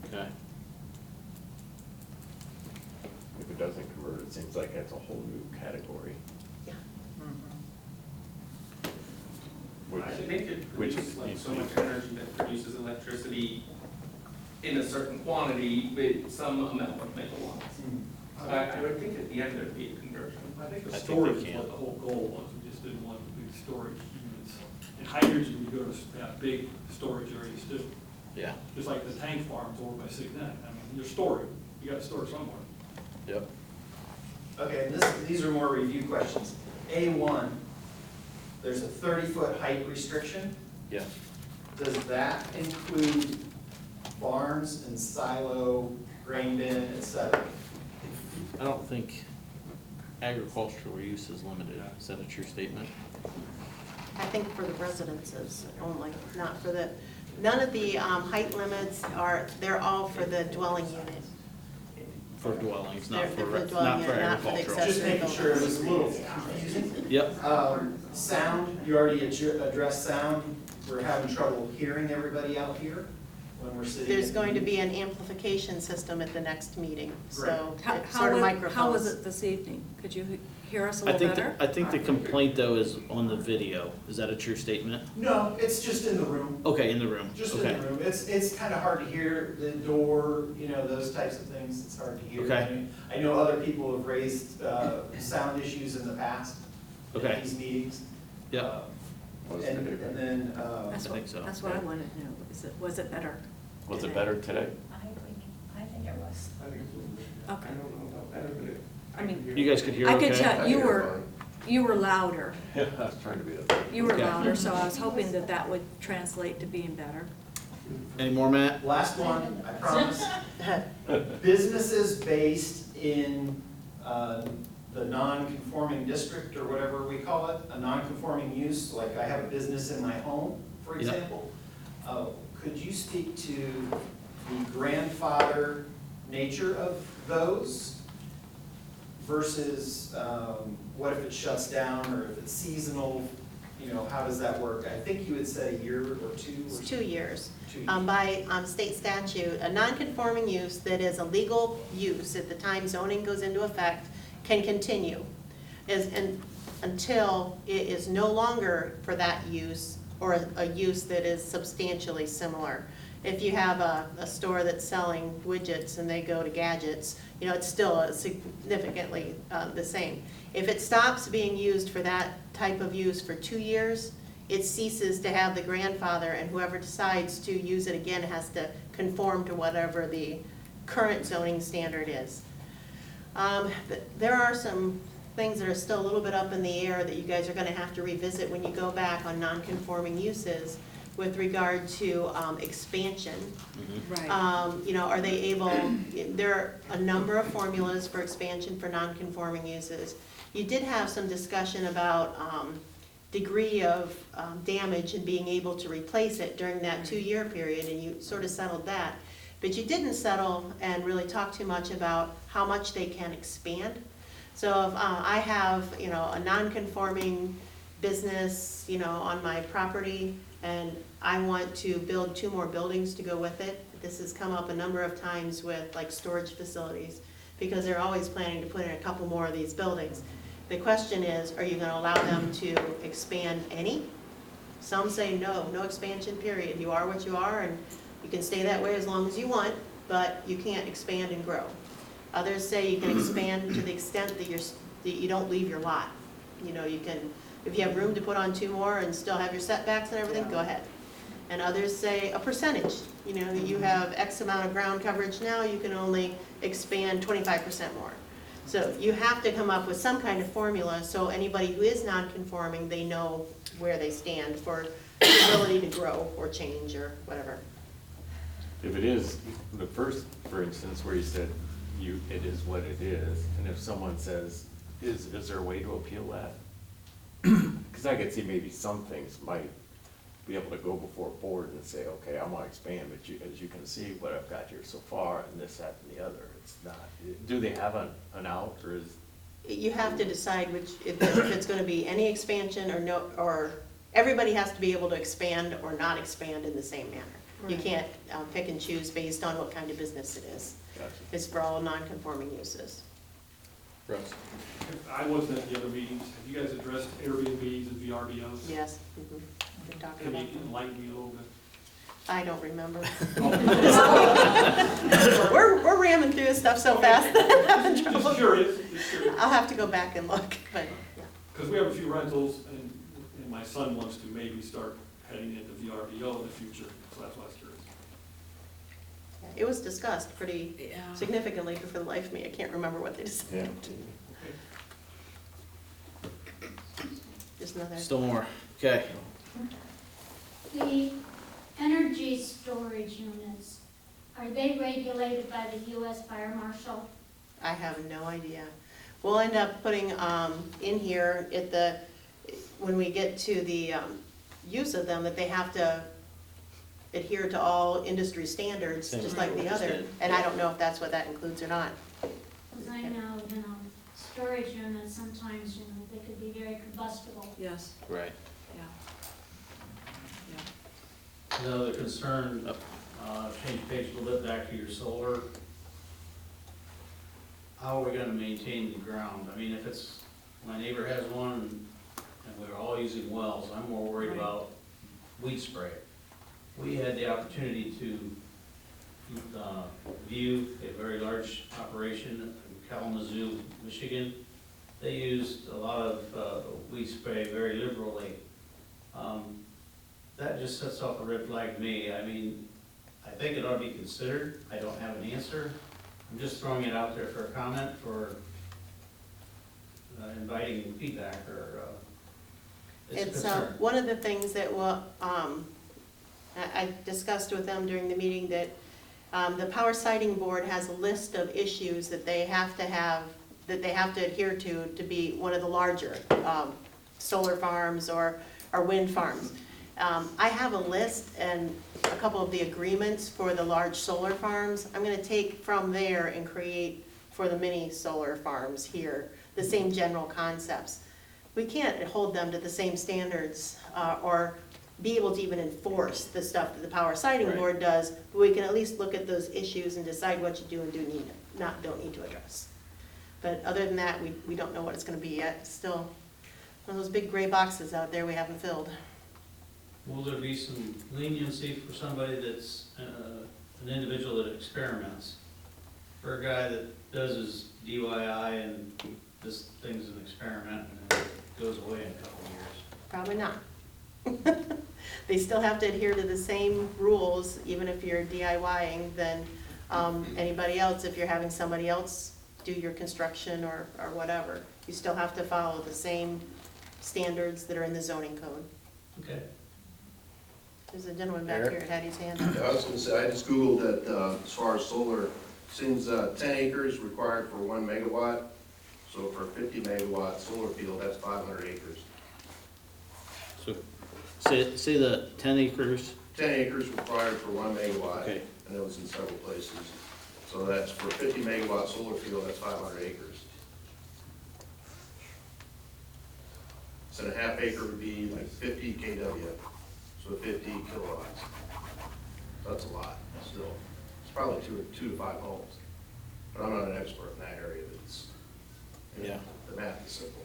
Okay.
If it doesn't convert, it seems like that's a whole new category.
Yeah.
Which-
I think it
which
produces like
needs
so
to be-
much energy that produces electricity in a certain quantity with some amount of megawatts. I would think at the end there'd be a conversion.
I think the
I think they
storage is
can.
what the whole goal was, we just didn't want big storage units. In hydrogen, you go to have big storage areas too,
Yeah.
just like the tank farms over by Signet. I mean, you're storing, you gotta store somewhere.
Yep.
Okay, and these are more review questions. A1, there's a 30-foot height restriction.
Yeah.
Does that include barns and silo, grain bin, et cetera?
I don't think agricultural use is limited. Is that a true statement?
I think for the residences only, not for the, none of the height limits are, they're all for the dwelling unit.
For dwellings, not
They're
for,
for dwelling
not for
unit, not for the
agricultural.
Just making sure it was a little confusing.
Yep,
Sound, you already addressed sound. We're having trouble hearing everybody out here when we're sitting.
There's
at
going to
the-
be an amplification system at the next meeting, so
How,
it's
how
sort of
was-
microphones.
how was it this evening? Could you hear us a
I
little
think,
better?
I think the complaint though is on the video. Is that a true statement?
No, it's just in the room.
Okay, in the room,
Just in
okay.
the room. It's kind of hard to hear the door, you know, those types of things. It's hard to hear.
Okay.
I know other people have raised sound issues in the past.
Okay.
In these meetings.
Yep.
And then,
That's
I
what,
think so.
that's what I wanted to know. Was it better?
Was it better today?
I think it was.
I think it's a little bit, I
Okay.
don't know about better, but it.
I mean,
You guys could hear
I
okay?
could tell, you were louder.
Yeah, I was trying to be.
You were
Okay.
louder, so I was hoping that that would translate to being better.
Any more, Matt?
last one, I promise. Businesses based in the non-conforming district or whatever we call it, a non-conforming use, like I have a business in my home, for
Yeah.
example. Could you speak to the grandfather nature of those versus what if it shuts down or if it's seasonal? You know, how does that work? I think you had said a year or two.
It's 2 years.
2 years.
By state statute, a non-conforming use that is a legal use at the time zoning goes into effect can continue until it is no longer for that use or a use that is substantially similar. If you have a store that's selling widgets and they go to gadgets, you know, it's still significantly the same. If it stops being used for that type of use for 2 years, it ceases to have the grandfather, and whoever decides to use it again has to conform to whatever the current zoning standard is. There are some things that are still a little bit up in the air that you guys are gonna have to revisit when you go back on non-conforming uses with regard to expansion.
Right.
You know, are they able, there are a number of formulas for expansion for non-conforming uses. You did have some discussion about degree of damage and being able to replace it during that 2-year period, and you sort of settled that. But you didn't settle and really talk too much about how much they can expand. So if I have, you know, a non-conforming business, you know, on my property, and I want to build 2 more buildings to go with it. This has come up a number of times with like storage facilities, because they're always planning to put in a couple more of these buildings. The question is, are you gonna allow them to expand any? Some say no, no expansion period. You are what you are, and you can stay that way as long as you want, but you can't expand and grow. Others say you can expand to the extent that you don't leave your lot. You know, you can, if you have room to put on 2 more and still have your setbacks and everything, go ahead. And others say a percentage, you know, that you have X amount of ground coverage now, you can only expand 25% more. So you have to come up with some kind of formula, so anybody who is non-conforming, they know where they stand for the ability to grow or change or whatever.
If it is, the first, for instance, where you said it is what it is, and if someone says, is there a way to appeal that? Because I could see maybe some things might be able to go before a board and say, okay, I'm gonna expand, but as you can see, what I've got here so far, and this, that, and the other, it's not, do they have an out, or is?
You have to decide which, if it's gonna be any expansion or no, or everybody has to be able to expand or not expand in the same manner. You
Right.
can't pick and choose based on what kind of business it is.
Gotcha.
It's for all non-conforming uses.
Russ?
I wasn't at the other meetings. Have you guys addressed Airbnbs and VRBOs?
Yes. Been talking
Can
about
you
them.
enlighten me a little bit?
I don't remember. We're ramming through this stuff so fast that I'm having
Just
trouble.
curious, just curious.
I'll have to go back and look, but, yeah.
Because we have a few rentals, and my son wants to maybe start heading into VRBO in the future, so that's why I was curious.
It was discussed pretty
Yeah.
significantly, but for the life of me, I can't remember what they decided.
Yeah.
Just there's another.
Still more, okay.
The energy storage units, are they regulated by the U.S. Fire Marshal?
I have no idea. We'll end up putting in here at the, when we get to the use of them, that they have to adhere to all industry standards,
Same
just
as
like
we
the
just
other.
did.
And I don't know if that's what that includes or not.
Because I know, storage units, sometimes, they could be very combustible.
Yes,
Right.
yeah.
Another concern, change page a little bit back to your solar. How are we gonna maintain the ground? I mean, if it's, my neighbor has one and we're all using wells, I'm more worried
Right.
about weed spray. We had the opportunity to view a very large operation in Kalamazoo, Michigan. They used a lot of weed spray very liberally. That just sets off a red flag to me. I mean, I think it ought to be considered. I don't have an answer. I'm just throwing it out there for a comment, for inviting feedback, or it's a
It's
concern.
one of the things that will, I discussed with them during the meeting, that the Power Siting Board has a list of issues that they have to have, that they have to adhere to be one of the larger solar farms or wind farms. I have a list and a couple of the agreements for the large solar farms. I'm gonna take from there and create for the mini solar farms here, the same general concepts. We can't hold them to the same standards, or be able to even enforce the stuff that the Power Siting
Right.
Board does, but we can at least look at those issues and decide what you do and don't need to address. But other than that, we don't know what it's gonna be yet. It's still one of those big gray boxes out there we haven't filled.
Will there be some leniency for somebody that's an individual that experiments? For a guy that does his DIY and this thing's an experiment and then it goes away in a couple of years?
Probably not. They still have to adhere to the same rules, even if you're DIYing, than anybody else. If you're having somebody else do your construction or whatever, you still have to follow the same standards that are in the zoning code.
Okay.
There's a gentleman back
Eric?
here that had his hand.
I was gonna say, I just Googled that, as far as solar, seems 10 acres required for 1 megawatt. So for a 50 megawatt solar field, that's 500 acres.
So, say the 10 acres,
10 acres required for 1 megawatt.
Okay.
And it was in several places. So that's for a 50 megawatt solar field, that's 500 acres. So a half acre would be like 50 kW, so 50 kilowatts. That's a lot, still. It's probably two to 5 homes. But I'm not an expert in that area, but it's,
Yeah.
the math is simple.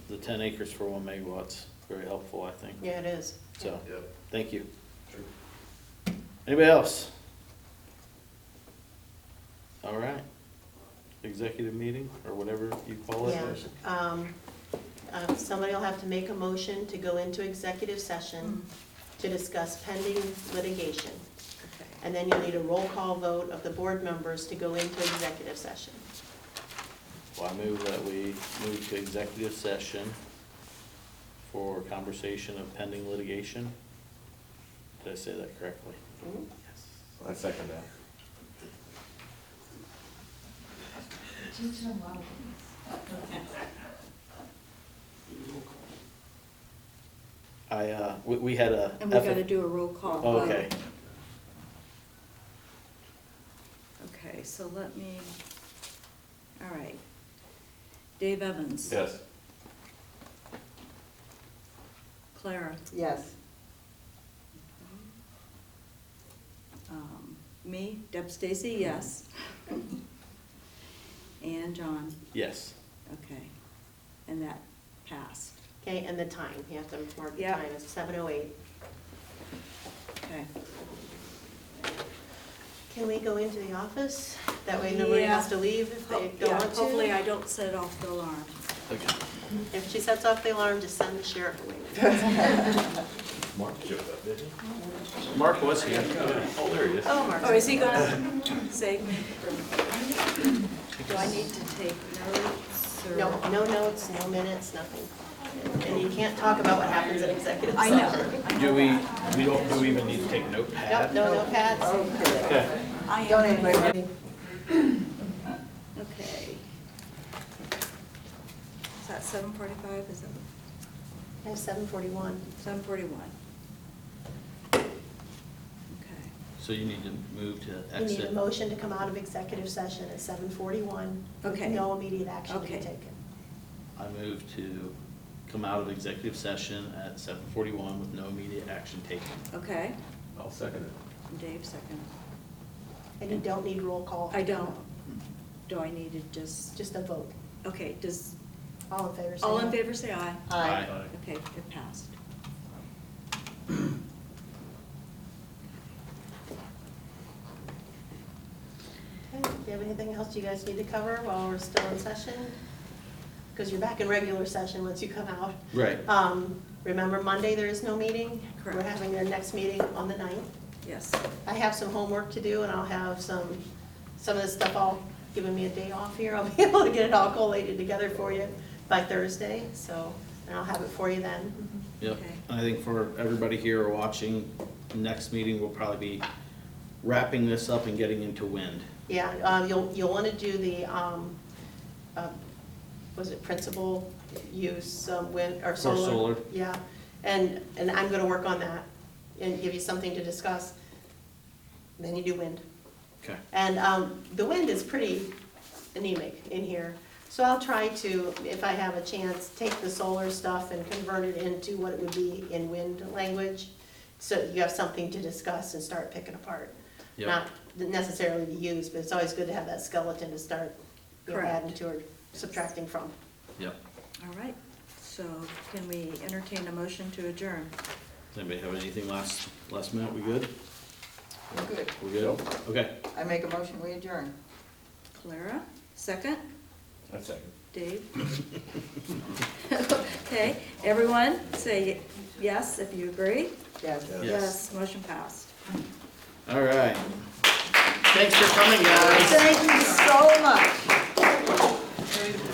the 10 acres for 1 megawatt's very helpful, I think.
Yeah, it is.
So,
Yep.
thank you.
Sure.
Anybody else? All right. Executive meeting, or whatever you call it.
Yeah. Somebody will have to make a motion to go into executive session to discuss pending litigation.
Okay.
And then you'll need a roll call vote of the board members to go into executive session.
Well, I move that we move to executive session for conversation of pending litigation. Did I say that correctly?
I second that.
We had a.
And we gotta do a roll call vote.
Okay.
Okay, so let me, all right. Dave Evans.
Yes.
Clara.
Yes.
Me, Deb Stacy, yes. And John,
Yes.
okay. And that passed.
Okay, and the time, you have to mark the
Yeah.
time, it's 7:08.
Okay.
Can we go into the office? That way nobody has to leave if they don't
Yeah,
want to?
hopefully I don't set off the alarm.
Okay.
If she sets off the alarm, just send the sheriff away.
Mark showed up, didn't he?
Mark was here.
Oh, there he is.
Oh, Mark.
Oh, is he gonna save me? Do I need to take notes? or?
No notes, no minutes, nothing. And you can't talk about what happens in executive
I
session.
know. I
Do
know
we,
that.
we don't, do we even need to take notepad?
No notepads.
Okay.
Okay.
I am.
Don't anybody,
Okay. Is that 7:45? Is it
I have 7:41.
7:41? Okay.
So you need to move to
You need a
exit.
motion to come out of executive session at 7:41.
Okay.
No immediate action to be
Okay.
taken.
I move to come out of executive session at 7:41 with no immediate action taken.
Okay.
I'll second it.
Dave, second.
And you don't need roll call.
I don't. Do I need to just,
Just a vote.
okay, does,
All in favor, say
all in
aye.
favor say aye?
aye.
Okay, it passed.
Okay, do you have anything else you guys need to cover while we're still in session? Because you're back in regular session once you come out.
Right.
Remember, Monday there is no meeting. We're
Correct.
having our next meeting on the 9th.
Yes.
I have some homework to do, and I'll have some of this stuff all giving me a day off here. I'll be able to get it all collated together for you by Thursday, so, and I'll have it for you then.
Yep.
Okay.
I think for everybody here or watching, next meeting will probably be wrapping this up and getting into wind.
Yeah, you'll want to do the, was it principal use, wind, or solar?
solar.
Yeah, and I'm gonna work on that and give you something to discuss. Then you do wind.
Okay.
And the wind is pretty anemic in here. So I'll try to, if I have a chance, take the solar stuff and convert it into what it would be in wind language. So you have something to discuss and start picking apart.
Yep.
Not necessarily to use, but it's always good to have that skeleton to start, you know,
Correct.
adding to or subtracting from.
Yep.
All right. So can we entertain a motion to adjourn?
Does anybody have anything last minute? We good?
We're good.
We're good? Okay.
I make a motion, we adjourn.
Clara, second?
A second.
Dave? Okay, everyone, say yes if you agree.
Yes.
Yes.
Motion passed.
All right. Thanks for coming, guys.
Thank you so much.